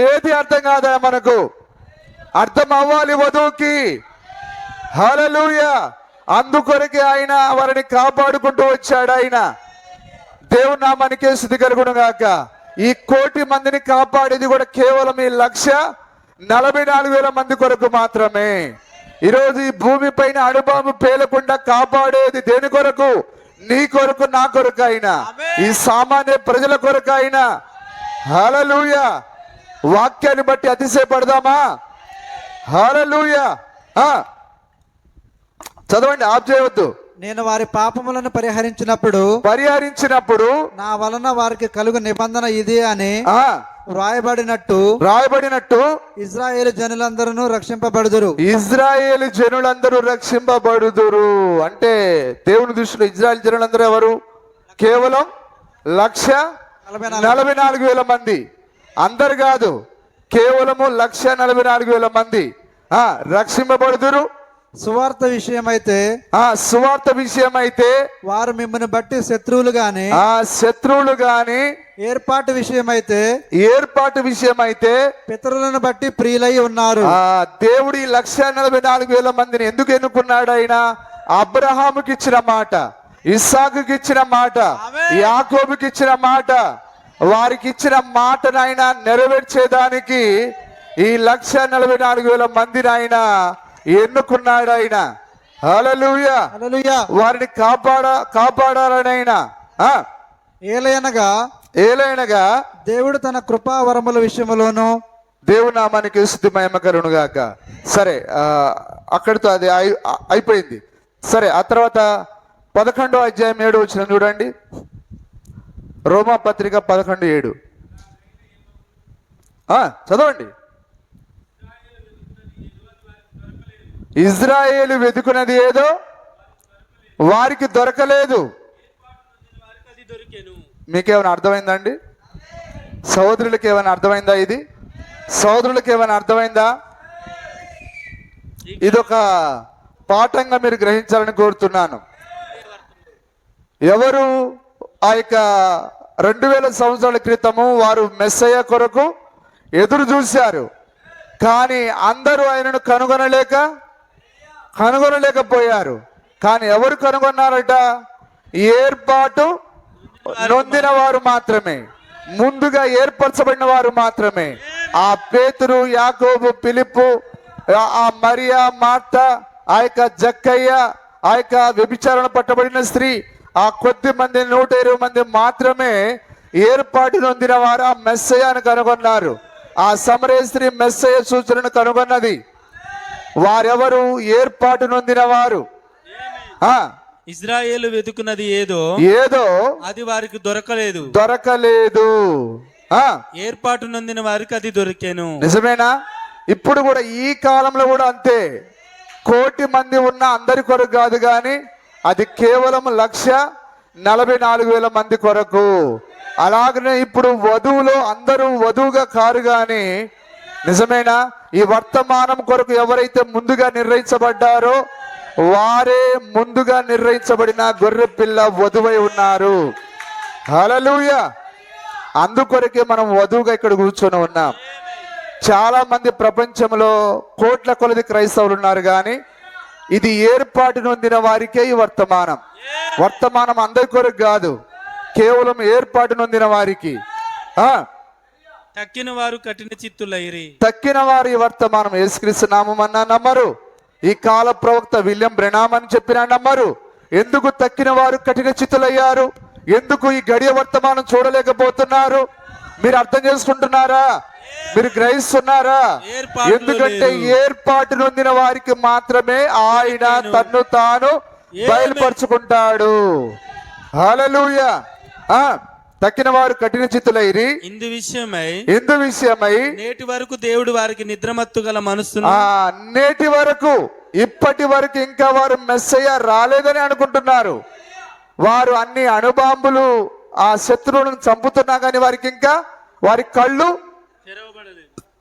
ఏది అర్థం కాదా మనకు? అర్థం అవ్వాలి వధువుకి. హల్లెలూయా. అందుకొరకే ఆయన వారిని కాపాడుకుంటూ వచ్చాడు. ఆయన దేవుని నామానికే స్తుతి కలుగును గాక. ఈ 1,000,000 మందిని కాపాడేది కూడా కేవలం ఈ 1,44,000 మంది కొరకు మాత్రమే. ఈరోజు ఈ భూమి పైన అణుబాంబు పేలకుండా కాపాడేది దేని కొరకు? నీ కొరకు, నా కొరకు అయినా, ఈ సామాన్య ప్రజల కొరకు అయినా. హల్లెలూయా. వాక్యాన్ని బట్టి అతిశయపడదామా? హల్లెలూయా. చదవండి, ఆప్ చేయవద్దు. నేను వారి పాపములను పరిహరించినప్పుడు నా నా వలన వారికి కలుగు నిబంధన ఇది అని వ్రాయబడినట్టు ఇజ్రాయేలు జనులందరూ రక్షింపబడుదురు. ఇజ్రాయేలు జనులందరూ రక్షింపబడుదురు అంటే దేవుని దృష్టిలో ఇజ్రాయేల్ జనులందరూ ఎవరు? కేవలం 1,44,000 మంది. అందరు కాదు, కేవలము 1,44,000 మంది రక్షింపబడుదురు. సువార్త విషయమైతే వారు మిమ్మల్ని బట్టి శత్రువులు గాని ఏర్పాటు విషయమైతే పితరులను బట్టి ప్రియులై ఉన్నారు. దేవుడి 1,44,000 మందిని ఎందుకు ఎన్నుకున్నాడు? ఆయన అబ్రహాముకి ఇచ్చిన మాట, ఇస్సాకుకి ఇచ్చిన మాట, యాకోబుకి ఇచ్చిన మాట, వారికి ఇచ్చిన మాటను ఆయన నెరవేర్చేదానికి ఈ 1,44,000 మందిని ఆయన ఎన్నుకున్నాడు. ఆయన హల్లెలూయా, వారిని కాపాడాలని ఆయన ఏలైనగా దేవుడు తన కృపావరముల విషయములోను దేవుని నామానికి స్తుతి మహిమ కలుగును గాక. సరే, అక్కడితో అది అయిపోయింది. సరే, ఆ తర్వాత 11వ అధ్యాయం 7వ వచనం చూడండి. రోమా పత్రిక 11:7 చదవండి. ఇజ్రాయేలు వెతుకున్నది ఏదో వారికి దొరకలేదు. మీకేమైనా అర్థమైందండి? సహోదరులకి ఏమైనా అర్థమైందా? ఇది సహోదరులకి ఏమైనా అర్థమైందా? ఇదొక పాఠంగా మీరు గ్రహించాలని కోరుతున్నాను. ఎవరు ఆ యొక్క 2000 సంవత్సరాల క్రితము వారు మెస్సయ్య కొరకు ఎదురు చూశారు, కానీ అందరూ ఆయనను కనుగొనలేకపోయారు. కానీ ఎవరు కనుగొన్నారట? ఏర్పాటు నొందిన వారు మాత్రమే, ముందుగా ఏర్పరచబడిన వారు మాత్రమే. ఆ పేతురు, యాకోబు, ఫిలిప్పు, ఆ మరియా, మార్త, ఆ యొక్క జక్కయ్య, ఆ యొక్క వ్యభిచారణ పట్టబడిన స్త్రీ, ఆ కొద్ది మంది 120 మంది మాత్రమే ఏర్పాటు నొందిన వారు ఆ మెస్సయ్యను కనుగొన్నారు. ఆ సమరయ స్త్రీ మెస్సయ్య సూచనను కనుగొన్నది. వారెవరు? ఏర్పాటు నొందిన వారు. ఇజ్రాయేలు వెతుకున్నది ఏదో అది వారికి దొరకలేదు. ఏర్పాటు నొందిన వారికి అది దొరికెను. నిజమేనా? ఇప్పుడు కూడా ఈ కాలంలో కూడా అంతే. 1,000,000 మంది ఉన్న అందరి కొరకు కాదు, కానీ అది కేవలం 1,44,000 మంది కొరకు. అలాగనే ఇప్పుడు వధువులో అందరూ వధువుగా కారు, కానీ నిజమేనా? ఈ వర్తమానం కొరకు ఎవరైతే ముందుగా నిర్ణయించబడ్డారో వారే ముందుగా నిర్ణయించబడిన గొర్రె పిల్ల వధువై ఉన్నారు. హల్లెలూయా. అందుకొరకే మనం వధువుగా ఇక్కడ కూర్చొని ఉన్నాం. చాలా మంది ప్రపంచంలో కోట్ల కొలది క్రైస్తవులు ఉన్నారు, కానీ ఇది ఏర్పాటు నొందిన వారికే ఈ వర్తమానం అందరి కొరకు కాదు, కేవలం ఏర్పాటు నొందిన వారికి. తక్కిన వారు కఠిన చిత్తులైరి. తక్కిన వారు ఈ వర్తమానం యేసుక్రీస్తు నామమన్నా నమ్మరు. ఈ కాల ప్రవక్త విలియం బ్రెనామ్ అని చెప్పినా నమ్మరు. ఎందుకు తక్కిన వారు కఠిన చిత్తులయ్యారు? ఎందుకు ఈ గడియ వర్తమానం చూడలేకపోతున్నారు? మీరు అర్థం చేసుకుంటున్నారా? మీరు గ్రహిస్తున్నారా? ఎందుకంటే ఏర్పాటు నొందిన వారికి మాత్రమే ఆయన తన్ను తాను బయలుపరుచుకుంటాడు. హల్లెలూయా. తక్కిన వారు కఠిన చిత్తులైరి. ఇందు విషయమై నేటి వరకు దేవుడు వారికి నిద్రమత్తు గల మనస్సును, నేటి వరకు ఇప్పటి వరకు ఇంకా వారు మెస్సయ్య రాలేదని అనుకుంటున్నారు. వారు అన్ని అణుబాంబులు ఆ శత్రువులను చంపుతున్నా కానీ వారికి ఇంకా వారి కళ్ళు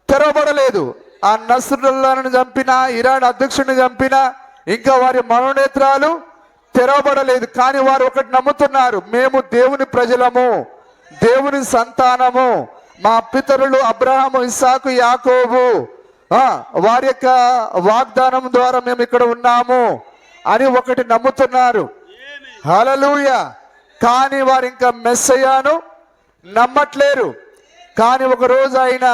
తెరవబడలేదు. ఆ నస్రుల్లాను చంపిన, ఇరాన్ అధ్యక్షుడిని చంపిన, ఇంకా వారి మనోనేత్రాలు తెరవబడలేదు. కానీ వారు ఒకటి నమ్ముతున్నారు, మేము దేవుని ప్రజలము, దేవుని సంతానము, మా పితరులు అబ్రహాము, ఇస్సాకు, యాకోబు వారి యొక్క వాగ్దానం ద్వారా మేము ఇక్కడ ఉన్నాము అని ఒకటి నమ్ముతున్నారు. హల్లెలూయా. కానీ వారు ఇంకా మెస్సయ్యను నమ్మట్లేరు. కానీ ఒక రోజు ఆయన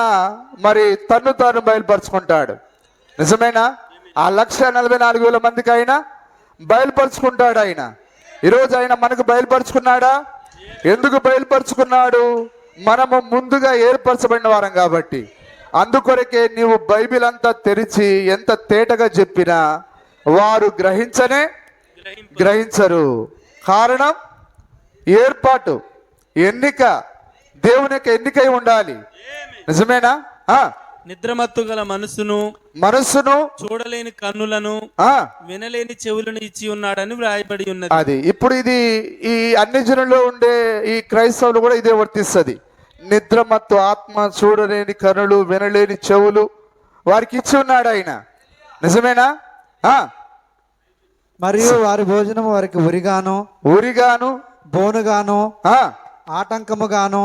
మరి తన్ను తాను బయలుపరుచుకుంటాడు. నిజమేనా? ఆ 1,44,000 మందికి ఆయన బయలుపరుచుకుంటాడు. ఆయన ఈరోజు ఆయన మనకు బయలుపరుచుకున్నాడా? ఎందుకు బయలుపరుచుకున్నాడు? మనము ముందుగా ఏర్పరచబడిన వారం కాబట్టి. అందుకొరకే నీవు బైబిల్ అంతా తెరిచి ఎంత తేటగా చెప్పినా వారు గ్రహించరు. కారణం ఏర్పాటు, ఎన్నిక, దేవుని యొక్క ఎన్నికై ఉండాలి. నిజమేనా? నిద్రమత్తు గల మనస్సును చూడలేని కన్నులను వినలేని చెవులను ఇచ్చి ఉన్నాడని వ్రాయబడి ఉన్నది. అది ఇప్పుడు ఇది ఈ అన్ని జనుల్లో ఉండే ఈ క్రైస్తవులు కూడా ఇదే వర్తిస్తుంది. నిద్రమత్తు ఆత్మ, చూడలేని కనులు, వినలేని చెవులు వారికి ఇచ్చి ఉన్నాడు ఆయన. నిజమేనా? మరియు వారి భోజనం వారికి ఉరిగాను బోనుగాను ఆటంకముగాను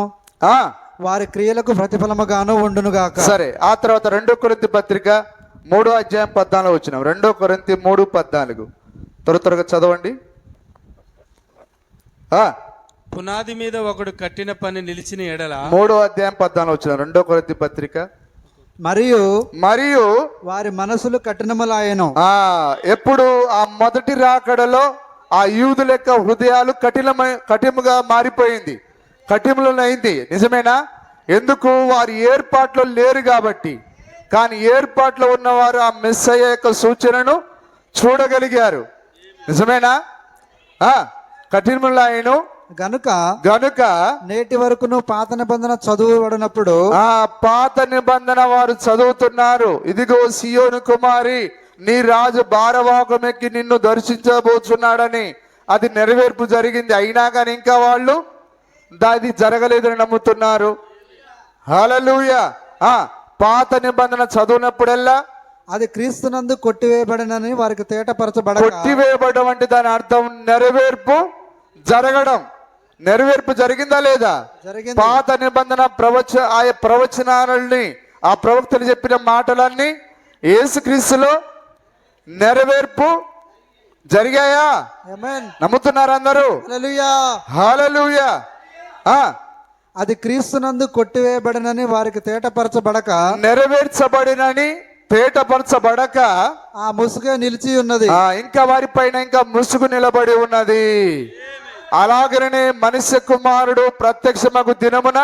వారి క్రియలకు ప్రతిఫలముగాను ఉండునుగాక. సరే, ఆ తర్వాత 2 కొరింథీ పత్రిక 3వ అధ్యాయం 14 వచ్చినాం. 2 కొరింథీ 3:14 త్వరగా చదవండి. పునాది మీద ఒకడు కట్టిన పని నిలిచిన ఎడల 3వ అధ్యాయం 14 వచ్చినాం. 2 కొరింథీ పత్రిక. మరియు వారి మనసులు కఠినములాయెను. ఎప్పుడు ఆ మొదటి రాకడలో ఆ యూదుల యొక్క హృదయాలు కఠినముగా మారిపోయింది, కఠినమైంది. నిజమేనా? ఎందుకు? వారి ఏర్పాట్లో లేరు కాబట్టి. కానీ ఏర్పాట్లో ఉన్నవారు ఆ మెస్సయ్య యొక్క సూచనను చూడగలిగారు. నిజమేనా? కఠినములాయెను గనుక నేటి వరకును పాత నిబంధన చదువుబడినప్పుడు పాత నిబంధన వారు చదువుతున్నారు. ఇదిగో సియోను కుమారి, నీ రాజు భారవాహకమెక్కి నిన్ను దర్శించబోతున్నాడని. అది నెరవేర్పు జరిగింది. అయినా కానీ ఇంకా వాళ్ళు అది జరగలేదని నమ్ముతున్నారు. హల్లెలూయా. పాత నిబంధన చదువునప్పుడల్లా అది క్రీస్తునందు కొట్టివేయబడినని వారికి కొట్టివేయబడడం అంటే దాని అర్థం నెరవేర్పు జరగడం. నెరవేర్పు జరిగిందా లేదా? పాత నిబంధన ప్రవచనాలని, ఆ ప్రవక్తలు చెప్పిన మాటలన్నీ యేసుక్రీస్తులో నెరవేర్పు జరిగాయా? నమ్ముతున్నారు అందరూ? హల్లెలూయా. అది క్రీస్తునందు కొట్టివేయబడినని వారికి తేటపరచబడక, నెరవేర్చబడినని తేటపరచబడక ఆ ముసుగే నిలిచి ఉన్నది. ఇంకా వారిపైన ఇంకా ముసుగు నిలబడి ఉన్నది. అలాగనే మనుష్య కుమారుడు ప్రత్యక్షమగు దినమున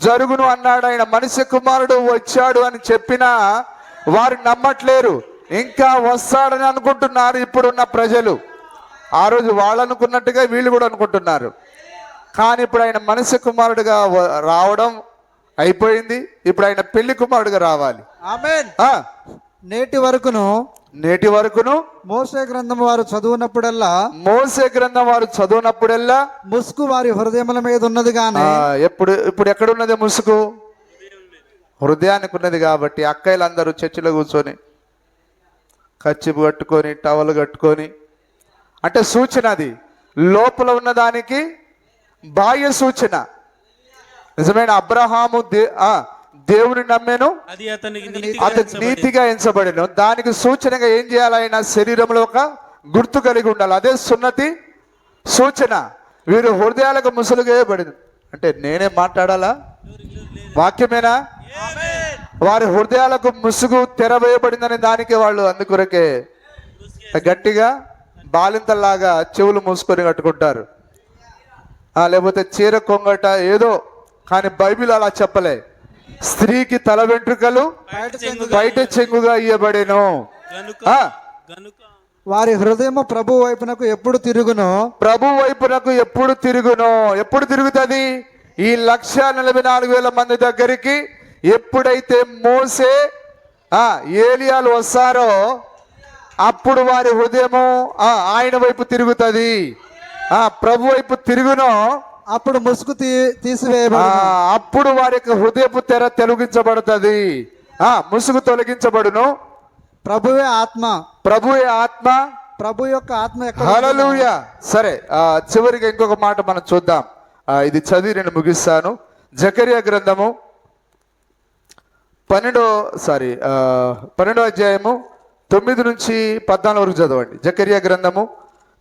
జరుగును అన్నాడు ఆయన. మనుష్య కుమారుడు వచ్చాడు అని చెప్పినా వారు నమ్మట్లేరు, ఇంకా వస్తాడని అనుకుంటున్నారు ఇప్పుడున్న ప్రజలు. ఆ రోజు వాళ్ళు అనుకున్నట్టుగా వీళ్ళు కూడా అనుకుంటున్నారు. కానీ ఇప్పుడు ఆయన మనుష్య కుమారుడుగా రావడం అయిపోయింది. ఇప్పుడు ఆయన పెళ్లి కుమారుడుగా రావాలి. ఆమేన్. నేటి వరకును మోసే గ్రంథం వారు చదువునప్పుడల్లా ముసుగు వారి హృదయముల మీద ఉన్నది. కానీ ఇప్పుడు ఎక్కడున్నది ముసుగు? హృదయానికి ఉన్నది. కాబట్టి అక్కయ్యలందరూ చర్చిలో కూర్చొని కచ్చిపు కట్టుకొని, టవల్ కట్టుకొని, అంటే సూచన, అది లోపల ఉన్నదానికి బాహ్య సూచన. నిజమైన అబ్రహాము దేవుని నమ్మెను, అతను నీతిగా ఎంచబడెను. దానికి సూచనగా ఏం చేయాలి? ఆయన శరీరంలో ఒక గుర్తు కలిగి ఉండాలి. అదే సున్నతి సూచన. వీరు హృదయాలకు ముసులుగా వేయబడింది. అంటే నేనే మాట్లాడాలా? వాక్యమేనా? వారి హృదయాలకు ముసుగు తెరవేయబడిందని దానికి వాళ్ళు అందుకొరకే గట్టిగా బాలింతల్లాగా చెవులు మూసుకొని కట్టుకుంటారు, లేకపోతే చీర కొంగట ఏదో. కానీ బైబిల్ అలా చెప్పలే. స్త్రీకి తల వెంట్రుకలు బయట చెంగుగా ఇయ్యబడెను. వారి హృదయము ప్రభు వైపునకు ఎప్పుడు తిరుగును? ఎప్పుడు తిరుగుతుంది? ఈ 1,44,000 మంది దగ్గరికి ఎప్పుడైతే మోసే ఏలియాలు వస్తారో అప్పుడు వారి హృదయము ఆయన వైపు తిరుగుతుంది. ప్రభు వైపు తిరుగునో అప్పుడు ముసుగు తీసివేయబడును. అప్పుడు వారి యొక్క హృదయపు తెర తొలగించబడుతుంది. ముసుగు తొలగించబడును. ప్రభువే ఆత్మ ప్రభు యొక్క ఆత్మ. హల్లెలూయా. సరే, చివరిగా ఇంకొక మాట మనం చూద్దాం. ఇది చదివి నేను ముగిస్తాను. జకరియా గ్రంథము 12వ అధ్యాయము 9 నుంచి 14 వరకు చదవండి. జకరియా గ్రంథము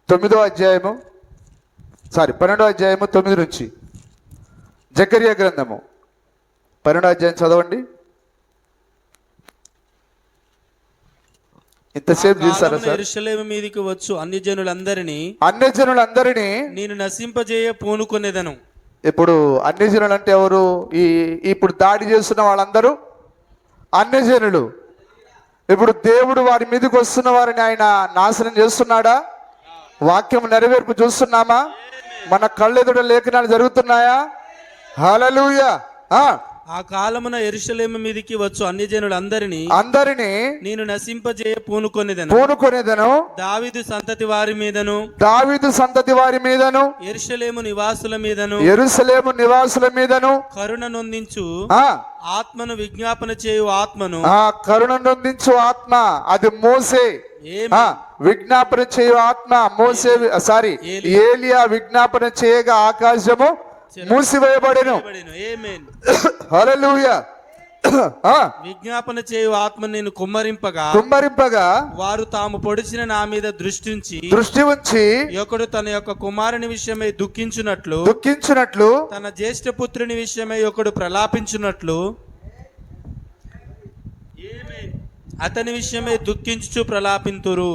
12వ అధ్యాయము 9 నుంచి. జకరియా గ్రంథము 12వ అధ్యాయం చదవండి. ఇంతసేపు చూసారా సార్? యెరూషలేము మీదికి వచ్చు అన్ని జనులందరినీ నేను నశింపజేయ పూనుకొనేదను. ఇప్పుడు అన్ని జనులు అంటే ఎవరు? ఇప్పుడు దాడి చేస్తున్న వాళ్ళందరూ అన్ని జనులు. ఇప్పుడు దేవుడు వారి మీదకి వస్తున్న వారిని ఆయన నాశనం చేస్తున్నాడా? వాక్యం నెరవేర్పు చూస్తున్నామా? మన కళ్ళెదుట లేఖనాలు జరుగుతున్నాయా? హల్లెలూయా. ఆ కాలమున యెరూషలేము మీదికి వచ్చు అన్ని జనులందరినీ నేను నశింపజేయ పూనుకొనేదను. దావీదు సంతతి వారి మీదను యెరూషలేము నివాసుల మీదను కరుణ నొందించు ఆత్మను విజ్ఞాపన చేయు ఆత్మ అది మోసే విజ్ఞాపన చేయు ఆత్మ మోసే ఏలియా విజ్ఞాపన చేయగా ఆకాశము మూసివేయబడెను. హల్లెలూయా. విజ్ఞాపన చేయు ఆత్మ నేను కుమ్మరింపగా వారు తాము పొడిచిన నా మీద దృష్టి ఉంచి ఒకడు తన యొక్క కుమారుని విషయమై దుఃఖించున్నట్లు తన జ్యేష్ఠ పుత్రుని విషయమై ఒకడు ప్రలాపించున్నట్లు అతని విషయమై దుఃఖించు ప్రలాపింతురు.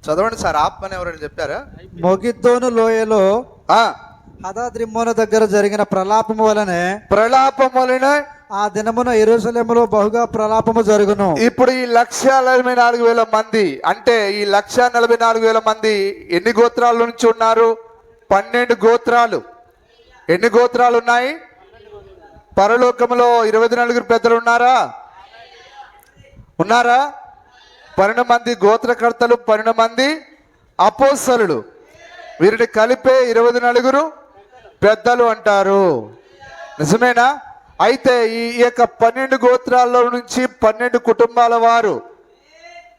చదవండి సార్. ఆత్మని ఎవరైనా చెప్పారా? మొగిద్దోను లోయలో హదద్రిమ్మోను దగ్గర జరిగిన ప్రలాపము వలనే ఆ దినమున యెరూషలేములో బహుగా ప్రలాపము జరుగును. ఇప్పుడు ఈ 1,44,000 మంది అంటే ఈ 1,44,000 మంది ఎన్ని గోత్రాల నుంచి ఉన్నారు? 12 గోత్రాలు. ఎన్ని గోత్రాలు ఉన్నాయి? పరలోకములో 24 పెద్దలు ఉన్నారా? 12 మంది గోత్రకర్తలు, 12 మంది అపోస్తలులు. వీరిని కలిపే 24 పెద్దలు అంటారు. నిజమేనా? అయితే ఈ యొక్క 12 గోత్రాల్లో నుంచి 12 కుటుంబాల వారు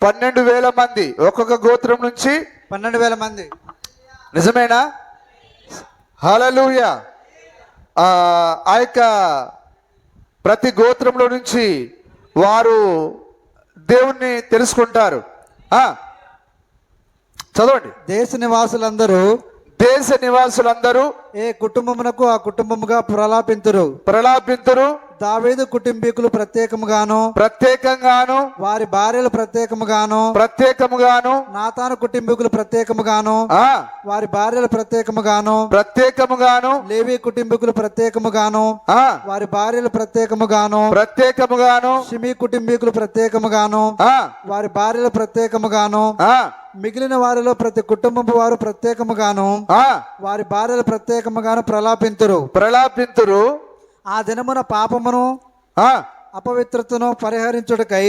12,000 మంది, ఒక్కొక్క గోత్రం నుంచి 12,000 మంది. నిజమేనా? హల్లెలూయా. ఆ యొక్క ప్రతి గోత్రంలో నుంచి వారు దేవుణ్ణి తెలుసుకుంటారు. చదవండి. దేశ నివాసులందరూ ఏ కుటుంబమునకు ఆ కుటుంబముగా ప్రలాపింతురు. దావీదు కుటుంబీకులు ప్రత్యేకంగాను వారి భార్యలు ప్రత్యేకముగాను నాతాను కుటుంబీకులు ప్రత్యేకముగాను వారి భార్యలు ప్రత్యేకముగాను లేవి కుటుంబీకులు ప్రత్యేకముగాను వారి భార్యలు ప్రత్యేకముగాను షిమీ కుటుంబీకులు ప్రత్యేకముగాను వారి భార్యలు ప్రత్యేకముగాను మిగిలిన వారిలో ప్రతి కుటుంబపు వారు ప్రత్యేకముగాను వారి భార్యలు ప్రత్యేకముగాను ప్రలాపింతురు. ఆ దినమున పాపమును అపవిత్రతను పరిహరించుటకై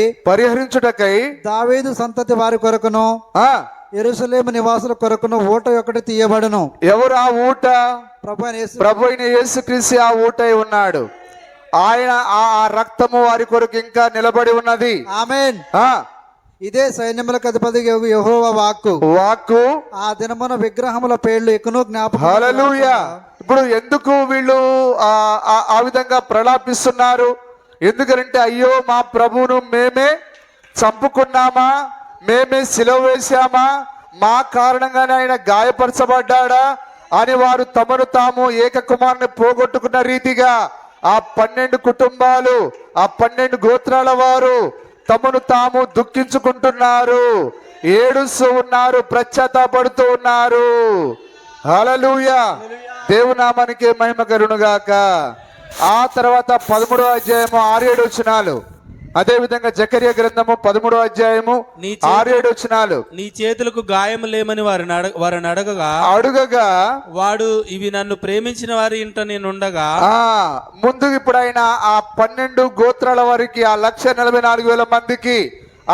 దావీదు సంతతి వారి కొరకును యెరూషలేము నివాసుల కొరకును ఊట ఒకటి తీయబడును. ఎవరు ఆ ఊట? ప్రభు అయిన యేసుక్రీస్తు ఆ ఊటై ఉన్నాడు. ఆయన ఆ రక్తము వారి కొరకు ఇంకా నిలబడి ఉన్నది. ఆమేన్. ఇదే సైన్యములకు అధిపతి యెహోవా వాక్కు. ఆ దినమున విగ్రహముల పేర్లు ఎక్కును జ్ఞాపకం. హల్లెలూయా. ఇప్పుడు ఎందుకు వీళ్ళు ఆ విధంగా ప్రలాపిస్తున్నారు? ఎందుకంటే అయ్యో మా ప్రభువును మేమే చంపుకున్నామా, మేమే సిలువ వేశామా, మా కారణంగానే ఆయన గాయపరచబడ్డాడా అని వారు తమను తాము ఏక కుమారుని పోగొట్టుకున్న రీతిగా ఆ 12 కుటుంబాలు, ఆ 12 గోత్రాల వారు తమను తాము దుఃఖించుకుంటున్నారు, ఏడుస్తూ ఉన్నారు, ప్రశ్చాత్తాపడుతూ ఉన్నారు. హల్లెలూయా. దేవునామానికి మహిమ కలుగునుగాక. ఆ తర్వాత 13వ అధ్యాయము 6-7 వచనాలు. అదే విధంగా జకర్యా గ్రంథము 13వ అధ్యాయము 6-7 వచనాలు. నీ చేతులకు గాయము లేమని వారిని అడగగా వాడు ఇవి నన్ను ప్రేమించిన వారి ఇంట నేను ఉండగా. ముందు ఇప్పుడు ఆయన ఆ 12 గోత్రాల వారికి, ఆ 1,44,000 మందికి,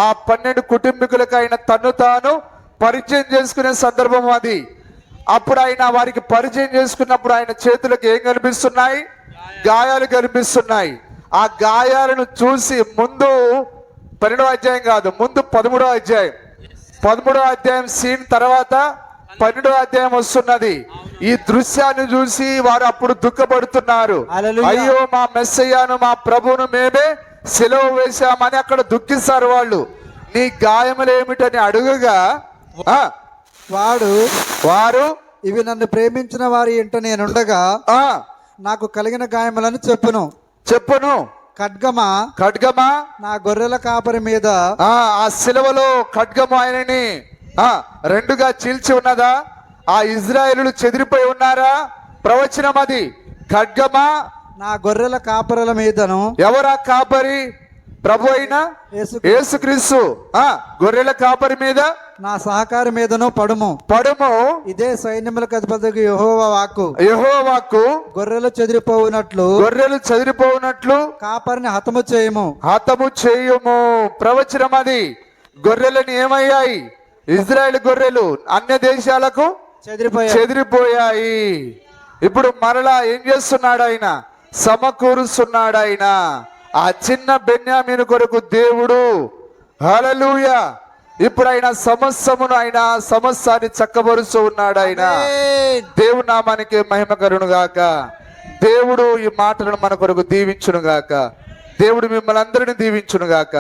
ఆ 12 కుటుంబీకులకు ఆయన తను తాను పరిచయం చేసుకునే సందర్భం అది. అప్పుడు ఆయన వారికి పరిచయం చేసుకున్నప్పుడు ఆయన చేతులకు ఏం కనిపిస్తున్నాయి? గాయాలు కనిపిస్తున్నాయి. ఆ గాయాలను చూసి ముందు 12వ అధ్యాయం కాదు, ముందు 13వ అధ్యాయం. 13వ అధ్యాయం సీన్ తర్వాత 12వ అధ్యాయం వస్తున్నది. ఈ దృశ్యాన్ని చూసి వారు అప్పుడు దుఃఖపడుతున్నారు. అయ్యో మా మెస్సయ్యను, మా ప్రభువును మేమే సిలువ వేశామని అక్కడ దుఃఖిస్తారు వాళ్ళు. నీ గాయములు ఏమిటని అడుగగా వారు ఇవి నన్ను ప్రేమించిన వారి ఇంట నేనుండగా నాకు కలిగిన గాయములను చెప్పును. ఖడ్గమా నా గొర్రెల కాపరి మీద. ఆ సిలువలో ఖడ్గము ఆయనని రెండుగా చీల్చి ఉన్నదా? ఆ ఇజ్రాయేలులు చెదిరిపోయి ఉన్నారా? ప్రవచనం అది. ఖడ్గమా నా గొర్రెల కాపరుల మీదను. ఎవరా కాపరి? ప్రభు అయిన యేసుక్రీస్తు. గొర్రెల కాపరి మీద నా సహకారి మీదను పడుము. ఇదే సైన్యములకు అధిపతికి యెహోవా వాక్కు. గొర్రెలు చెదిరిపోవునట్లు కాపరిని హతము చేయము. ప్రవచనం అది. గొర్రెలను ఏమయ్యాయి? ఇజ్రాయెల్ గొర్రెలు అన్య దేశాలకు చెదిరిపోయాయి. ఇప్పుడు మరలా ఏం చేస్తున్నాడు ఆయన? సమకూరుస్తున్నాడు ఆయన. ఆ చిన్న బెన్యామీను కొరకు దేవుడు, హల్లెలూయా, ఇప్పుడు ఆయన సమస్యాన్ని చక్కబరుస్తూ ఉన్నాడు ఆయన. దేవుని నామానికి మహిమ కలుగును గాక. దేవుడు ఈ మాటలను మన కొరకు దీవించును గాక. దేవుడు మిమ్మల్ని అందరిని దీవించును గాక.